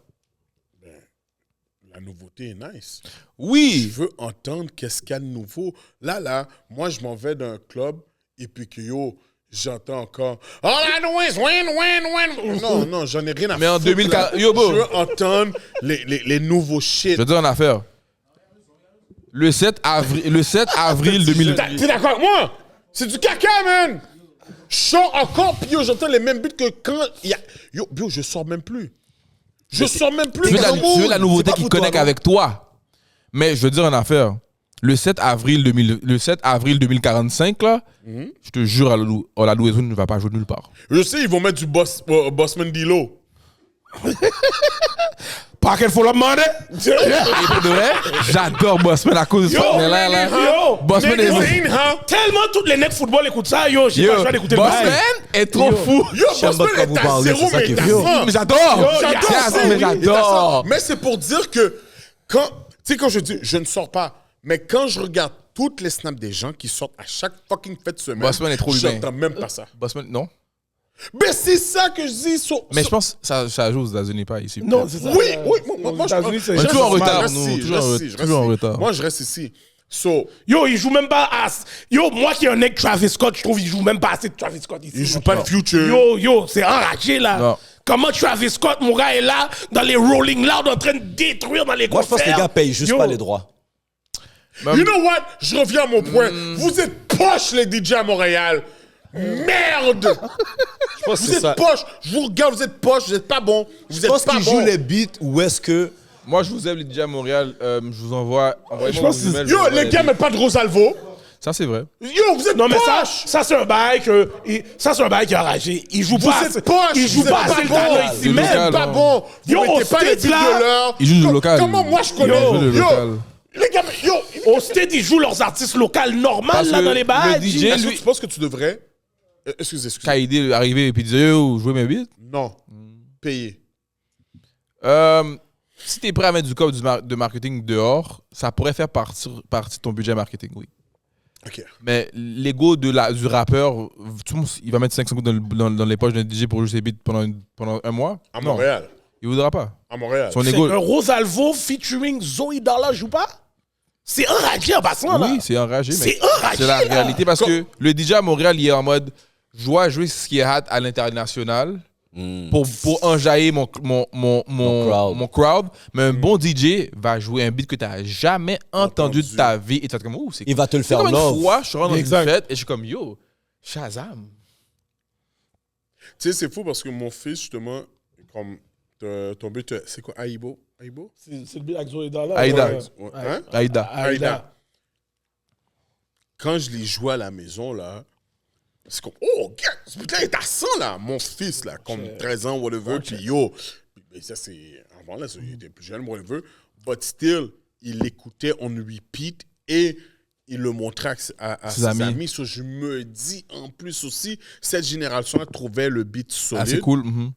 La nouveauté est nice. Je
Oui.
veux entendre qu'est-ce qu'il y a de nouveau. Là, moi, je m'en vais d'un club et puis que yo, j'entends encore All I know is win. Non, j'en ai rien à
Mais en
foutre,
2004
là.
yo, bro.
Je veux entendre les nouveaux shit.
Je vais te dire une affaire. Le 7 avril 2000.
T'es d'accord avec moi? C'est du caca, man! Je sors encore, puis yo, j'entends les mêmes buts que quand il y a... Yo, je sors même plus. Je sors même plus.
Tu veux
dans
la
mon mood.
nouveauté
C'est pas
qui
pour toi,
connecte
non?
avec toi. Mais je veux dire une affaire. Le 7 avril 2045, là, je te jure, la louaison ne va pas jouer nulle part.
Je sais, ils vont mettre du Bossman Dilo.
Pas qu'elle faut le demander.
Et pour de vrai, j'adore Bossman à cause de ça. Mais là,
Yo,
Bossman est...
Magazine, hein?
Tellement toutes les necks football écoutent ça, yo, j'ai pas le choix d'écouter le
Bossman
bail.
est trop fou.
Yo,
J'aime
Bossman
pas quand vous
est à
parlez,
zéro,
c'est ça
mais
qui est
il est
fou.
à 100.
Mais j'adore.
j'adore
C'est
ça,
mais
oui.
j'adore.
Mais c'est pour dire que quand, tu sais, quand je dis je ne sors pas, mais quand je regarde toutes les snaps des gens qui sortent à chaque fucking fête de semaine,
Bossman est trop humain.
j'entends même pas ça.
Bossman, non.
Mais c'est ça que je dis.
Mais je pense que ça joue aux États-Unis, pas ici.
Non, c'est ça.
Oui, moi,
Aux
je
États-Unis, c'est
On est
je
toujours en
reste ici,
retard,
je reste
nous,
ici,
toujours
je
en-
reste ici,
toujours en retard.
Moi, je reste ici. So,
Yo, il joue même pas à... Yo, moi qui ai un nec Travis Scott, je trouve qu'il joue même pas assez de Travis Scott ici.
il joue pas de future.
Yo, c'est enragé, là.
Non.
Comment Travis Scott, mon gars, est là, dans les Rolling Loud, en train de détruire dans les
Moi, je pense que les gars payent juste
Yo.
pas les droits.
You know what? Je reviens à mon point. Vous êtes poches, les DJ à Montréal. Merde!
Je pense que
Vous
c'est
êtes
ça.
poches. Je vous regarde, vous êtes poches, vous êtes pas bon. Vous
Je
êtes
pense
pas
qu'ils
bon.
jouent les beats ou est-ce que.
Moi, je vous aime, les DJ à Montréal. Je vous envoie. Envoyez-moi
pense
vos
que-
emails,
Yo,
je vous envoie
les gars
beats.
mettent pas de Rosalvo.
Ça, c'est vrai.
Yo, vous êtes
Non, mais
poches.
ça c'est un bail que... Ça, c'est un bail qui est enragé. Il joue
Vous
pas...
êtes poches.
Il joue
vous
pas
êtes
assez le
bon.
talent ici
Le
même.
local,
Pas
non.
bon. Vous
Yo,
mettez
au
pas les
States,
beats
là,
de l'heure.
ils jouent le local.
Comment moi je connais?
Ils jouent le local.
Les gars, yo.
Au Stade, ils jouent leurs artistes locaux normales,
Parce
là,
que
dans les bails.
le DJ,
Est-ce que
lui-
tu penses que tu devrais... Excusez.
KID est arrivé et puis disait, yo, jouez mes beats.
Non. Payer.
si t'es prêt à mettre du code de marketing dehors, ça pourrait faire partie de ton budget marketing, oui.
OK.
Mais l'ego du rappeur, tout le monde, il va mettre 500 dans les poches d'un DJ pour juste ses beats pendant un mois.
À
Non,
Montréal.
il voudra pas.
À Montréal.
Son
C'est
ego.
un Rosalvo featuring Zoé Dalla joue pas? C'est enragé en passant, là.
Oui, c'est enragé, mais
C'est enragé,
c'est la
là.
réalité parce que le DJ à Montréal, il est en mode je dois jouer ce qui est hot à l'international pour enjailler mon crowd. Mais un bon DJ va jouer un beat que tu n'as jamais entendu de ta vie et tu vas être comme, oh, c'est
Il va te le
c'est
faire
comme
love.
une fois, je rentre dans
Exact.
une fête et je suis comme, yo, Shazam.
Tu sais, c'est fou parce que mon fils, justement, comme ton but, c'est quoi, Aibo? Aibo?
C'est le beat avec Zoé Dalla.
Aïda.
Ouais. Hein?
Aïda.
Aïda.
Quand je l'ai joué à la maison, là, c'est comme, oh, gars, ce putain est à 100, là. Mon fils, là, comme 13 ans, whatever, puis yo. Mais ça, c'est avant, là, il était plus jeune, whatever. But still, il l'écoutait on repeat et il le montrait à ses amis. So, je me dis, en plus aussi, cette génération-là trouvait le beat solide.
Ah, c'est cool. Mhm.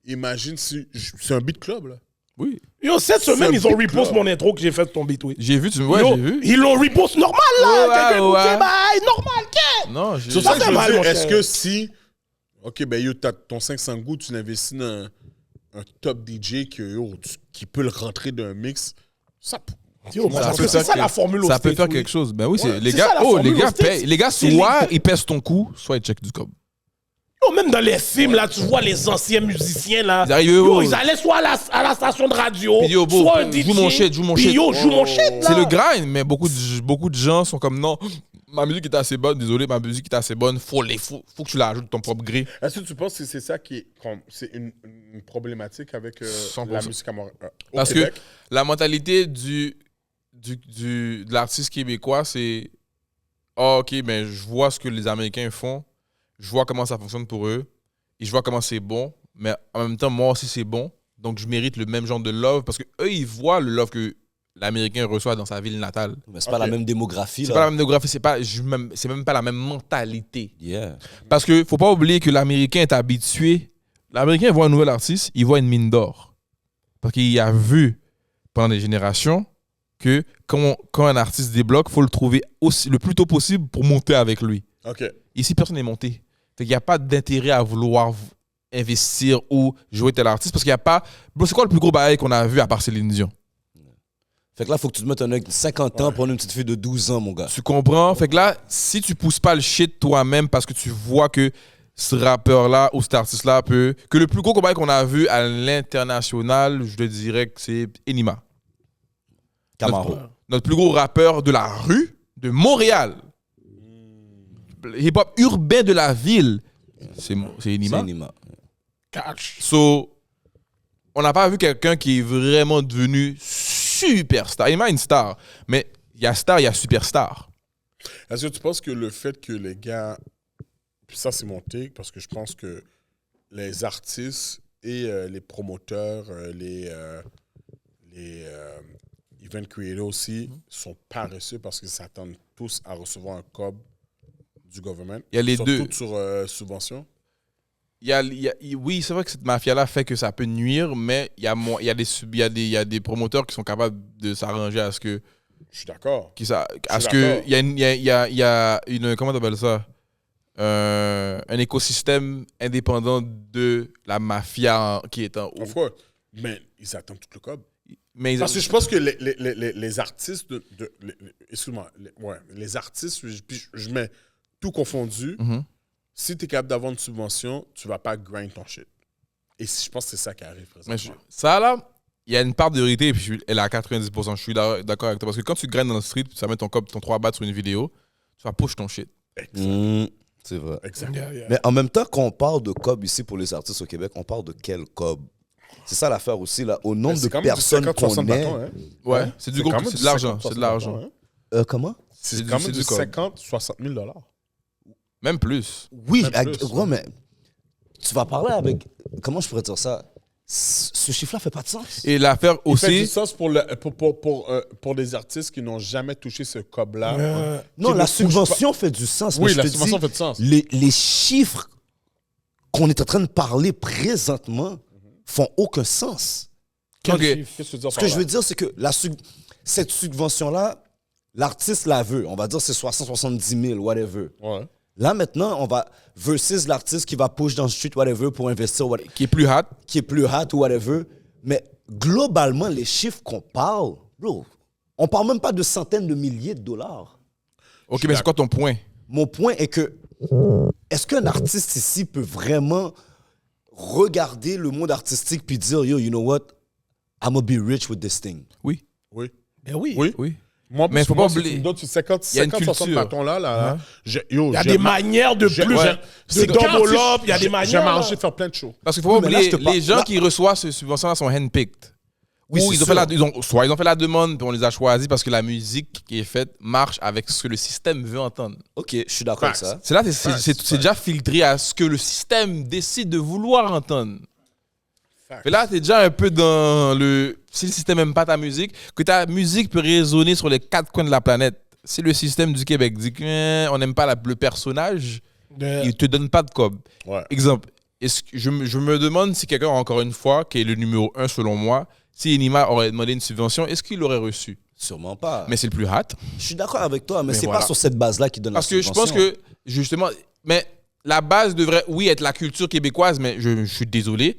Imagine si. C'est un beat club, là.
Oui.
Yo, cette semaine,
un
ils ont
beat
repost
club.
mon intro que j'ai fait de ton beat, oui.
J'ai vu,
Yo,
j'ai vu.
ils l'ont repost normal, là.
Ouais,
Quelqu'un
ouais.
écoute, bye, normal, qu'est-ce?
Non, j'ai
Sur
Ça,
ça, je
c'est
veux
mal,
dire,
mon
est-ce
cher.
que si. OK, ben yo, t'as ton 500 goûts, tu l'investis dans un top DJ qui peut le rentrer d'un mix, ça.
Yo, moi, je pense que c'est ça la formule au
Ça peut
States,
faire
oui.
quelque chose. Ben oui,
Ouais,
les
c'est
gars,
ça, la
les
formule
gars
aux States.
payent. Les gars,
C'est
soit
les-
ils pèsent ton coup, soit ils checkent du cob.
Yo, même dans les films, là, tu vois les anciens musiciens, là.
Ils arrivent,
Yo,
yo.
ils allaient soit à la station de radio,
Puis yo, bro,
soit un DJ.
joue mon shit, joue mon
puis
shit.
yo, joue mon shit, là.
C'est le grind, mais beaucoup de gens sont comme non, ma musique est assez bonne, désolé, ma musique est assez bonne, faut que tu l'ajoutes de ton propre gré.
Est-ce que tu penses que c'est ça qui est. C'est une problématique avec
100%.
la musique au
Parce
Québec?
que la mentalité de l'artiste québécois, c'est ah, ok, mais je vois ce que les Américains font, je vois comment ça fonctionne pour eux, et je vois comment c'est bon, mais en même temps, moi aussi, c'est bon, donc je mérite le même genre de love, parce que eux, ils voient le love que l'Américain reçoit dans sa ville natale.
Mais c'est pas la même démographie,
C'est
là.
pas la même démographie, c'est même pas la même mentalité.
Yeah.
Parce que faut pas oublier que l'Américain est habitué. L'Américain voit un nouvel artiste, il voit une mine d'or. Parce qu'il a vu pendant des générations que quand un artiste débloque, il faut le trouver le plus tôt possible pour monter avec lui.
OK.
Ici, personne n'est monté. Fait qu'il n'y a pas d'intérêt à vouloir investir ou jouer tel artiste parce qu'il n'y a pas. Bro, c'est quoi le plus gros bail qu'on a vu à part Céline Dion?
Fait que là, faut que tu te mettes un mec de 50 ans pour une petite fille de 12 ans, mon gars.
Tu comprends? Fait que là, si tu pousses pas le shit toi-même parce que tu vois que ce rappeur-là ou cet artiste-là peut. Que le plus gros combat qu'on a vu à l'international, je te dirais que c'est Enima.
Camaro.
Notre plus gros rappeur de la rue, de Montréal. Hip-hop urbain de la ville, c'est Enima.
C'est Nima.
Catch.
So, on n'a pas vu quelqu'un qui est vraiment devenu superstar. Enima est une star, mais il y a star, il y a superstar.
Est-ce que tu penses que le fait que les gars. Puis ça, c'est mon take, parce que je pense que les artistes et les promoteurs, les event creators aussi, sont paresseux parce qu'ils s'attendent tous à recevoir un cob du gouvernement.
Il y a les
Ils sont
deux.
tous sur subvention.
Oui, c'est vrai que cette mafia-là fait que ça peut nuire, mais il y a des promoteurs qui sont capables de s'arranger à ce que.
Je suis d'accord.
Il y a une. Comment t'appelles ça? Un écosystème indépendant de la mafia qui est en haut.
Pourquoi? Mais ils attendent tout le cob.
Mais
Parce que je pense que les artistes excuse-moi, les artistes, je mets tout confondu.
Mhm.
Si tu es capable d'avoir une subvention, tu vas pas grind ton shit. Et je pense que c'est ça qui arrive présentement.
Ça, là, il y a une part de vérité, et puis elle est à 90%. Je suis d'accord avec toi. Parce que quand tu grindes dans le street, tu vas mettre ton 3 bahts sur une vidéo, tu vas push ton shit.
C'est vrai.
Exact.
Mais en même temps qu'on parle de cob ici pour les artistes au Québec, on parle de quel cob? C'est ça l'affaire aussi, là. Au nombre de
C'est quand même du
personnes
50-60
qu'on est...
bâtons, hein.
Ouais, c'est du gros,
quand même
c'est
du
de l'argent.
50-60
C'est de l'argent.
bâtons, hein.
Comment?
C'est
C'est
quand
du-
même
c'est
du
du cob.
50-60 000 $.
Même plus.
Oui,
Même plus,
gros, mais tu vas parler avec... Comment je pourrais dire ça? Ce chiffre-là fait pas de sens.
Et l'affaire
Il fait du
aussi.
sens pour des artistes qui n'ont jamais touché ce cob-là.
Non,
Qui
la
ne touchent
subvention fait du sens. mais
Oui,
je
la
te
subvention
dis,
fait du sens.
Les chiffres qu'on est en train de parler présentement font aucun sens.
Quel
Ok.
chiffre?
Qu'est-ce que tu veux dire
Ce
par
que
là?
je veux dire, c'est que cette subvention-là, l'artiste la veut. On va dire c'est 70 000, whatever.
Ouais.
Là, maintenant, on va versus l'artiste qui va push dans le street, whatever, pour investir,
Qui est plus hot.
qui est plus hot ou whatever. Mais globalement, les chiffres qu'on parle, bro, on parle même pas de centaines de milliers de dollars.
Ok, mais c'est quoi ton point?
Mon point est que, est-ce qu'un artiste ici peut vraiment regarder le monde artistique puis dire, yo, you know what, I'm gonna be rich with this thing?
Oui.
Oui.
Ben oui.
Oui.
Oui.
Moi,
Mais faut pas
moi, si
oublier-
tu me donnes sur 50,
Il y a une
60
culture.
bâtons là,
Hein?
Il y a des manières de plus.
ouais.
De double up, il y a des
J'ai
manières.
mangé
là.
de faire plein de shows.
Parce qu'il faut pas
Oui, mais là,
oublier,
je te parle-
les gens
là-
qui reçoivent ces subventions-là sont handpicked.
Oui,
Ou
c'est
ils ont
sûr.
soit ils ont fait la demande, puis on les a choisis parce que la musique qui est faite marche avec ce que le système veut entendre.
Ok, je suis d'accord avec ça.
C'est là, c'est déjà filtré à ce que le système décide de vouloir entendre. Mais là, t'es déjà un peu dans le... Si le système n'aime pas ta musique, que ta musique peut résonner sur les quatre coins de la planète. Si le système du Québec dit qu'on n'aime pas le personnage, il te donne pas de cob.
Ouais.
Exemple, je me demande si quelqu'un, encore une fois, qui est le numéro 1 selon moi, si Enima aurait demandé une subvention, est-ce qu'il l'aurait reçu?
Sûrement pas.
Mais c'est le plus hâte.
Je suis d'accord avec toi, mais,
Mais
c'est
voilà.
pas sur cette base-là qu'il donne
Parce
la
que je pense
subvention.
que, justement, mais la base devrait, oui, être la culture québécoise, mais je suis désolé.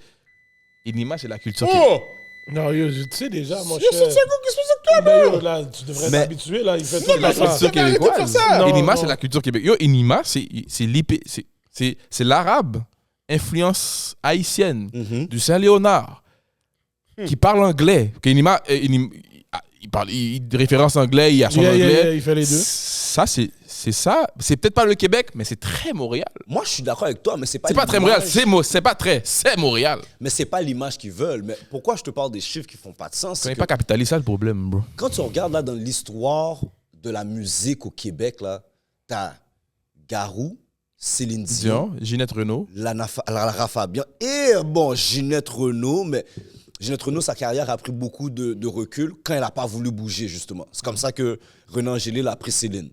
Enima, c'est la culture québécoise.
Oh!
Non, yo, tu sais déjà, mon
Yo,
cher.
c'est quoi? Qu'est-ce que c'est que toi,
Ben,
bro?
yo, là, tu devrais
Mais-
t'habituer, là. Il fait tout
mais
le
La
c'est-
temps.
culture
mais arrêtez de faire
québécoise.
ça.
Non,
Enima,
non.
c'est la culture québécoise. Yo, Enima, c'est l'arabe, influence haïtienne, du Saint-Léonard, qui parle anglais. Que Enima, il référence anglais, il a son
Yeah,
anglais.
yeah, yeah, il fait les deux.
Ça, c'est ça. C'est peut-être pas le Québec, mais c'est très Montréal.
Moi, je suis d'accord avec toi, mais c'est pas
C'est pas très
l'image-
Montréal, c'est pas très, c'est Montréal.
Mais c'est pas l'image qu'ils veulent. Mais pourquoi je te parle des chiffres qui font pas de sens?
On
C'est
n'est
que
pas capitaliste, ça le problème, bro.
quand tu regardes là dans l'histoire de la musique au Québec, là, t'as Garou, Céline Dion,
Dion, Ginette Renault.
Lara Fabian et bon, Ginette Renault, mais Ginette Renault, sa carrière a pris beaucoup de recul quand elle n'a pas voulu bouger, justement. C'est comme ça que René Angélil a pris Céline.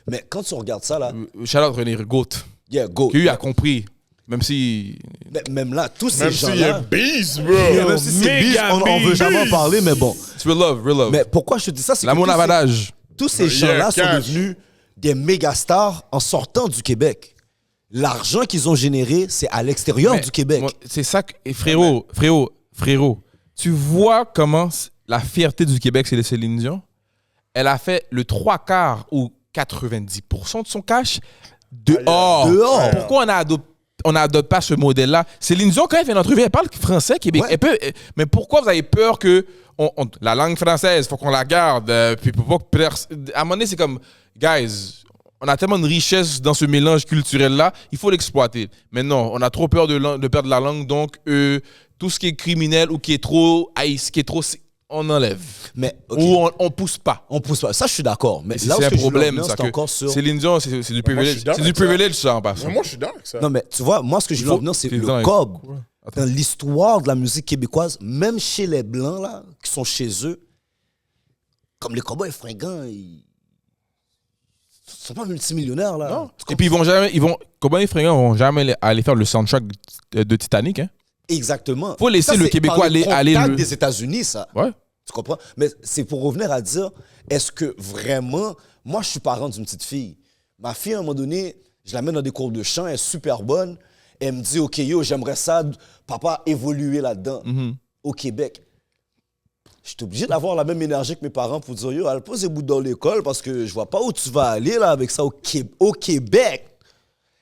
Mais quand tu regardes ça, là,
Charlotte René Rigaud,
yeah, go.
qui lui a compris, même si...
Mais même là, tous ces
Même s'il y a
gens-là,
bise, bro.
même si c'est bis, on veut jamais en parler, mais bon.
C'est real love, real love.
Mais pourquoi je te dis ça, c'est que
L'amour
tous ces-
n'avadage.
tous ces
Yeah,
gens-là sont
cash.
devenus des méga stars en sortant du Québec. L'argent qu'ils ont généré, c'est à l'extérieur
Mais
du Québec.
moi, c'est ça que... et frérot, tu vois comment la fierté du Québec, c'est les Céline Dion? Elle a fait le 3/4 ou 90% de son cash dehors.
Dehors.
Pourquoi on n'adopte pas ce modèle-là? Céline Dion, quand elle fait une entrevue, elle parle français, québécois.
Ouais.
Mais pourquoi vous avez peur que la langue française, il faut qu'on la garde? Puis pour pas que à un moment donné, c'est comme, guys, on a tellement de richesse dans ce mélange culturel-là, il faut l'exploiter. Mais non, on a trop peur de perdre la langue, donc tout ce qui est criminel ou qui est trop haïs, qui est trop... On enlève.
Mais, ok,
Ou on pousse pas.
on pousse pas. Ça, je suis d'accord. Mais
Et
là où
c'est un
je veux en
problème,
venir,
ça.
c'est encore sur...
Céline Dion, c'est du
moi, je
privilège.
suis d'accord
C'est du
avec ça.
privilège, ça, en passant.
Mais moi, je suis d'accord avec ça.
Non, mais tu vois, moi, ce que je veux en venir, c'est
T'es
le
dedans avec-
cob.
Ouais.
Dans l'histoire de la musique québécoise, même chez les Blancs, là, qui sont chez eux, comme les Cowboys fringants, ils sont pas multimillionnaires, là.
Non. Et puis comment les fringants vont jamais aller faire le soundtrack de Titanic, hein?
Exactement.
Faut laisser
Ça,
le
c'est
Québécois
par les
aller
contacts
le-
des États-Unis, ça.
Ouais.
Tu comprends? Mais c'est pour revenir à dire, est-ce que vraiment... Moi, je suis parent d'une petite fille. Ma fille, à un moment donné, je la mets dans des cours de chant, elle est super bonne. Elle me dit, OK, yo, j'aimerais ça, papa, évoluer là-dedans, au Québec. Je suis obligé d'avoir la même énergie que mes parents pour dire, yo, elle pose des bouts dans l'école parce que je vois pas où tu vas aller là avec ça au Québec.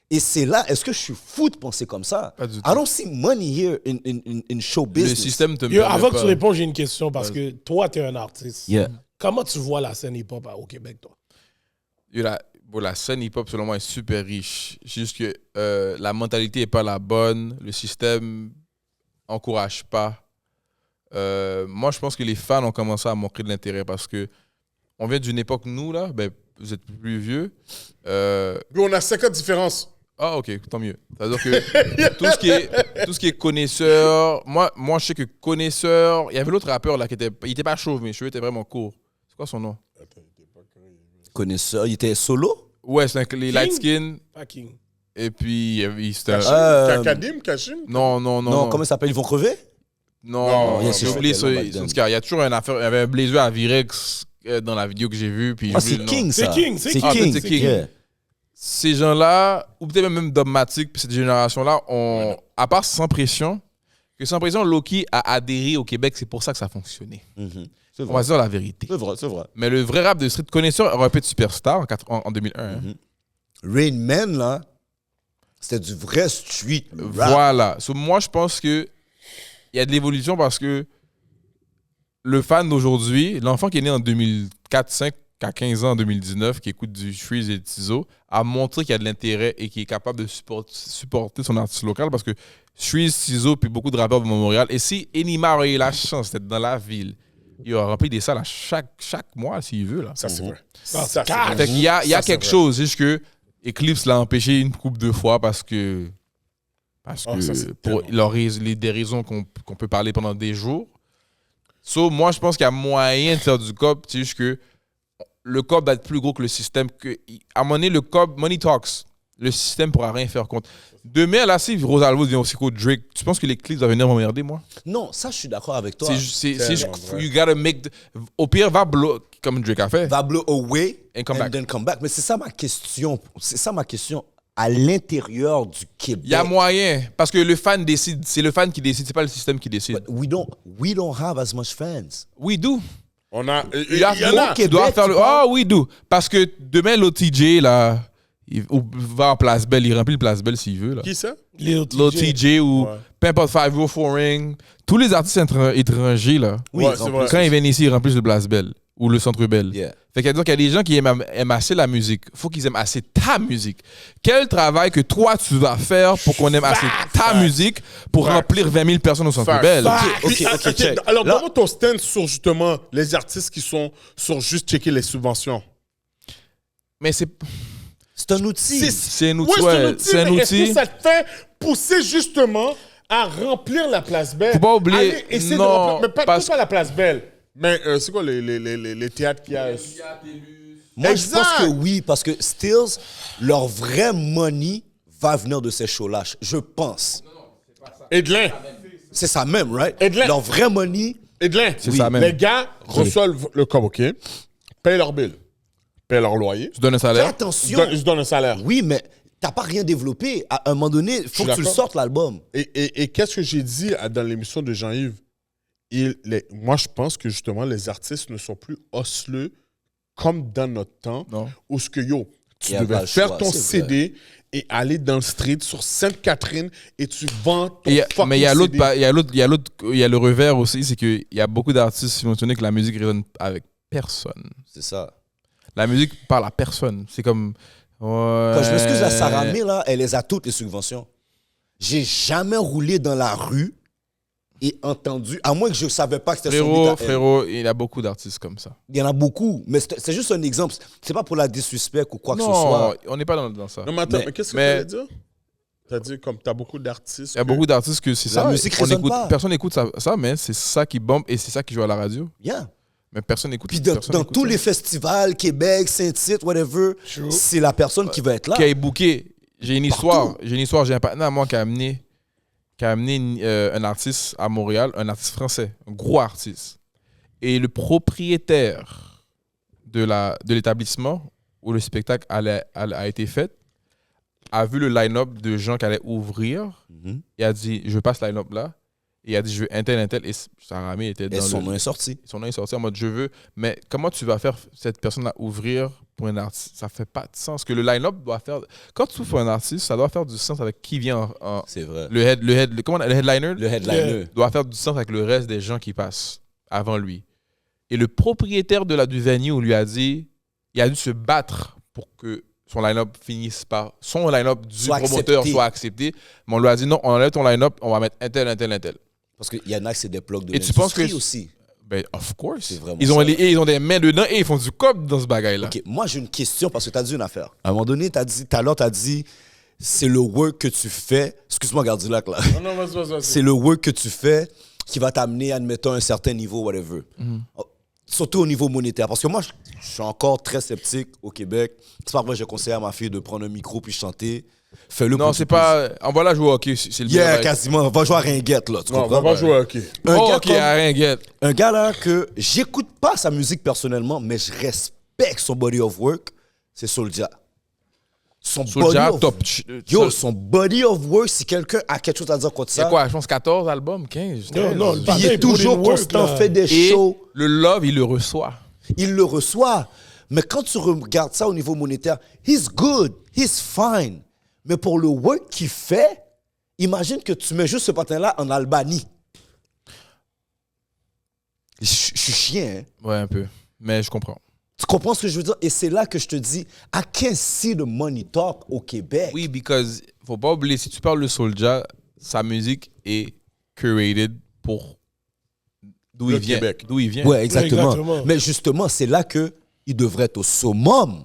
Et c'est là, est-ce que je suis fou de penser comme ça?
Pas du
I don't see money here in show
Le
business.
système te
Yo,
permet
avant que
pas.
tu répondes, j'ai une question parce que toi, tu es un artiste.
Yeah.
Comment tu vois la scène hip-hop au Québec, toi?
Yo, la scène hip-hop, selon moi, est super riche. C'est juste que la mentalité n'est pas la bonne. Le système n'encourage pas. Moi, je pense que les fans ont commencé à montrer de l'intérêt parce que on vient d'une époque, nous, là, ben, vous êtes plus vieux.
Bro, on a 50 différences.
Ah, ok, tant mieux. C'est-à-dire que tout ce qui est connaisseur, moi, je sais que connaisseur, il y avait l'autre rappeur là qui était pas chauve, mais les cheveux étaient vraiment courts. C'est quoi son nom?
Connaisseur, il était solo?
Ouais, c'est les light skin.
Fucking.
Et puis, c'était un...
Euh,
Kadim, Kashim.
Non.
Non, comment ça s'appelle? Ils vont crever?
Non,
Non,
j'ai
c'est
oublié
fait
ça.
long back then.
En tout cas, il y a toujours une affaire. Il y avait un blazer à Virex dans la vidéo que j'ai vue. Puis
Ah,
j'ai oublié
c'est
le nom.
King, ça.
C'est King, c'est
C'est
King.
King.
Ah, c'est King.
Yeah.
Ces gens-là, ou peut-être même Dogmatic, puis cette génération-là, à part Sans Pression, que Sans Pression, Loki a adhéré au Québec, c'est pour ça que ça a fonctionné.
C'est
On va
vrai.
se dire la vérité.
C'est vrai, c'est vrai.
Mais le vrai rap de street connaisseur aurait pu être Superstar en 2001. hein.
Rain Man, là, c'était du vrai street rap.
Voilà. So, moi, je pense que il y a de l'évolution parce que le fan d'aujourd'hui, l'enfant qui est né en 2004-5, qui a 15 ans en 2019, qui écoute du Shreeze et Tizo, a montré qu'il y a de l'intérêt et qu'il est capable de supporter son artiste local parce que Shreeze, Tizo, puis beaucoup de rappeurs de Montréal. Et si Enima aurait eu la chance d'être dans la ville, il aurait rempli des salles à chaque mois s'il veut. Là.
Ça, c'est vrai.
Ça,
Ça, c'est
cash.
vrai.
Fait qu'il y a
Ça, c'est
quelque
vrai.
chose, c'est juste que Eclipse l'a empêché une couple de fois parce que
Ah, ça, c'est
pour des raisons qu'on peut parler pendant des jours. So, moi, je pense qu'il y a moyen de faire du COP, c'est juste que le COP doit être plus gros que le système. À un moment donné, le COP, Money Talks, le système pourra rien faire contre. Demain, là, si Rosalvo devient aussi cool Drake, tu penses que les clips doivent venir m'emmerder, moi?
Non, ça, je suis d'accord avec toi.
C'est
tellement
juste,
vrai.
you gotta make... Au pire, va blow, comme Drake a fait.
Va blow away
And come back.
then come back. Mais c'est ça ma question. C'est ça ma question. À l'intérieur du Québec.
Il y a moyen, parce que le fan décide, c'est le fan qui décide, c'est pas le système qui décide.
We don't have as much fans.
We do.
On a.
Il y a
a.
qui doit
Québec,
faire
tu
le.
parles?
Ah oui, do. Parce que demain, l'OTJ, là, il va en Place Belle, il remplit le Place Belle s'il veut. Là.
Qui ça?
L'OTJ ou
Ouais.
peu importe 504 Ring, tous les artistes étrangers, là,
Oui,
Ouais,
ils
c'est
ont-
vrai.
quand ils viennent ici, ils remplissent le Place Belle ou le Centre Belle.
Yeah.
Fait qu'il y a des gens qui aiment assez la musique. Faut qu'ils aiment assez ta musique. Quel travail que toi, tu vas faire pour qu'on aime assez ta musique pour
Fact.
remplir 20 000 personnes au Centre
Fact.
Belle?
Ok,
Puis,
ok, check.
Alors,
Là-
donne-moi ton stand sur justement les artistes qui sont sur juste checker les subventions.
Mais c'est
C'est un outil.
c'est un
Ouais,
outil. Ouais, c'est un
mais est-ce que
outil.
ça te fait pousser justement à remplir la place Belle?
Faut pas oublier-
Allez, essayer de
non,
remplir, mais pas
parce-
la place Belle. Mais c'est quoi les théâtres qu'il y a?
Moi,
Exact.
je pense que oui, parce que Stills, leur vrai money va venir de ces shows-là. Je pense.
Edlin.
C'est ça même, right?
Edlin.
Leur vrai money.
Edlin.
C'est ça même.
Les gars reçoivent le cob, OK? Payent leur bill. Payent leur loyer.
Tu donnes un
Fais
salaire?
attention.
Ils se donnent un salaire.
Oui, mais t'as pas rien développé. À un moment donné, il faut que tu le
d'accord.
sortes, l'album.
Et qu'est-ce que j'ai dit dans l'émission de Jean-Yves? Moi, je pense que justement, les artistes ne sont plus hustleux comme dans notre temps.
Non.
Où ce que, yo, tu
Il y a pas
devais
le
faire
choix,
ton
c'est
CD et aller dans le street sur Sainte-Catherine et tu vends ton
Et
fucking
mais il y a l'autre,
CD.
il y a le revers aussi, c'est qu'il y a beaucoup d'artistes qui vont donner que la musique résonne avec personne.
C'est ça.
La musique parle à personne. C'est comme.
Quand je m'excuse à Sarah May, là, elle les a toutes, les subventions. J'ai jamais roulé dans la rue et entendu, à moins que je ne savais pas que c'était son beat à elle.
Frérot, il y a beaucoup d'artistes comme ça.
Il y en a beaucoup, mais c'est juste un exemple. C'est pas pour la disrespect ou quoi que ce
Non,
soit.
on n'est pas dans ça.
Non, mais attends,
Mais-
mais qu'est-ce que tu
mais-
allais dire? T'as dit comme t'as beaucoup d'artistes.
Il y a beaucoup d'artistes que c'est
La
ça.
musique
on
résonne
écoute,
pas.
personne n'écoute ça, mais c'est ça qui bombe et c'est ça qui joue à la radio.
Yeah.
Mais personne n'écoute
Puis
personne
dans
n'écoute
tous
ça.
les festivals, Québec, Saint-Tite, whatever, c'est la personne qui va être là.
Qui a booké. J'ai une histoire. J'ai un partenaire à moi qui a amené un artiste à Montréal, un artiste français, un gros artiste. Et le propriétaire de l'établissement où le spectacle a été fait a vu le line-up de gens qui allaient ouvrir
Mhm.
et a dit je passe line-up là. Et il a dit je veux un tel. Et Sarah May était
Et
dans
son
le...
nom est sorti.
Son nom est sorti en mode je veux. Mais comment tu vas faire cette personne-là ouvrir pour un artiste? Ça fait pas de sens. Que le line-up doit faire. Quand tu ouvres pour un artiste, ça doit faire du sens avec qui vient en.
C'est vrai.
Le headliner
Le headliner.
doit faire du sens avec le reste des gens qui passent avant lui. Et le propriétaire du venue lui a dit il a dû se battre pour que son line-up finisse par. Son line-up du
Soit
promoteur
accepté.
soit accepté. Mais on lui a dit non, on enlève ton line-up, on va mettre un tel.
Parce qu'il y en a que c'est des blocs de
Et tu penses que-
l'industrie aussi.
Ben, of course.
C'est vraiment
Ils ont,
ça.
ils ont des mains dedans et ils font du cop dans ce bagaille-là.
OK, moi, j'ai une question parce que tu as dit une affaire. À un moment donné, tout à l'heure, tu as dit c'est le work que tu fais. Excuse-moi, Gardilac, là.
Non, vas-y.
C'est le work que tu fais qui va t'amener, admettons, à un certain niveau, whatever. Surtout au niveau monétaire. Parce que moi, je suis encore très sceptique au Québec. C'est pas vrai que je conseille à ma fille de prendre un micro puis chanter. Fais-le
Non,
pour
c'est
du plaisir.
pas. Envoie-la jouer au hockey, c'est le
Yeah,
meilleur.
quasiment. Va jouer à Ringuette, là. Tu
Non, on
comprends?
va pas jouer à hockey.
Un
Oh,
gars
ok,
comme-
à Ringuette.
Un gars là que j'écoute pas sa musique personnellement, mais je respecte son body of work, c'est Soulja. Son
Soulja,
body of...
top.
Yo, son body of work, si quelqu'un a quelque chose à dire contre
C'est
ça,
quoi, je pense 14 albums, 15.
Non,
13.
non, le
il
patin,
est
il put
toujours
in work,
constant,
là.
fait des
Et
shows,
le love, il le reçoit.
il le reçoit. Mais quand tu regardes ça au niveau monétaire, he's good, he's fine. Mais pour le work qu'il fait, imagine que tu mets juste ce patin-là en Albanie. Je suis chien, hein?
Ouais, un peu. Mais je comprends.
Tu comprends ce que je veux dire? Et c'est là que je te dis, I can't see the money talk au Québec.
Oui, because faut pas oublier, si tu parles de Soulja, sa musique est curated pour d'où
Le
il vient.
Québec.
D'où il vient.
Ouais, exactement.
Exactement.
Mais justement, c'est là qu'il devrait être au summum,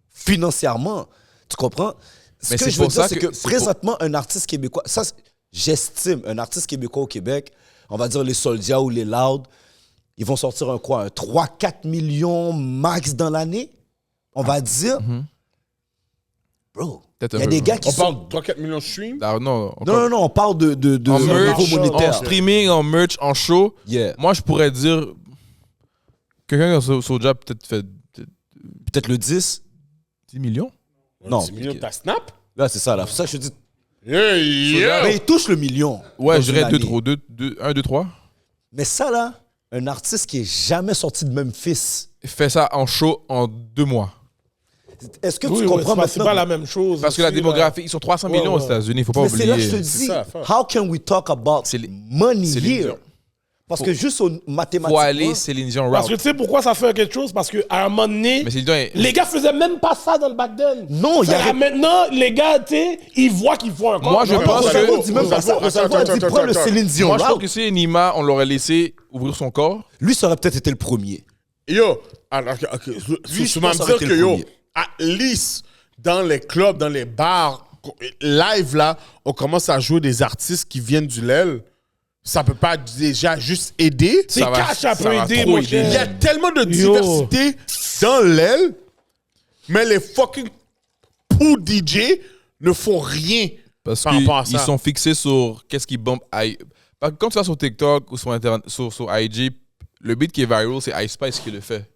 financièrement. Tu comprends? Ce
Mais
que
c'est
je veux
pour
dire,
ça
c'est
que-
que
c'est
présentement, un artiste québécois, ça, j'estime, un artiste québécois au Québec, on va dire les Soulja ou les Loud, ils vont sortir un quoi? Un 3-4 millions max dans l'année? On va dire. Bro,
Peut-être
il y a
un
des
peu.
gars qui
On
sont...
parle de 3-4 millions de streams.
Ah, non,
Non, on parle de
en
niveau
merch,
monétaire.
en streaming, en merch, en show.
Yeah.
Moi, je pourrais dire quelqu'un qui a Soulja peut-être fait
Peut-être le 10?
10 millions.
Non.
10 millions de ta snap.
Là, c'est ça. Là. C'est ça que je te dis.
Yeah, yeah.
Mais il touche le million.
Ouais,
dans
je
une
dirais 2,
année.
3, 1, 2, 3.
Mais ça, là, un artiste qui est jamais sorti de Memphis,
Fais ça en show en 2 mois.
est-ce que
Oui,
tu
ouais,
comprends
c'est pas
maintenant?
la même chose.
Parce que la
aussi, là.
démographie, ils sont 300 millions aux
ouais.
États-Unis, faut pas
Mais c'est là que je te
oublier.
dis,
C'est ça, l'affaire.
how can we talk about
C'est
money
Céline
here?
Dion.
Parce que juste au
Faut
mathématiquement...
aller Céline Dion
Parce que
route.
tu sais pourquoi ça fait quelque chose? Parce qu'à un moment donné,
Mais Céline Dion est-
les gars faisaient même pas ça dans le back then.
Non, il y a-
Maintenant, les gars, tu sais, ils voient qu'ils font un
Moi, je
corps.
pense que-
Rosalvo dit même pas ça.
Attends,
Rosalvo a dit,
attends,
prends le
attends.
Céline Dion
Moi, je pense
route.
que si Nima, on l'aurait laissé ouvrir son corps.
Lui, ça aurait peut-être été le premier.
Yo, alors, ok,
Lui,
tu
je
vas
pense
me
que ça aurait
dire
été
que
le
yo,
premier.
at least dans les clubs, dans les bars, live là, on commence à jouer des artistes qui viennent du LEL. Ça peut pas déjà juste aider.
C'est
Ça va-
cash à
ça
peut
va
aider,
trop
mon
aider.
cher.
Il y a tellement de
Yo.
diversité dans l'aile, mais les fucking pou DJ ne font rien
Parce
par rapport à
qu'ils
ça.
sont fixés sur qu'est-ce qui bombe. Parce que quand tu vas sur TikTok ou sur, sur IG, le beat qui est viral, c'est Ice Spice qui le fait.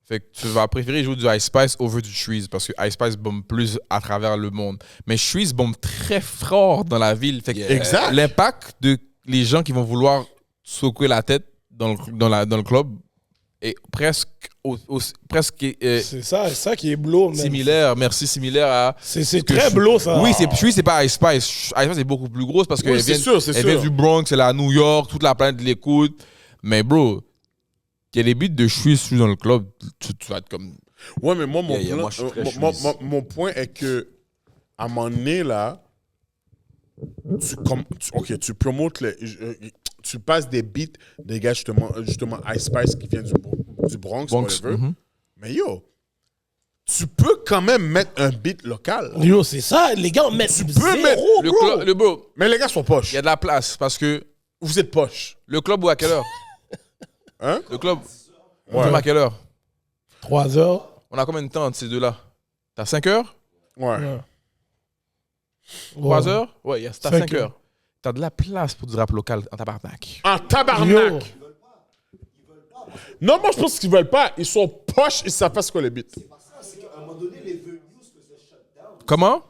Fait que tu vas préférer jouer du Ice Spice over du Shreeze parce que Ice Spice bombe plus à travers le monde. Mais Shreeze bombe très fort dans la ville. Fait que
Exact.
l'impact de les gens qui vont vouloir secouer la tête dans le club est presque,
C'est ça qui est blow, man.
similaire. Merci, similaire à.
C'est
que
très
je-
blow, ça.
Oui, Shreeze, c'est pas Ice Spice. Ice Spice est beaucoup plus grosse parce qu'elle
Oui, c'est
vient,
sûr, c'est
elle
sûr.
vient du Bronx, elle est à New York, toute la planète l'écoute. Mais bro, il y a des beats de Shreeze dans le club, tu vas être comme.
Ouais, mais moi,
Yeah, moi, je suis très
mon point est que, à un moment donné, là, tu promotes tu passes des beats des gars, justement Ice Spice qui vient du Bronx, whatever. Mais yo, tu peux quand même mettre un beat local.
Yo, c'est ça. Les gars, mettent
Tu peux
zéro,
mettre
Le
bro.
club, le bro,
Mais les gars sont poches.
il y a de la place parce que
Vous êtes poches.
le club, ou à quelle heure?
Hein?
Le club, on
Ouais.
ferme à quelle heure?
3 heures.
On a combien de temps entre ces deux-là? T'as 5 heures?
Ouais.
3 heures? Ouais, t'as
5
5 heures. T'as de la place pour du rap local en tabarnak.
En tabarnak. Non, moi, je pense qu'ils veulent pas. Ils sont poches et ils savent pas ce qu'est le beat.
Comment?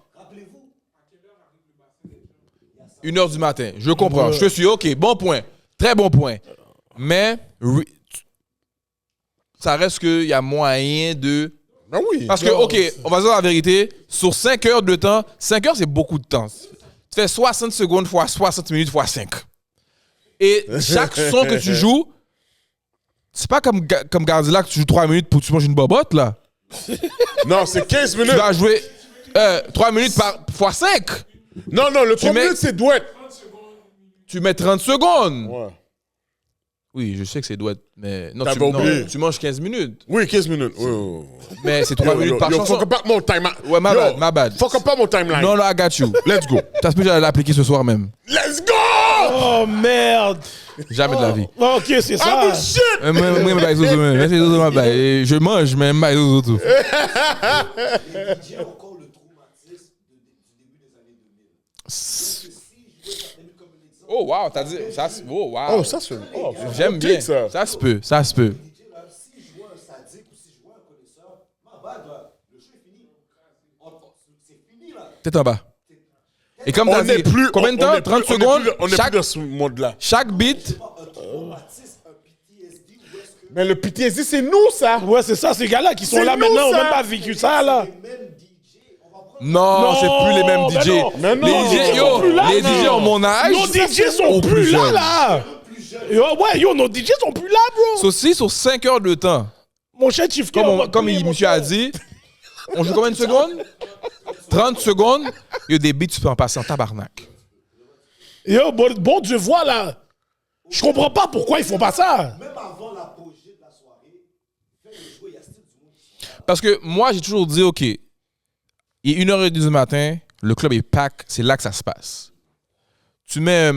1h du matin. Je comprends. Je te suis. OK, bon point. Très bon point. Mais ça reste qu'il y a moyen de...
Ah oui.
Parce que, OK, on va dire la vérité. Sur 5 heures de temps, 5 heures, c'est beaucoup de temps. Tu fais 60 secondes fois 60 minutes fois 5. Et chaque son que tu joues, c'est pas comme Gardilac que tu joues 3 minutes pour que tu manges une bobotte, là.
Non, c'est 15
Tu
minutes.
vas jouer 3 minutes fois 5.
Non, le 3
mets-
minutes, c'est douette.
Tu mets 30 secondes.
Ouais.
Oui, je sais que c'est doigt, mais non,
T'avais oublié.
tu manges 15 minutes.
Oui, 15 minutes. Oui, oui, oui.
Mais c'est 3 minutes par chanson.
Fuck up mon timeline.
Ouais, my bad, my bad.
Fuck up pas mon timeline.
Non, non, I got you.
Let's go.
T'as pu l'appliquer ce soir même.
Let's go!
Oh, merde.
Jamais de la vie.
Oh, OK, c'est ça.
Ah, mais shit!
Je mange, mais je tout. Oh, wow, t'as dit. Ça, oh, wow.
Oh, ça, c'est... Oh,
J'aime
ok,
bien.
ça.
Ça se peut, ça se peut.
Si je vois un sadique ou si je vois un connaisseur, ma bad, là, le show est fini. C'est fini, là.
T'es en bas. Et comme
On
t'as
n'est
dit,
plus...
combien de temps? 30 secondes?
On n'est plus dans ce monde-là.
Chaque beat.
Mais le PTSD, c'est nous, ça.
Ouais, c'est ça, ces gars-là qui sont
C'est
là
nous,
maintenant, ont
ça.
même pas vécu ça, là.
Non,
Non,
c'est plus les mêmes
mais
DJ.
non.
Mais non.
Les DJ,
Ils sont plus là,
les
non.
DJ ont mon âge.
Nos DJ sont
ou
plus là,
jeunes.
là. Yo, ouais, yo, nos DJ sont plus là, bro.
Ceci sur 5 heures de temps.
Mon cher Chief Keef,
Comme monsieur a dit, on joue combien de secondes? 30 secondes. Il y a des beats, tu peux en passer en tabarnak.
Yo, bon Dieu, voilà. Je comprends pas pourquoi ils font pas ça.
Même avant l'apogée de la soirée, fais le jouer, il y a style du monde.
Parce que moi, j'ai toujours dit, OK, il est 1h30 du matin, le club est pack, c'est là que ça se passe. Tu mets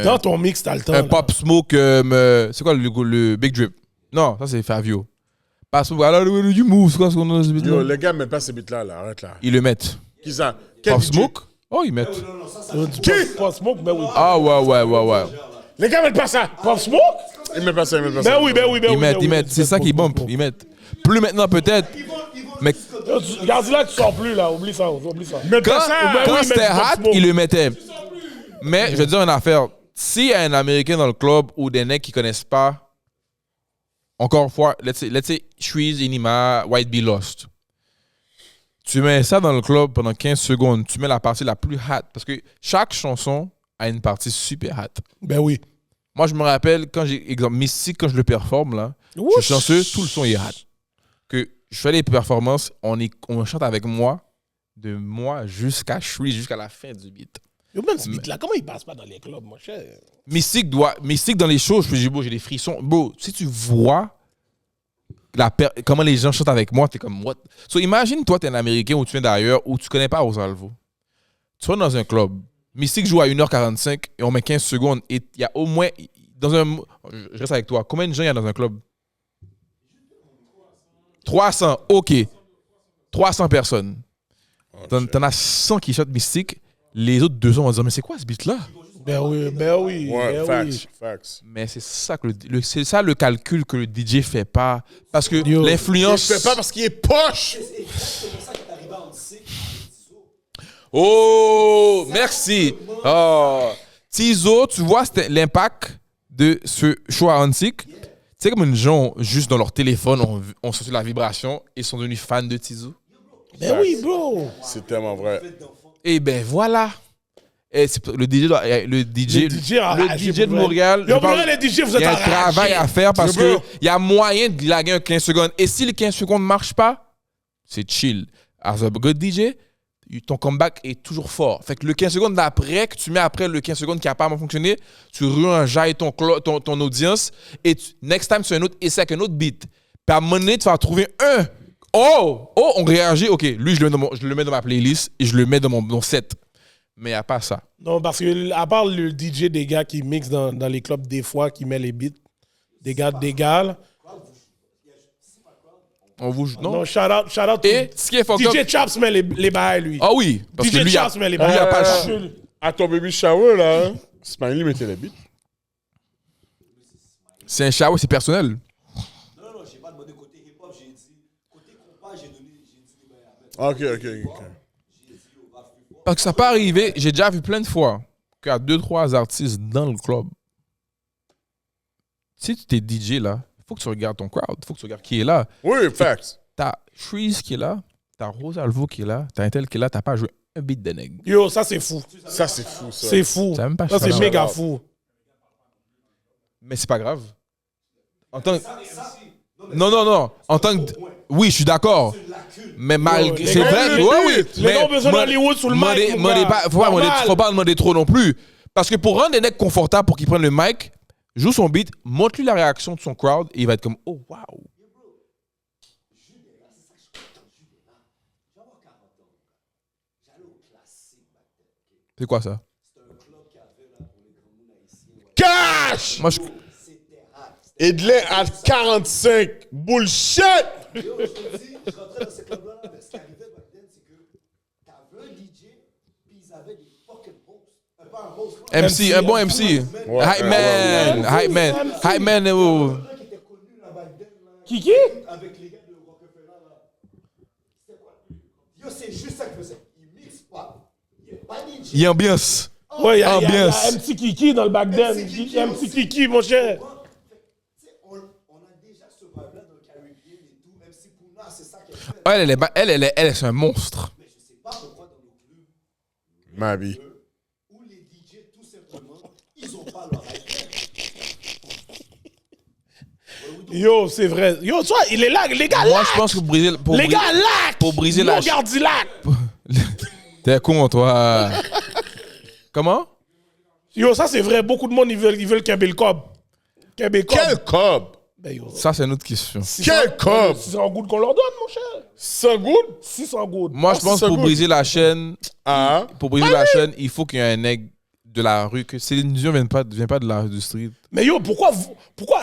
Dans ton mix, t'as le temps.
un
là.
Pop Smoke, c'est quoi le Big Drip? Non, ça c'est Fabio. Pop Smoke, alors you move, c'est quoi ce qu'on a ce beat-là?
Yo, les gars, mettent pas ces beats-là, là. Arrête, là.
Ils le mettent.
Qui ça? Quel
Pop
DJ?
Smoke? Oh, ils mettent.
Pop Smoke, ben oui.
Ah ouais.
Les gars, mettent pas ça.
Pop Smoke?
Ils mettent pas ça, ils mettent pas ça.
Ben oui, ben oui, ben oui.
Ils mettent,
ben
ils
oui.
mettent. C'est ça qui bump, ils mettent. Plus maintenant peut-être. Mais
Yo, regarde là, tu sors plus, là. Oublie ça, oublie ça.
Mettent
quand,
pas ça.
Ben
quand
oui,
c'était
mais du Pop
hot,
Smoke.
ils le mettaient. Mais je vais te dire une affaire. S'il y a un Américain dans le club ou des mecs qui connaissent pas, encore une fois, let's say Shreeze, Inima, White Bee Lost. Tu mets ça dans le club pendant 15 secondes, tu mets la partie la plus hot. Parce que chaque chanson a une partie super hot.
Ben oui.
Moi, je me rappelle, quand j'ai, exemple, Mystique, quand je le performe, là, je suis chanceux, tout le son est hot. Que je fais des performances, on chante avec moi, de moi jusqu'à Shreeze, jusqu'à la fin du beat.
Yo, même ce beat-là, comment il passe pas dans les clubs, mon cher?
Mystique dans les shows, je dis, bro, j'ai des frissons. Bro, si tu vois comment les gens chantent avec moi, t'es comme, what? So, imagine, toi, t'es un Américain ou tu viens d'ailleurs ou tu connais pas Rosalvo. Tu vas dans un club, Mystique joue à 1h45 et on met 15 secondes et il y a au moins, je reste avec toi, combien de gens il y a dans un club? 300, ok. 300 personnes. T'en as 100 qui chantent Mystique, les autres 200 vont dire, mais c'est quoi ce beat-là?
Ben oui, ben oui.
Ouais,
ben oui.
facts.
Mais c'est ça que c'est ça le calcul que le DJ fait pas parce que
Yo.
l'influence.
Il fait pas parce qu'il est poche.
Oh, merci. Oh, Tizo, tu vois c'était l'impact de ce show à Hansik. Tu sais comme les gens juste dans leur téléphone ont senti la vibration et sont devenus fans de Tizo.
Ben oui, bro.
C'est tellement vrai.
Et ben voilà. Et le DJ de Montréal.
Yo,
je parle-
Montréal, les DJ, vous
Il
êtes
y a un
arrachés.
travail à faire parce
Bro.
qu'il y a moyen de laguer un 15 secondes. Et si le 15 secondes ne marche pas, c'est chill. As a good DJ, ton comeback est toujours fort. Fait que le 15 secondes d'après, que tu mets après le 15 secondes qui n'a pas fonctionné, tu re-enjailles ton audience et next time, tu fais un autre essai avec un autre beat. Puis à un moment donné, tu vas trouver un. Oh, on réagit. OK, lui, je le mets dans ma playlist et je le mets dans mon set. Mais il n'y a pas ça.
Non, parce que à part le DJ des gars qui mixent dans les clubs des fois, qui met les beats, des gars d'égal.
On vous non?
Non, shout out.
Et ce qui est fucked up.
DJ Chaps met les bails, lui.
Ah oui, parce que
DJ
lui, il
Chaps met les
lui, il a pas le choix.
choix.
À ton baby shower, là, hein, Smiley mettait les beats.
C'est un shower, c'est personnel.
Non, j'ai pas demandé côté hip-hop, j'ai dit. Côté compas, j'ai dit des bails à mettre.
Ok.
Parce que ça peut arriver, j'ai déjà vu plein de fois qu'il y a 2-3 artistes dans le club. Si tu t'es DJ là, il faut que tu regardes ton crowd, il faut que tu regardes qui est là.
Oui, facts.
T'as Shreeze qui est là, t'as Rosalvo qui est là, t'as un tel qui est là, t'as pas joué un beat de nègre.
Yo, ça, c'est fou.
Ça, c'est fou, ça.
C'est fou.
Ça, même pas
Ça, c'est
ça.
méga fou.
Mais c'est pas grave. En tant que... Non. En tant que... Oui, je suis d'accord. Mais malgré...
les
C'est
gars,
vrai,
les
oui.
gars, les gars ont besoin d'Hollywood sur le mic, mon gars.
Faut pas demander trop non plus. Parce que pour rendre les necks confortables pour qu'ils prennent le mic, joue son beat, montre-lui la réaction de son crowd et il va être comme « Oh, wow! » C'est quoi ça?
Cash!
Moi, je...
Edlin à 45. Bullshit!
Yo, je te dis, je rentrais dans ce club-là, mais ce qui arrivait back then, c'est que t'avais un DJ, puis ils avaient des fucking hosts. Pas
MC, un bon MC.
Ouais,
Hype man, hype man, hype man. Oh.
Qui?
Avec les gars de Rockefeller, là. C'était quoi? Yo, c'est juste ça qu'il faisait. Il mixe pas. Il n'y a pas DJ.
Il y a ambiance.
Ouais, il y a
Ambiance.
MC Kiki dans le back then. MC Kiki, mon cher.
Tu sais, on a déjà ce vibe-là dans le Caribbean et tout. Même si Puna, c'est ça qu'elle fait.
Elle, c'est un monstre.
Mais je sais pas pourquoi dans nos clubs
Ma vie.
où les DJ, tout simplement, ils ont pas leur iPad.
Yo, c'est vrai. Yo, tu vois, il est là. Les gars,
Moi,
là.
je pense que
Les gars, là.
pour briser la
Garde du lac.
T'es con, toi. Comment?
Yo, ça, c'est vrai. Beaucoup de monde, ils veulent Kebel Cobb. Kebel Cobb.
Quel cob?
Ben, yo.
Ça, c'est une autre question.
Quel cob?
600 gouttes qu'on leur donne, mon cher.
100 gouttes?
600 gouttes.
Moi, je pense
c'est
pour
good.
briser la chaîne,
Ah.
il faut qu'il y ait un nègre de la rue. Que Céline Dion vient pas de la du street.
Mais yo, pourquoi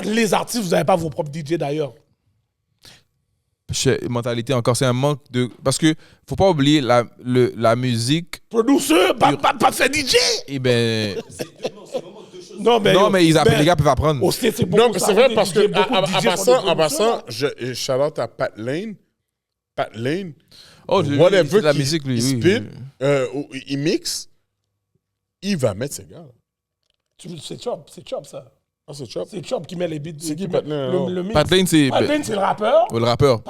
les artistes, vous n'avez pas vos propres DJ d'ailleurs?
Mentalité encore, c'est un manque de. Parce que faut pas oublier la musique.
Producer, pas fait DJ.
Eh ben.
Non, mais,
Non,
yo,
mais les gars peuvent apprendre.
Au States, c'est beaucoup
Non, mais c'est vrai
des
parce
DJ,
que,
beaucoup de
en
DJ sont des
passant,
producteurs.
je shout out à Pat Lane. Pat Lane.
Oh, lui, il
Whatever
fait de la
qu'il-
musique, lui.
il
oui,
spit,
oui.
ou il mixe, il va mettre ses gars.
C'est Chop, ça.
Ah, c'est chop.
C'est Chop qui met les beats.
C'est qui,
met
Pat Lane, alors?
le mix.
Pat Lane, c'est.
Pat Lane, c'est le rappeur.
Le rappeur.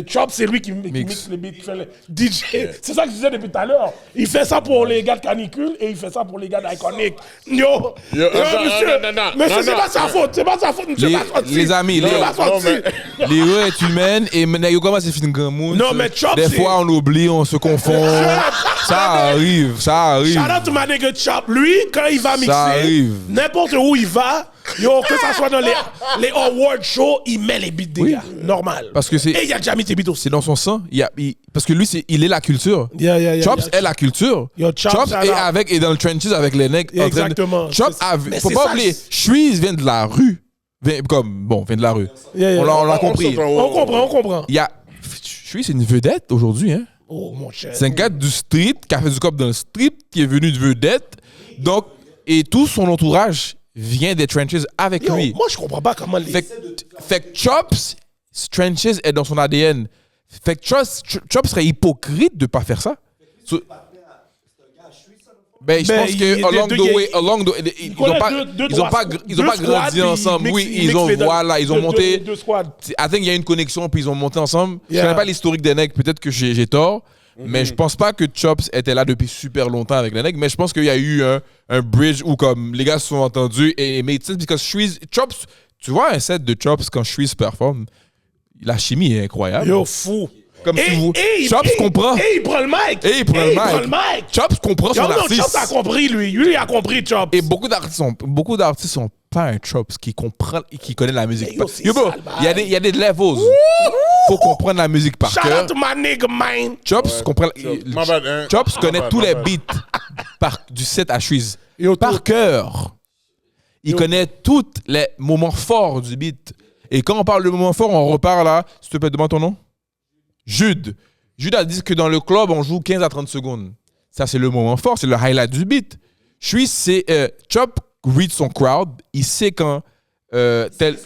Chop, c'est lui qui mixe les beats. Qui fait le DJ. C'est ça que je disais depuis tout à l'heure. Il fait ça pour les gars de Canicule et il fait ça pour les gars d'Iconic. Yo,
Yo,
monsieur,
non,
monsieur, c'est
non,
pas sa faute. C'est pas sa faute, monsieur.
Les amis,
Il va sortir.
l'erreur est humaine et maintenant, comment c'est fini grand monde?
Non, mais Chop,
des
c'est-
fois, on oublie, on se confond. Ça arrive.
Shout out to my nigga Chop. Lui, quand il va mixer,
arrive.
n'importe où il va, yo, que ça soit dans les award shows, il met les beats des gars. Normal.
Parce que c'est-
Et il a déjà mis tes beats aussi.
C'est dans son sang. Parce que lui, il est la culture.
Yeah.
Chops est la culture.
Yo, Chops,
est dans le trenches avec les necks.
Exactement.
Chops,
Mais
faut
c'est
pas
ça,
oublier, Shreeze vient de la rue. Vient de la rue.
Yeah.
On l'a compris.
On comprend.
Il y a. Shreeze, c'est une vedette aujourd'hui. Hein?
Oh, mon cher.
C'est un gars du street qui a fait du cop dans le street, qui est venu de vedette. Donc, et tout son entourage vient des trenches avec
Yo,
lui.
moi, je comprends pas comment les...
Fait que Chops, trenches est dans son ADN. Fait que Chops serait hypocrite de pas faire ça. Ben, je pense que along the way, ils ont pas grandi ensemble. Oui, ils ont monté. I think il y a une connexion puis ils ont monté ensemble. Je connais pas l'historique des nègres, peut-être que j'ai tort, mais je pense pas que Chops était là depuis super longtemps avec les nègres, mais je pense qu'il y a eu un bridge où comme les gars se sont entendus et made sense because Chops, tu vois un set de Chops quand Shreeze performe, la chimie est incroyable.
Yo, fou.
Comme si vous Chops comprend.
Et il prend le mic.
Chops comprend son artiste.
Chops a compris, lui. Lui, il a compris, Chops.
Et beaucoup d'artistes sont pas un Chops qui comprend et qui connaît la musique.
Yo, c'est
Yo, bro,
ça, le
il y a des levels. Faut comprendre la musique par
Shout
cœur.
out to my nigga, man.
Chops comprend.
My bad, hein.
Chops connaît
My bad,
tous
my
les
bad.
beats du set à Shreeze.
Yo,
Par cœur. Il connaît tous les moments forts du beat. Et quand on parle de moments forts, on repart là. S'il te plaît, demande ton nom. Jude. Jude a dit que dans le club, on joue 15 à 30 secondes. Ça, c'est le moment fort, c'est le highlight du beat. Shreeze, c'est Chop read son crowd. Il sait quand tel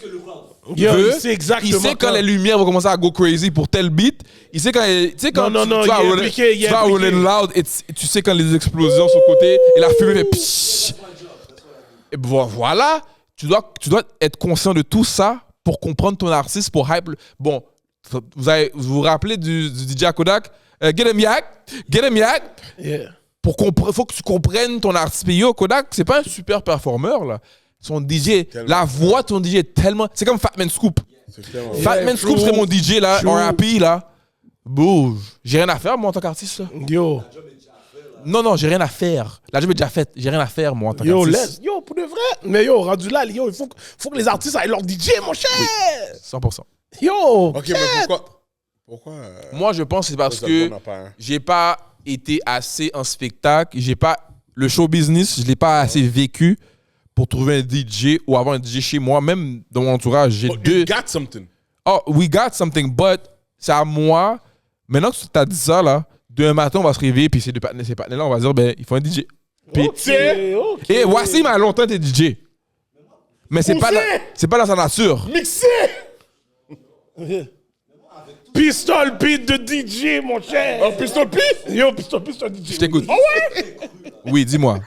Yo,
veut.
il sait exactement
Il sait quand
quand-
les lumières vont commencer à go crazy pour tel beat. Il sait quand, tu sais quand
Non,
tu
il
vas
est
rolling-
impliqué, il est
tu vas
impliqué.
rolling loud et tu sais quand les explosions sont côté et la fumée fait pshhh. Et voilà, tu dois être conscient de tout ça pour comprendre ton artiste, pour hype. Bon, vous vous rappelez du DJ Kodak? Get him yak.
Yeah.
Faut que tu comprennes ton artiste. Puis yo, Kodak, c'est pas un super performeur, là. Son DJ, la voix de ton DJ est tellement... C'est comme Fatman Scoop. Fatman Scoop, c'est mon DJ, là, en RAP, là. Bouge. J'ai rien à faire, moi, en tant qu'artiste, là.
Yo.
Non, j'ai rien à faire. La job est déjà faite. J'ai rien à faire, moi, en tant
Yo,
qu'artiste.
yo, pour de vrai. Mais yo, rendu là, yo, il faut que les artistes aillent leur DJ, mon cher.
100%.
Yo.
Ok, mais pourquoi
Moi, je pense que c'est parce
les
que
albums n'ont pas un?
j'ai pas été assez en spectacle. Le show business, je l'ai pas assez vécu pour trouver un DJ ou avoir un DJ chez moi. Même dans mon entourage, j'ai deux.
You got something.
Oh, we got something, but c'est à moi. Maintenant que tu as dit ça, là, demain matin, on va se réveiller, puis ces deux partenaires-là, on va dire, ben, il faut un DJ. Puis, et Wassim a longtemps été DJ. Mais c'est pas dans sa nature.
Mixé!
Pistol Pete de DJ, mon cher.
Un Pistol Pete?
Yo, Pistol Pete, c'est un DJ.
Je t'écoute.
Ah ouais?
Oui, dis-moi.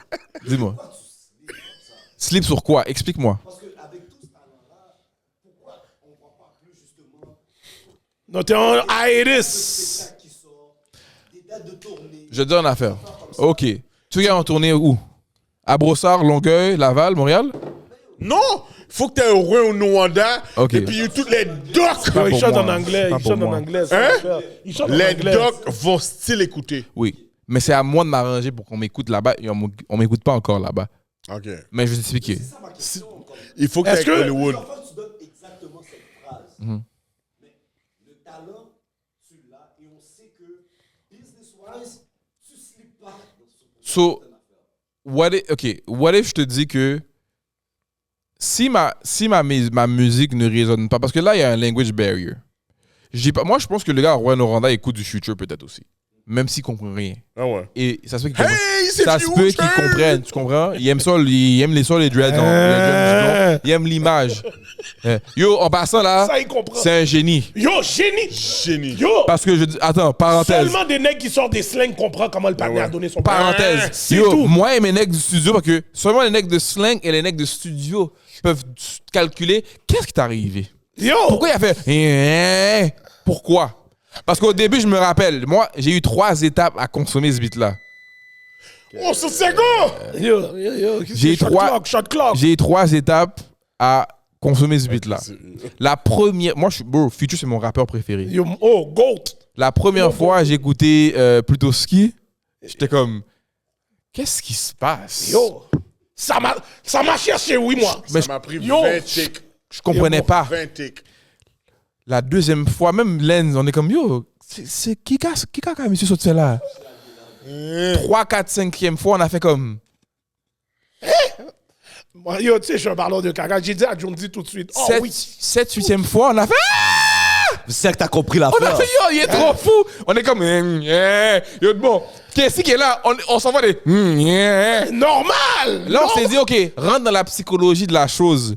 Slip sur quoi? Explique-moi.
Non, t'es en hiatus.
Je te donne une affaire. OK. Tu veux en tourner où? À Brossard, Longueuil, Laval, Montréal?
Non! Faut que tu aies un Rwanda.
Ok.
Et puis, il y a toutes les docs.
Yo, il
pour
chante
moi.
en anglais.
Pas
Il
pour
chante en
moi.
anglais.
Hein?
Il chante en
Les
anglais.
docs vont style écouter.
Oui. Mais c'est à moi de m'arranger pour qu'on m'écoute là-bas. Et on m'écoute pas encore là-bas.
OK.
Mais je vais t'expliquer.
Il faut que
Est-ce
tu aies
que-
Hollywood.
Tu donnes exactement cette phrase. Mais le talent, tu l'as et on sait que business-wise, tu slips pas.
So, what if je te dis que si ma musique ne résonne pas, parce que là, il y a un language barrier. Moi, je pense que le gars Rouen Oranda écoute du Future peut-être aussi. Même s'il comprend rien.
Ah ouais.
Et ça se peut qu'il
Hey, c'est
ça se peut qu'il
Future!
comprenne, tu comprends? Il aime ça, il aime les sons, les dreads, il aime l'image. Yo, en passant là,
Ça, il comprend.
c'est un génie.
Yo, génie.
Génie.
Yo.
Parce que je dis, attends, parenthèse.
Seulement des nègres qui sortent des slangs comprennent comment le partenaire a donné son
Parenthèse.
C'est
Yo,
tout.
moi et mes necks du studio, parce que seulement les necks de slang et les necks de studio peuvent calculer qu'est-ce qui t'est arrivé.
Yo.
Pourquoi il a fait pourquoi? Parce qu'au début, je me rappelle, moi, j'ai eu 3 étapes à consommer ce beat-là.
Oh, c'est Sego!
Yo.
J'ai
Shot
trois-
clock, shot clock.
J'ai eu 3 étapes à consommer ce beat-là. La première, moi, Future, c'est mon rappeur préféré.
Yo, oh, GOAT.
La première fois, j'ai écouté plutôt Ski. J'étais comme, qu'est-ce qui se passe?
Yo. Ça m'a cherché, oui, moi.
Mais
Ça m'a pris
Yo.
20 ticks.
je comprenais pas.
20 ticks.
La deuxième fois, même Lens, on est comme, yo, c'est qui a monsieur sauté là? 3, 4, 5e fois, on a fait comme,
Moi, yo, tu sais, je suis un parleur de caca. J'ai dit à Jonesy tout de suite. Oh
7,
oui.
7, 8e fois, on a fait,
C'est ça que t'as compris
on a
l'affaire.
fait, yo, il est trop fou. On est comme, yo, bon, qu'est-ce qui est là? On s'envoie des,
Normal.
Là, on s'est dit, OK, rentre dans la psychologie de la chose.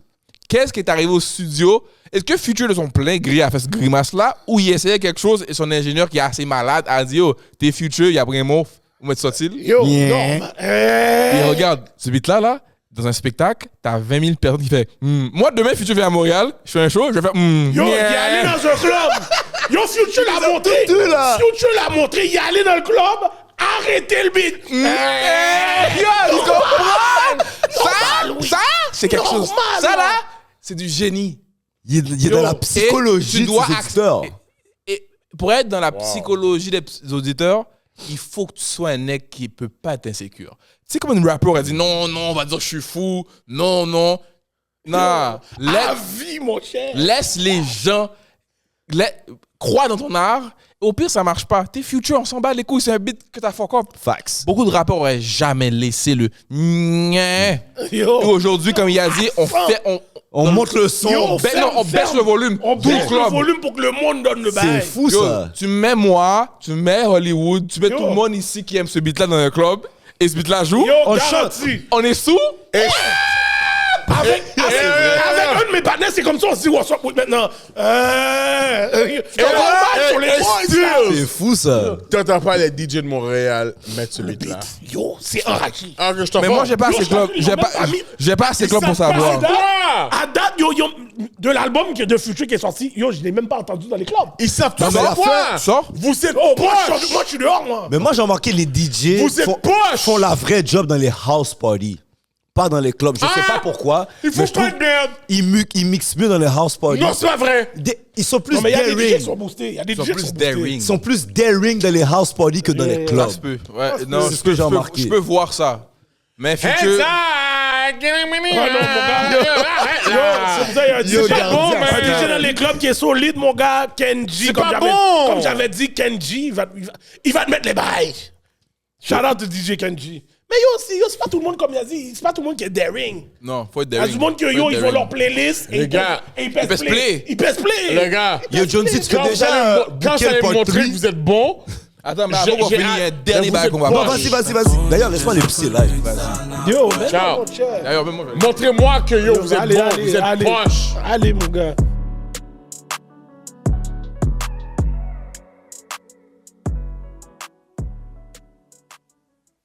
Qu'est-ce qui est arrivé au studio? Est-ce que Future de son plein gré a fait ce grimace-là ou il essayait quelque chose et son ingénieur qui est assez malade a dit, oh, t'es Future, il y a pris un mot, vous mettez ça il
Yo,
Yeah.
normal.
Et regarde, ce beat-là, là, dans un spectacle, t'as 20 000 personnes qui font Moi, demain, Future vient à Montréal, je fais un show, je vais faire
Yo, il est allé dans un club. Yo, Future l'a montré.
tout, là.
Future l'a montré. Il est allé dans le club. Arrêtez le beat.
Yo, tu comprends? Ça, c'est quelque chose.
Normal,
Ça,
là.
là, c'est du génie.
Il est dans la psychologie
tu
de
dois
ses auditeurs.
Et pour être dans la psychologie des auditeurs, il faut que tu sois un mec qui peut pas être insécure. Tu sais, comme un rappeur a dit non, on va dire je suis fou, non. Non,
À vie, mon cher.
laisse les gens croire dans ton art. Au pire, ça marche pas. T'es Future, on s'en bat les couilles, c'est un beat que t'as fuck up.
Facts.
Beaucoup de rappeurs auraient jamais laissé le Et
Yo.
aujourd'hui, comme il a dit,
On monte le son.
Yo,
on baisse le volume.
On
Tout le
baisse le
club.
volume pour que le monde donne le
C'est
bail.
fou,
Yo,
ça.
tu mets moi, tu mets Hollywood, tu mets
Yo.
tout le monde ici qui aime ce beat-là dans un club, et ce beat-là joue.
Yo,
On
garanti.
On est sous.
Avec un de mes partenaires, c'est comme ça, on se dit, what's up with maintenant? C'est normal sur les boys, là.
C'est fou, ça.
T'entends pas les DJ de Montréal mettre ce beat-là.
Yo, c'est enragé.
Ah, que je t'en
Mais moi, j'ai pas
Yo,
assez club.
ils ont même pas mis-
J'ai pas assez club pour savoir.
À date, yo, de l'album de Future qui est sorti, yo, je l'ai même pas entendu dans les clubs.
Ils savent pas
mais
c'est
la
quoi.
Sors.
Vous êtes
Oh,
poche.
moi, je suis dehors, moi.
Mais moi, j'ai remarqué les DJ
Vous êtes poche.
font la vraie job dans les house parties. Pas dans les clubs. Je sais pas pourquoi.
Il faut
mais je
pas
trouve
de merde.
ils mixent mieux dans les house parties.
Non, c'est pas vrai.
Ils sont plus
Non, mais il y a des DJ qui
daring.
sont boostés. Il y a des
Ils sont
DJ qui
plus
sont boostés.
daring.
Ils sont plus daring dans les house parties que dans les
Ça
clubs.
se peut. Ouais, non,
C'est ce que j'ai remarqué.
Je peux voir ça. Mais Future.
Ah non, mon gars. Yo, c'est pour ça, il y a un
Yo,
DJ
gardien,
bon,
c'est
un DJ dans les clubs qui est solide, mon gars. Kenji,
pas bon.
comme j'avais dit, Kenji, il va te mettre les bails. Shout out to DJ Kenji. Mais yo, c'est pas tout le monde, comme il a dit, c'est pas tout le monde qui est daring.
Non, faut être
Il y a
daring.
du monde qui,
Faut
yo,
être
ils font
daring.
leur playlist.
Les gars,
et ils pèsent
pèsent
play.
play.
Ils pèsent play.
Les gars,
Yo, Jonesy, tu fais
quand vous
déjà
allez
booker
me
le
montrer que
portrait.
vous êtes bon,
Attends, mais avant qu'on finisse, il y a un dernier bail qu'on va
Bon,
parler.
vas-y. D'ailleurs, laisse-moi les pisser live.
Yo,
Ciao.
mon cher.
D'ailleurs, même moi,
Montrez-moi que vous êtes
Allez,
bon,
allez,
vous êtes
allez.
proche.
Allez, mon gars.